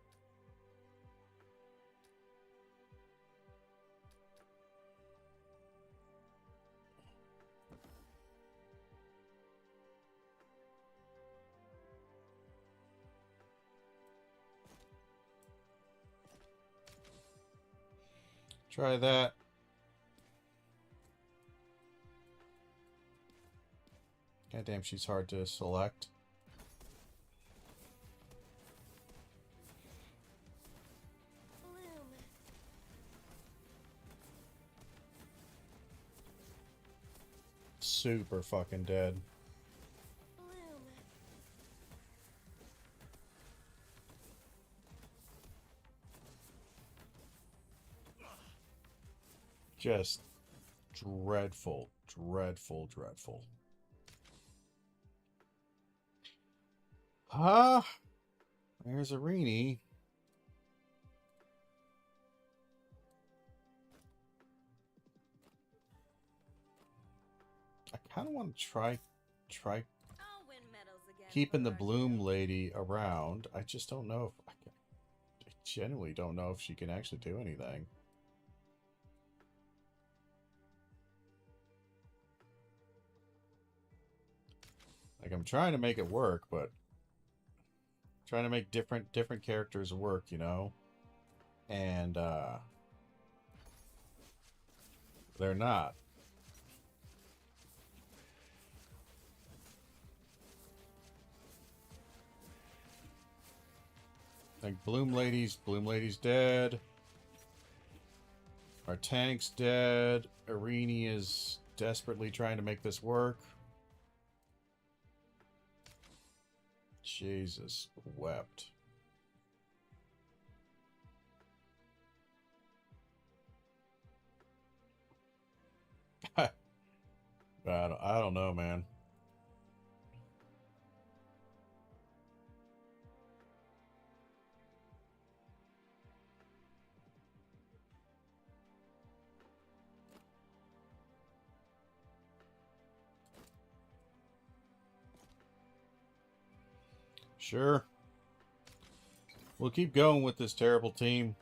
Try that. Goddamn, she's hard to select. Bloom. Super fucking dead. Bloom. Just dreadful, dreadful, dreadful. There's Irini. I kind of want to try I'll win medals again. keeping the for Bloom Garcia. lady around. I just don't know if I genuinely don't know if she can actually do anything. Like, I'm trying to make it work, but trying to make different characters work, you know? And they're not. Like Bloom Lady's dead. Our tank's dead. Irini is desperately trying to make this work. Jesus wept. I don't know, man. Sure. We'll keep going with this terrible team.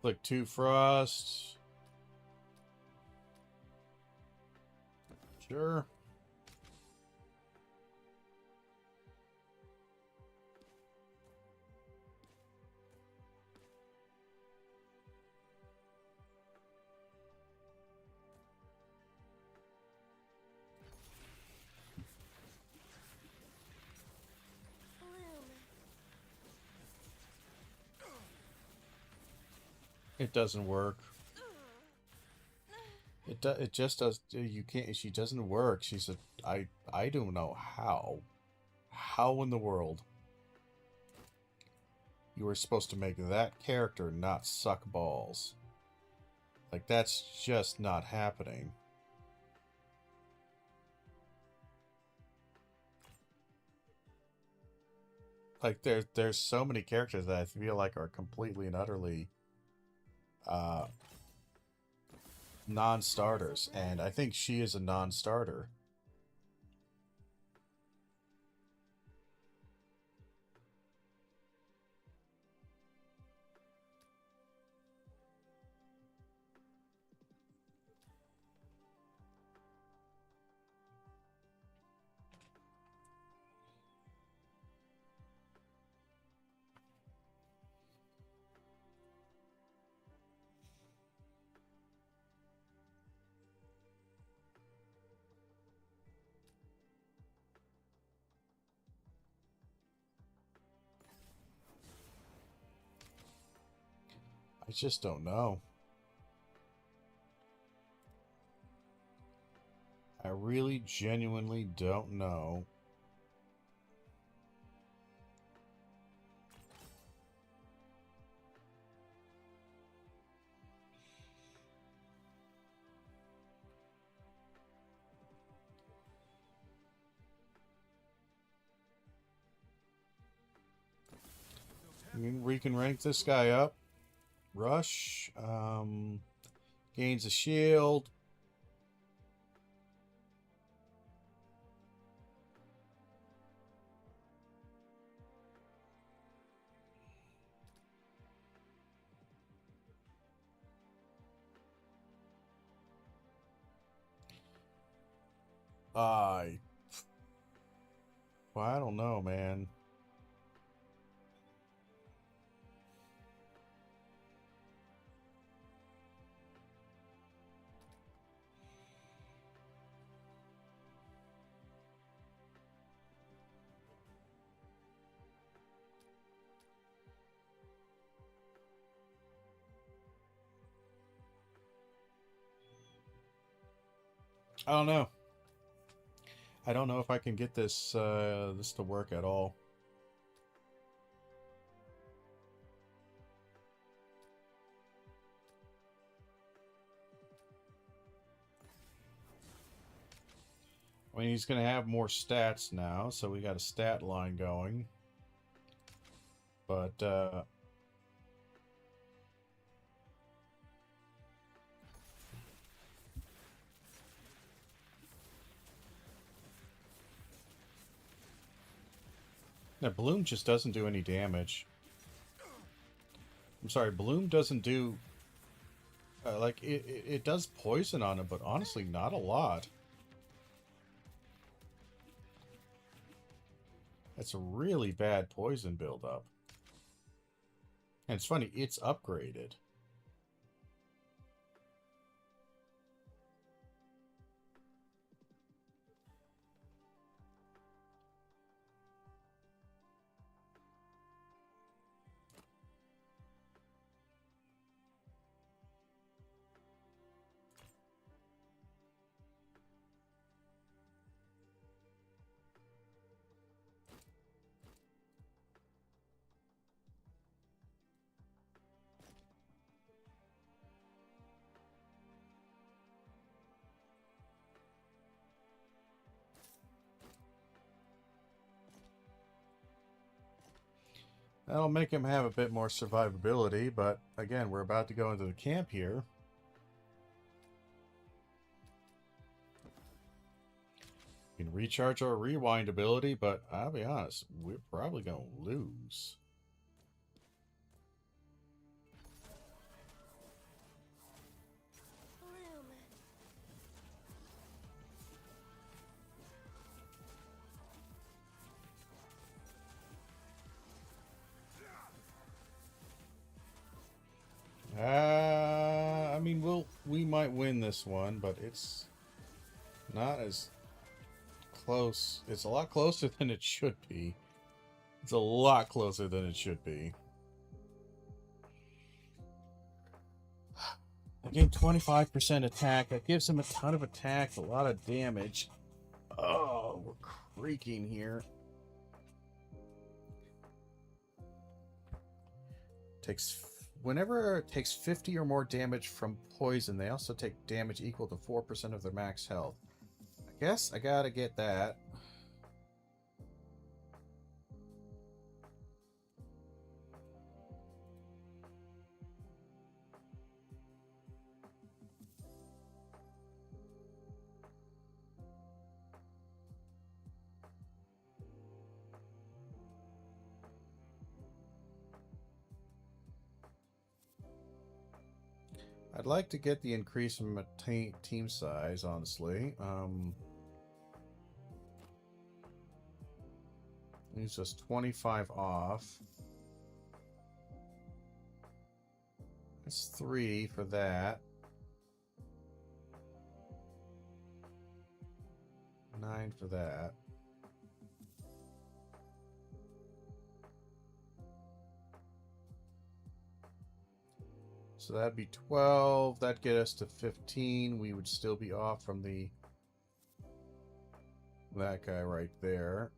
Click 2 Frost. Sure. Bloom. It doesn't work. It just does. You can't. She doesn't work. She's a. I don't know how. How in the world you were supposed to make that character not suck balls? Like, that's just not happening. Like, there's so many characters that I feel like are completely and utterly non-starters, and I think she is a non-starter. I just don't know. I really genuinely don't know. I mean, we can rank this guy up. Rush. Gains a shield. I... Well, I don't know, man. I don't know. I don't know if I can get this this to work at all. I mean, he's going to have more stats now, so we got a stat line going. But, now, Bloom just doesn't do any damage. I'm sorry, Bloom doesn't do... like, it does poison on him, but honestly, not a lot. That's a really bad poison buildup. And it's funny, it's upgraded. That'll make him have a bit more survivability, but again, we're about to go into the camp here. We can recharge our rewind ability, but I'll be honest, we're probably going to lose. I mean, we might win this one, but it's not as close. It's a lot closer than it should be. It's a lot closer than it should be. I gained 25% attack. That gives him a ton of attack, a lot of damage. Oh, we're creaking here. Whenever it takes 50 or more damage from poison, they also take damage equal to 4% of their max health. I guess I gotta get that. I'd like to get the increase in my team size, honestly. It's just 25 off. That's 3 for that. 9 for that. So that'd be 12. That'd get us to 15. We would still be off from that guy right there.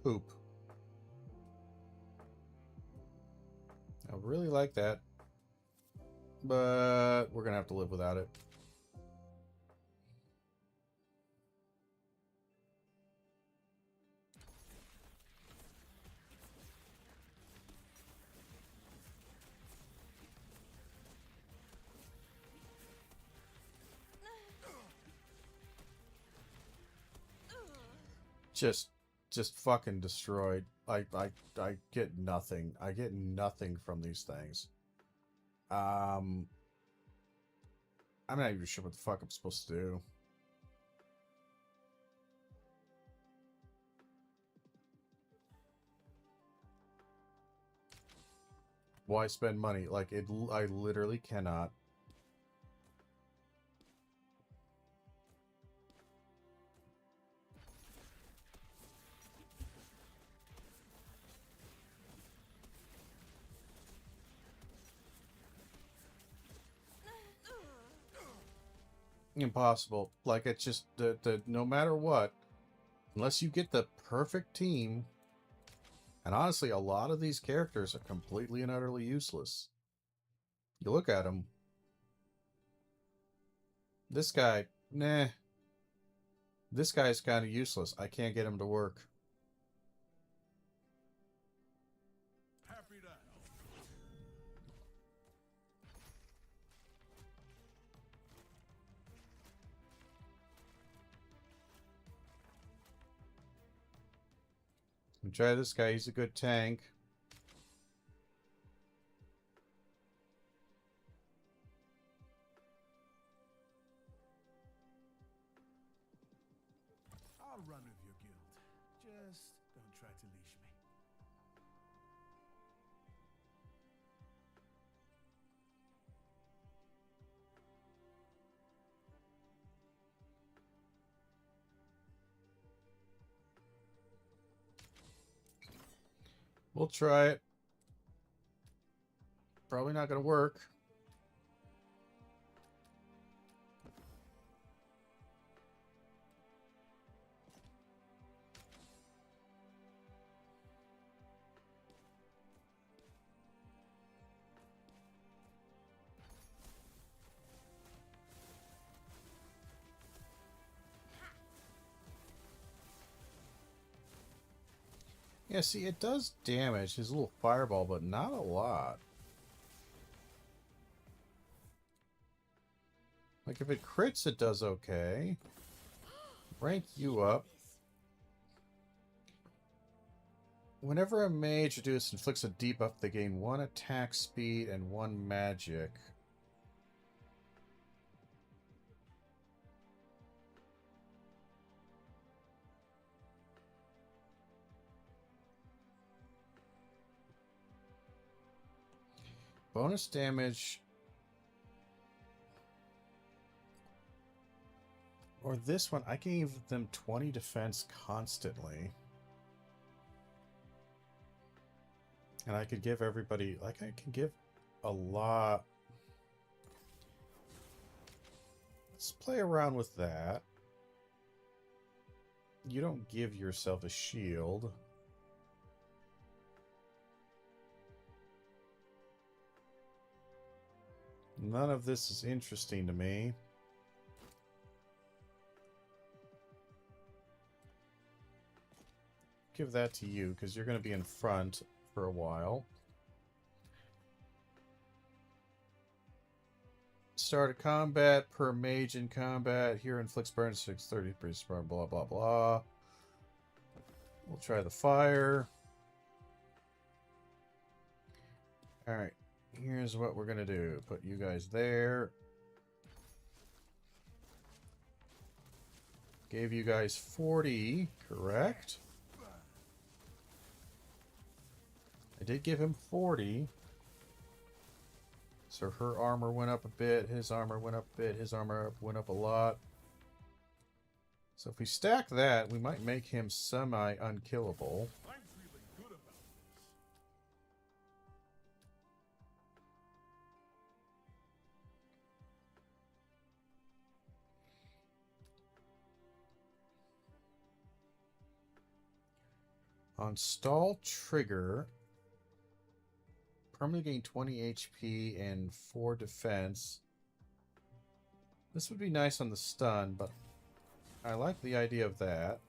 Poop. I really like that, but we're gonna have to live without it. just fucking destroyed. I get nothing. I get nothing from these things. I'm not even sure what the fuck I'm supposed to do. Why spend money? Like, I literally cannot. Impossible. Like, it's just, the no matter what, unless you get the perfect team, and honestly, a lot of these characters are completely and utterly useless. You look at him. This guy, nah. This guy's kind of useless. I can't get him to work. Happy to help. Try this guy. He's a good tank. I'll run with your guild. Just don't try to leash me. We'll try it. Probably not going to work. Yeah, see, it does damage his little fireball, but not a lot. Like, if it crits, it does okay. Rank you up. Whenever a mage reduces inflicts a debuff, they gain 1 attack speed and 1 magic. Bonus damage. Or this one, I can give them 20 defense constantly. And I could give everybody, like, I can give a lot. Let's play around with that. You don't give yourself a shield. None of this is interesting to me. Give that to you, because you're going to be in front for a while. Start a combat per mage in combat. Here inflicts burn 630, blah, blah, blah. We'll try the fire. Alright. Here's what we're going to do. Put you guys there. Gave you guys 40, correct? I did give him 40. So her armor went up a bit, his armor went up a bit, his armor went up a lot. So if we stack that, we might make him semi-unkillable. I'm feeling good about this. On stall trigger, permanently gain 20 HP and 4 defense. This would be nice on the stun, but I like the idea of that.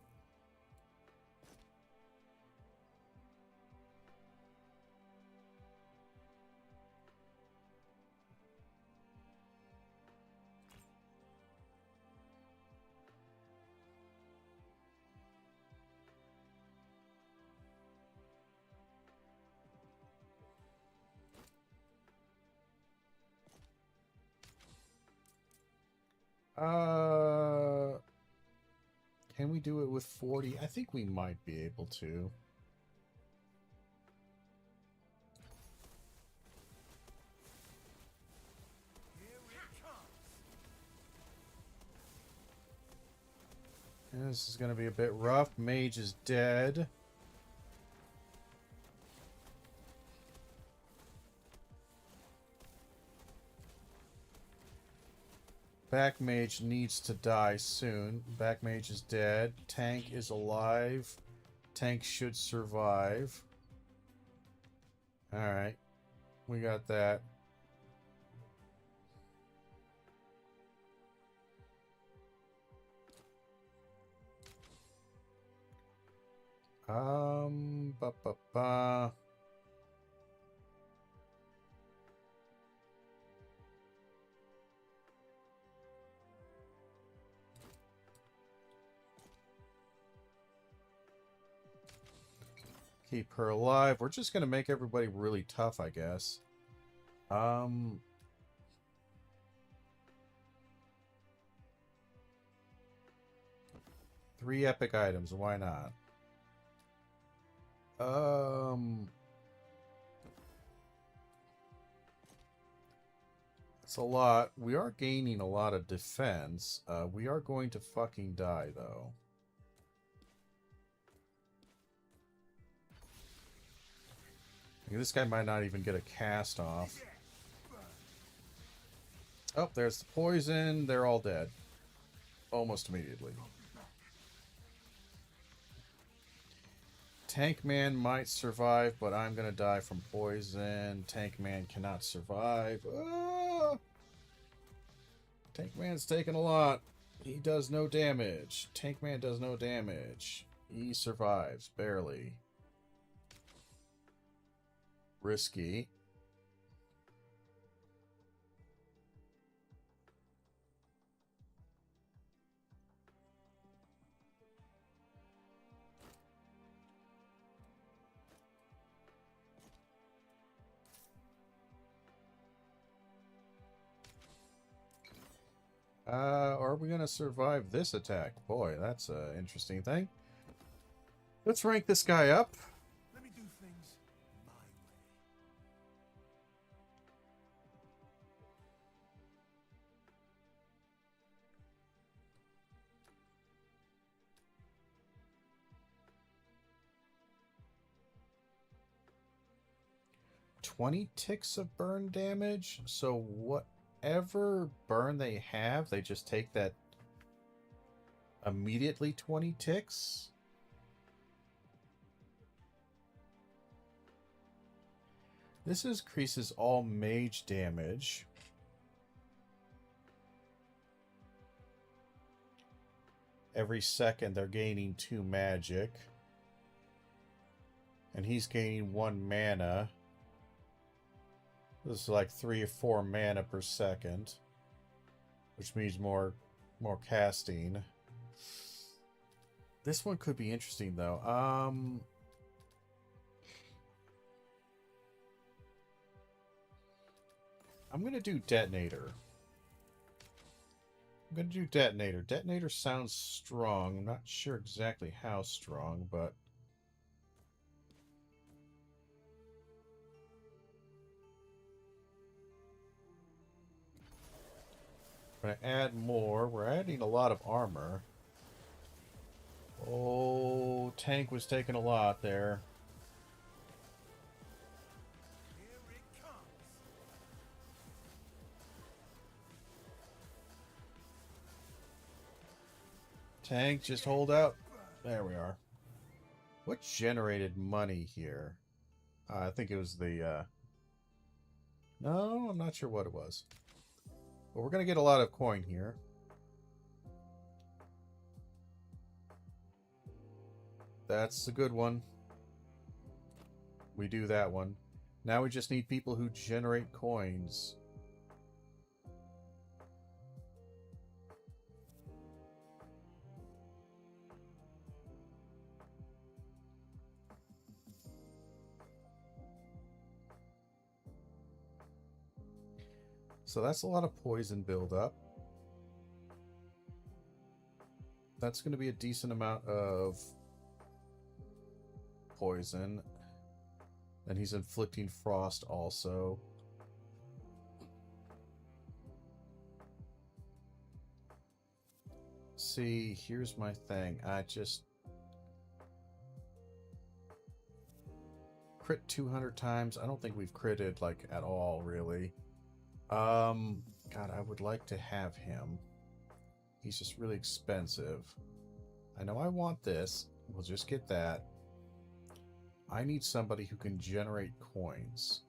Can we do it with 40? I think we might be able to. This is going to be a bit rough. Mage is dead. Back mage needs to die soon. Back mage is dead. Tank is alive. Tank should survive. Alright. We got that. Ba ba ba. Keep her alive. We're just gonna make everybody really tough, I guess. 3 epic items, why not? It's a lot. We are gaining a lot of defense. We are going to fucking die, though. This guy might not even get a cast off. Oh, there's the poison. They're all dead. Almost immediately. Tank Man might survive, but I'm gonna die from poison. Tank Man cannot survive. Ah! Tank Man's taking a lot. He does no damage. Tank Man does no damage. He survives, barely. Risky. Are we going to survive this attack? Boy, that's an interesting thing. Let's rank this guy up. Let me do things my way. 20 ticks of burn damage. So whatever burn they have, they just take that immediately 20 ticks. This increases all mage damage. Every second they're gaining 2 magic. And he's gaining 1 mana. This is like 3 or 4 mana per second. Which means more casting. This one could be interesting though. I'm gonna do Detonator. Detonator sounds strong. I'm not sure exactly how strong, but I'm gonna add more. We're adding a lot of armor. Oh, tank was taking a lot there. Tank, just hold out. There we are. What generated money here? I think it was the... No, I'm not sure what it was. But we're going to get a lot of coin here. That's a good one. We do that one. Now we just need people who generate coins. So that's a lot of poison buildup. That's going to be a decent amount of poison. And he's inflicting frost also. See, here's my thing. I just crit 200 times. I don't think we've critted like at all, really. God, I would like to have him. He's just really expensive. I know I want this. We'll just get that. I need somebody who can generate coins.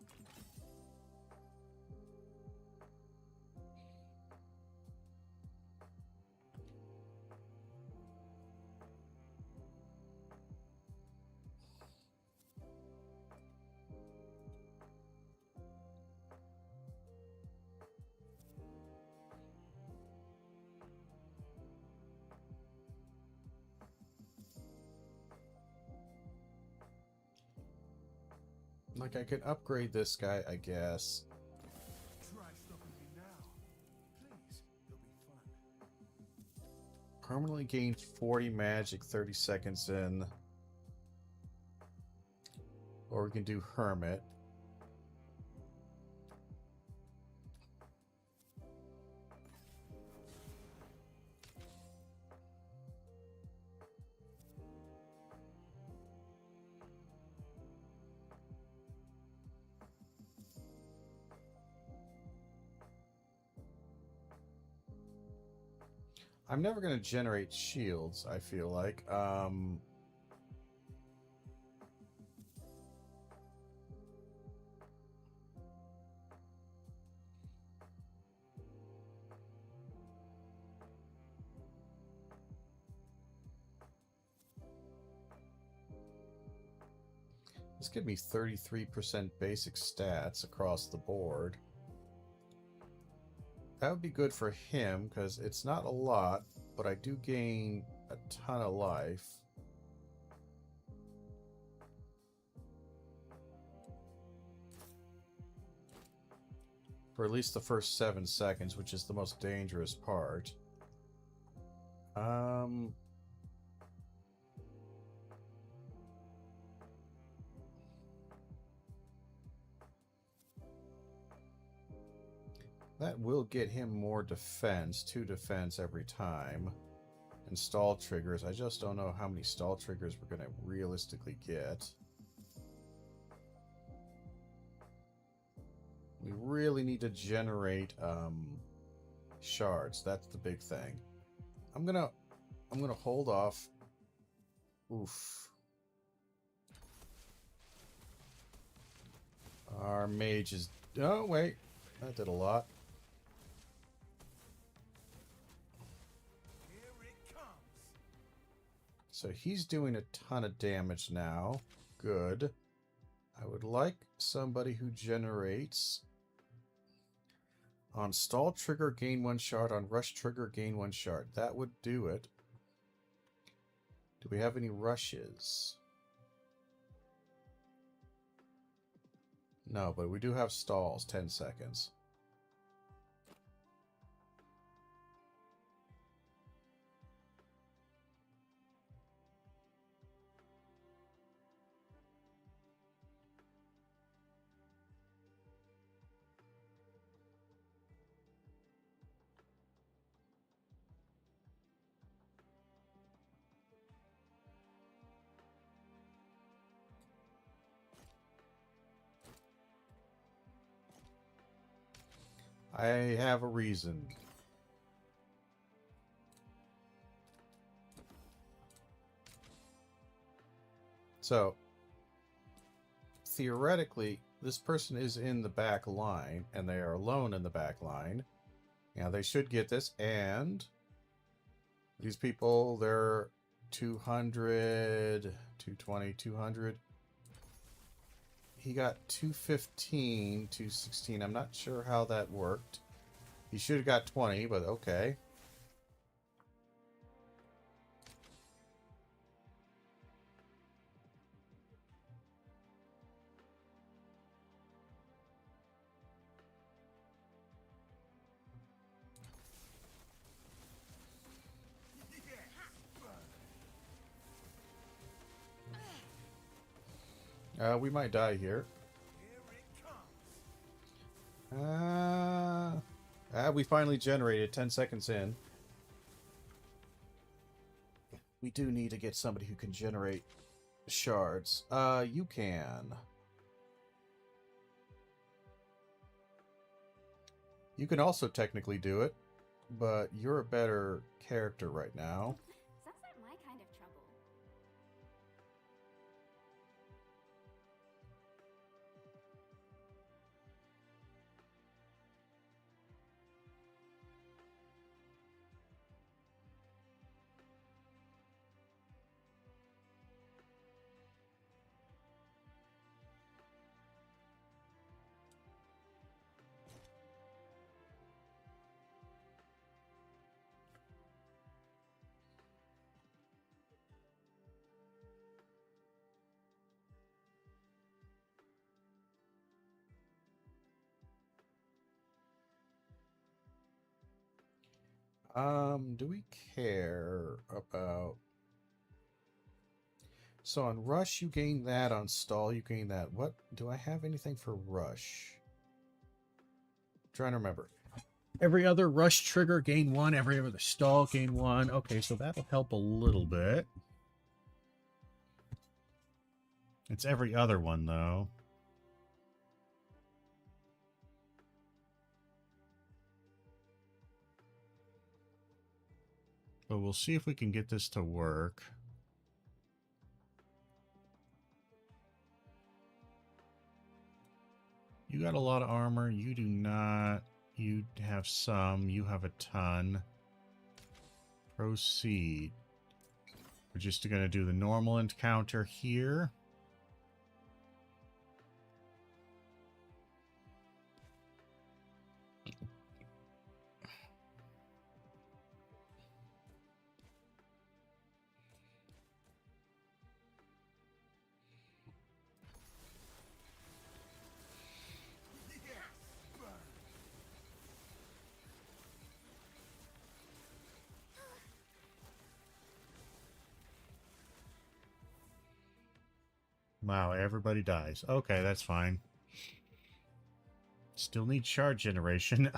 Like, I could upgrade this guy, I guess. Try stopping me now. Please, it'll be fun. Permanently gain 40 magic 30 seconds in. Or we can do Hermit. I'm never going to generate shields, I feel like. This gives me 33% basic stats across the board. That would be good for him, because it's not a lot, but I do gain a ton of life. For at least the first 7 seconds, which is the most dangerous part. That will get him more defense, 2 defense every time. And stall triggers, I just don't know how many stall triggers we're going to realistically get. We really need to generate shards, that's the big thing. I'm gonna hold off. Oof. Our mage is... Oh, wait. That did a lot. So he's doing a ton of damage now. Good. I would like somebody who generates... On stall trigger, gain 1 shard. On rush trigger, gain 1 shard. That would do it. Do we have any rushes? No, but we do have stalls. 10 seconds. I have a reason. So, theoretically, this person is in the back line, and they are alone in the back line. Now, they should get this, and these people, they're 200, 220, 200. He got 215, 216. I'm not sure how that worked. He should have got 20, but okay. We might die here. We finally generated 10 seconds in. We do need to get somebody who can generate shards. You can. You can also technically do it, but you're a better character right now. Sounds like my kind of trouble. Do we care about... So on Rush, you gain that. On Stall, you gain that. What? Do I have anything for Rush? Trying to remember. Every other rush trigger gain 1. Every other stall gain 1. Okay, so that'll help a little bit. It's every other one, though. But we'll see if we can get this to work. You got a lot of armor. You do not. You have some. You have a ton. Proceed. We're just going to do the normal encounter here. Wow, everybody dies. Okay, that's fine. Still need shard generation.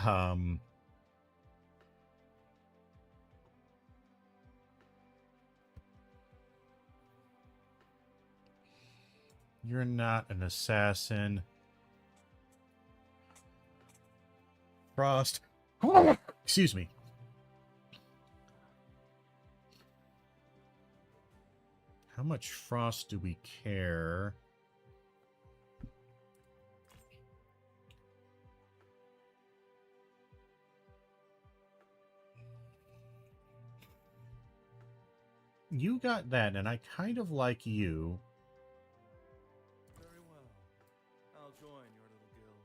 You're not an assassin. Frost. Excuse me. How much frost do we care? You got that, and I kind of like you. Very well. I'll join your little guild.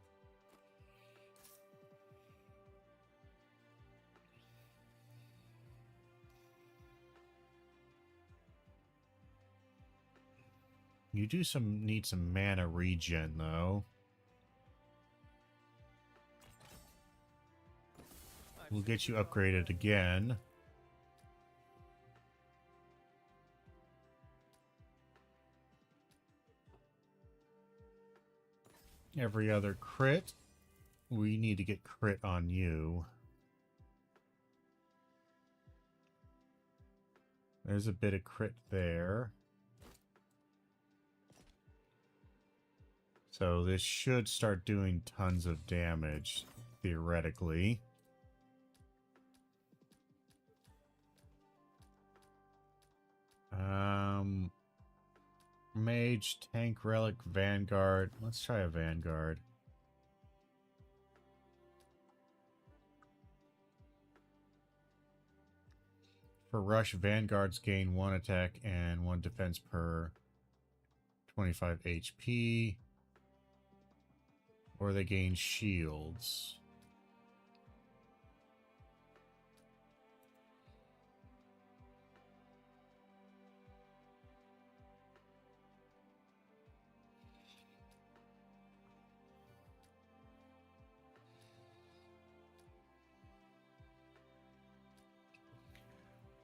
You do need some mana regen, though. We'll get you upgraded again. Every other crit. We need to get crit on you. There's a bit of crit there. So this should start doing tons of damage, theoretically. Mage, tank, relic, vanguard. Let's try a vanguard. For rush, vanguards gain 1 attack and 1 defense per 25 HP. Or they gain shields.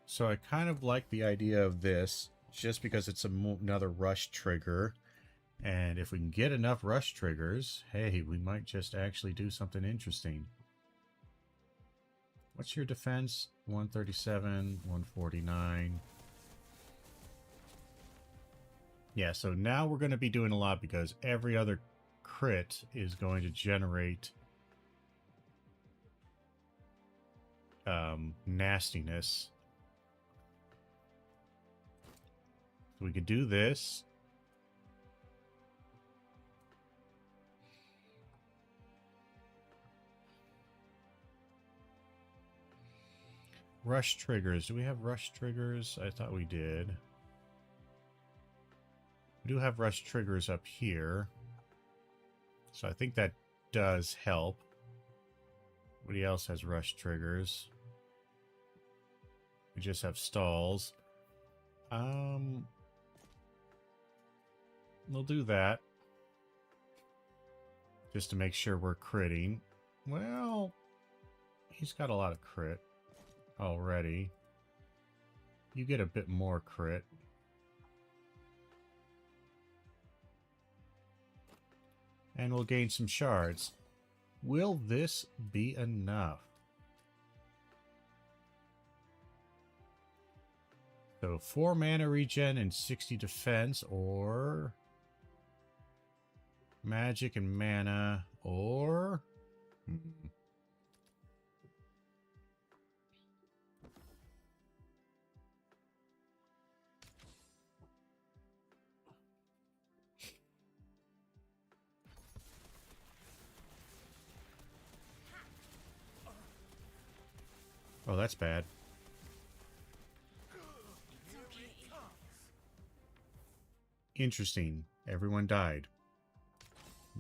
So I kind of like the idea of this, just because it's another rush trigger. And if we can get enough rush triggers, hey, we might just actually do something interesting. What's your defense? 137, 149. Yeah, so now we're going to be doing a lot because every other crit is going to generate nastiness. So we could do this. Rush triggers. Do we have rush triggers? I thought we did. We do have rush triggers up here. So I think that does help. Nobody else has rush triggers. We just have stalls. We'll do that. Just to make sure we're critting. Well, he's got a lot of crit already. You get a bit more crit. And we'll gain some shards. Will this be enough? So 4 mana regen and 60 defense, or magic and mana, or oh, that's bad. Interesting. Everyone died.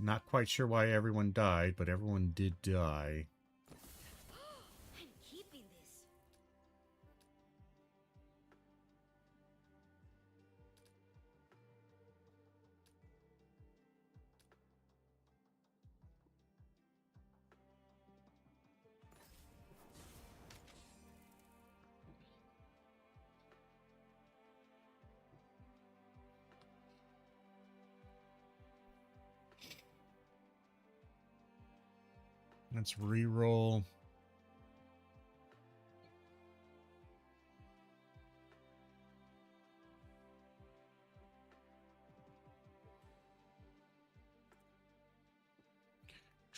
Not quite sure why everyone died, but everyone did die. I'm keeping this. Let's re-roll.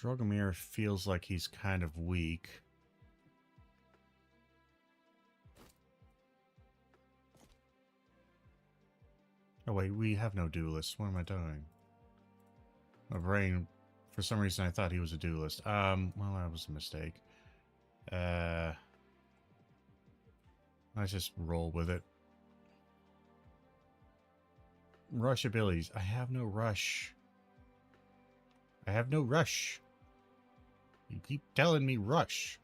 Drogomir feels like he's kind of weak. Oh wait, we have no duelists. What am I doing? My brain, for some reason I thought he was a duelist. Well, that was a mistake. Let's just roll with it. Rush abilities. I have no rush. I have no rush. You keep telling me rush.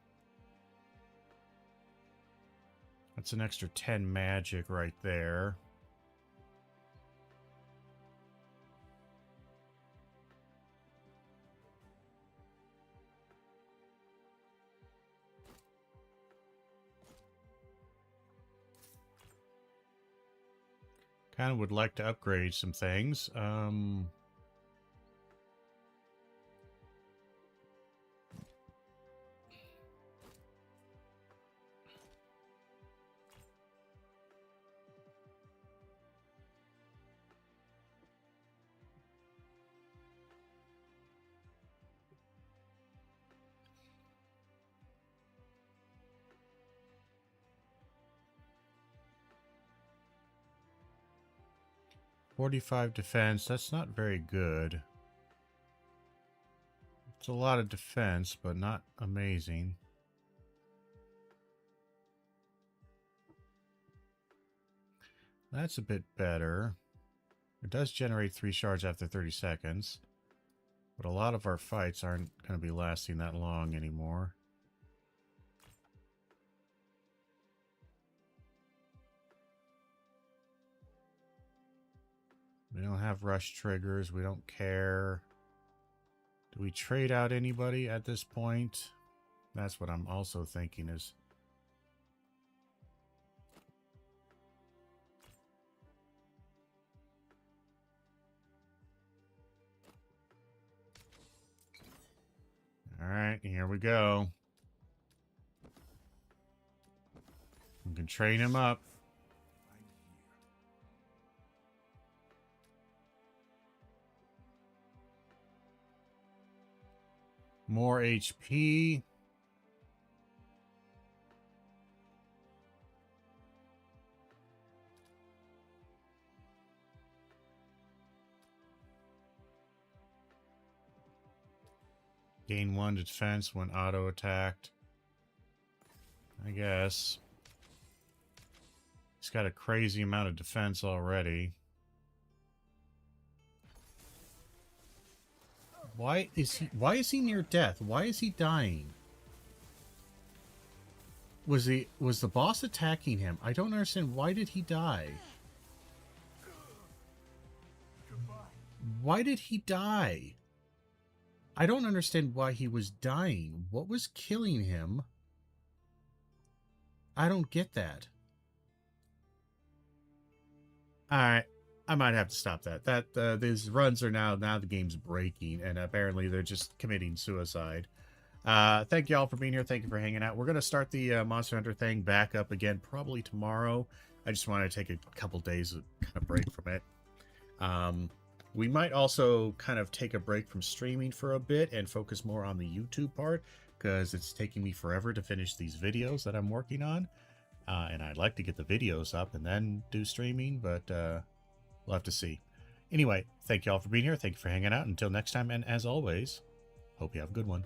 That's an extra 10 magic right there. Kind of would like to upgrade some things. 45 defense, that's not very good. It's a lot of defense, but not amazing. That's a bit better. It does generate 3 shards after 30 seconds. But a lot of our fights aren't going to be lasting that long anymore. We don't have rush triggers. We don't care. Do we trade out anybody at this point? That's what I'm also thinking is... Alright, here we go. We can train him up. More HP. Gain 1 defense when auto attacked. I guess. He's got a crazy amount of defense already. Why is he near death? Why is he dying? Was the boss attacking him? I don't understand. Why did he die? Why did he die? I don't understand why he was dying. What was killing him? I don't get that. Alright. I might have to stop that. These runs are now the game's breaking, and apparently they're just committing suicide. Thank you all for being here. Thank you for hanging out. We're going to start the Monster Hunter thing back up again probably tomorrow. I just want to take a couple days of kind of break from it. We might also kind of take a break from streaming for a bit and focus more on the YouTube part, because it's taking me forever to finish these videos that I'm working on. And I'd like to get the videos up and then do streaming, but we'll have to see. Anyway, thank you all for being here. Thank you for hanging out. Until next time, and as always, hope you have a good one.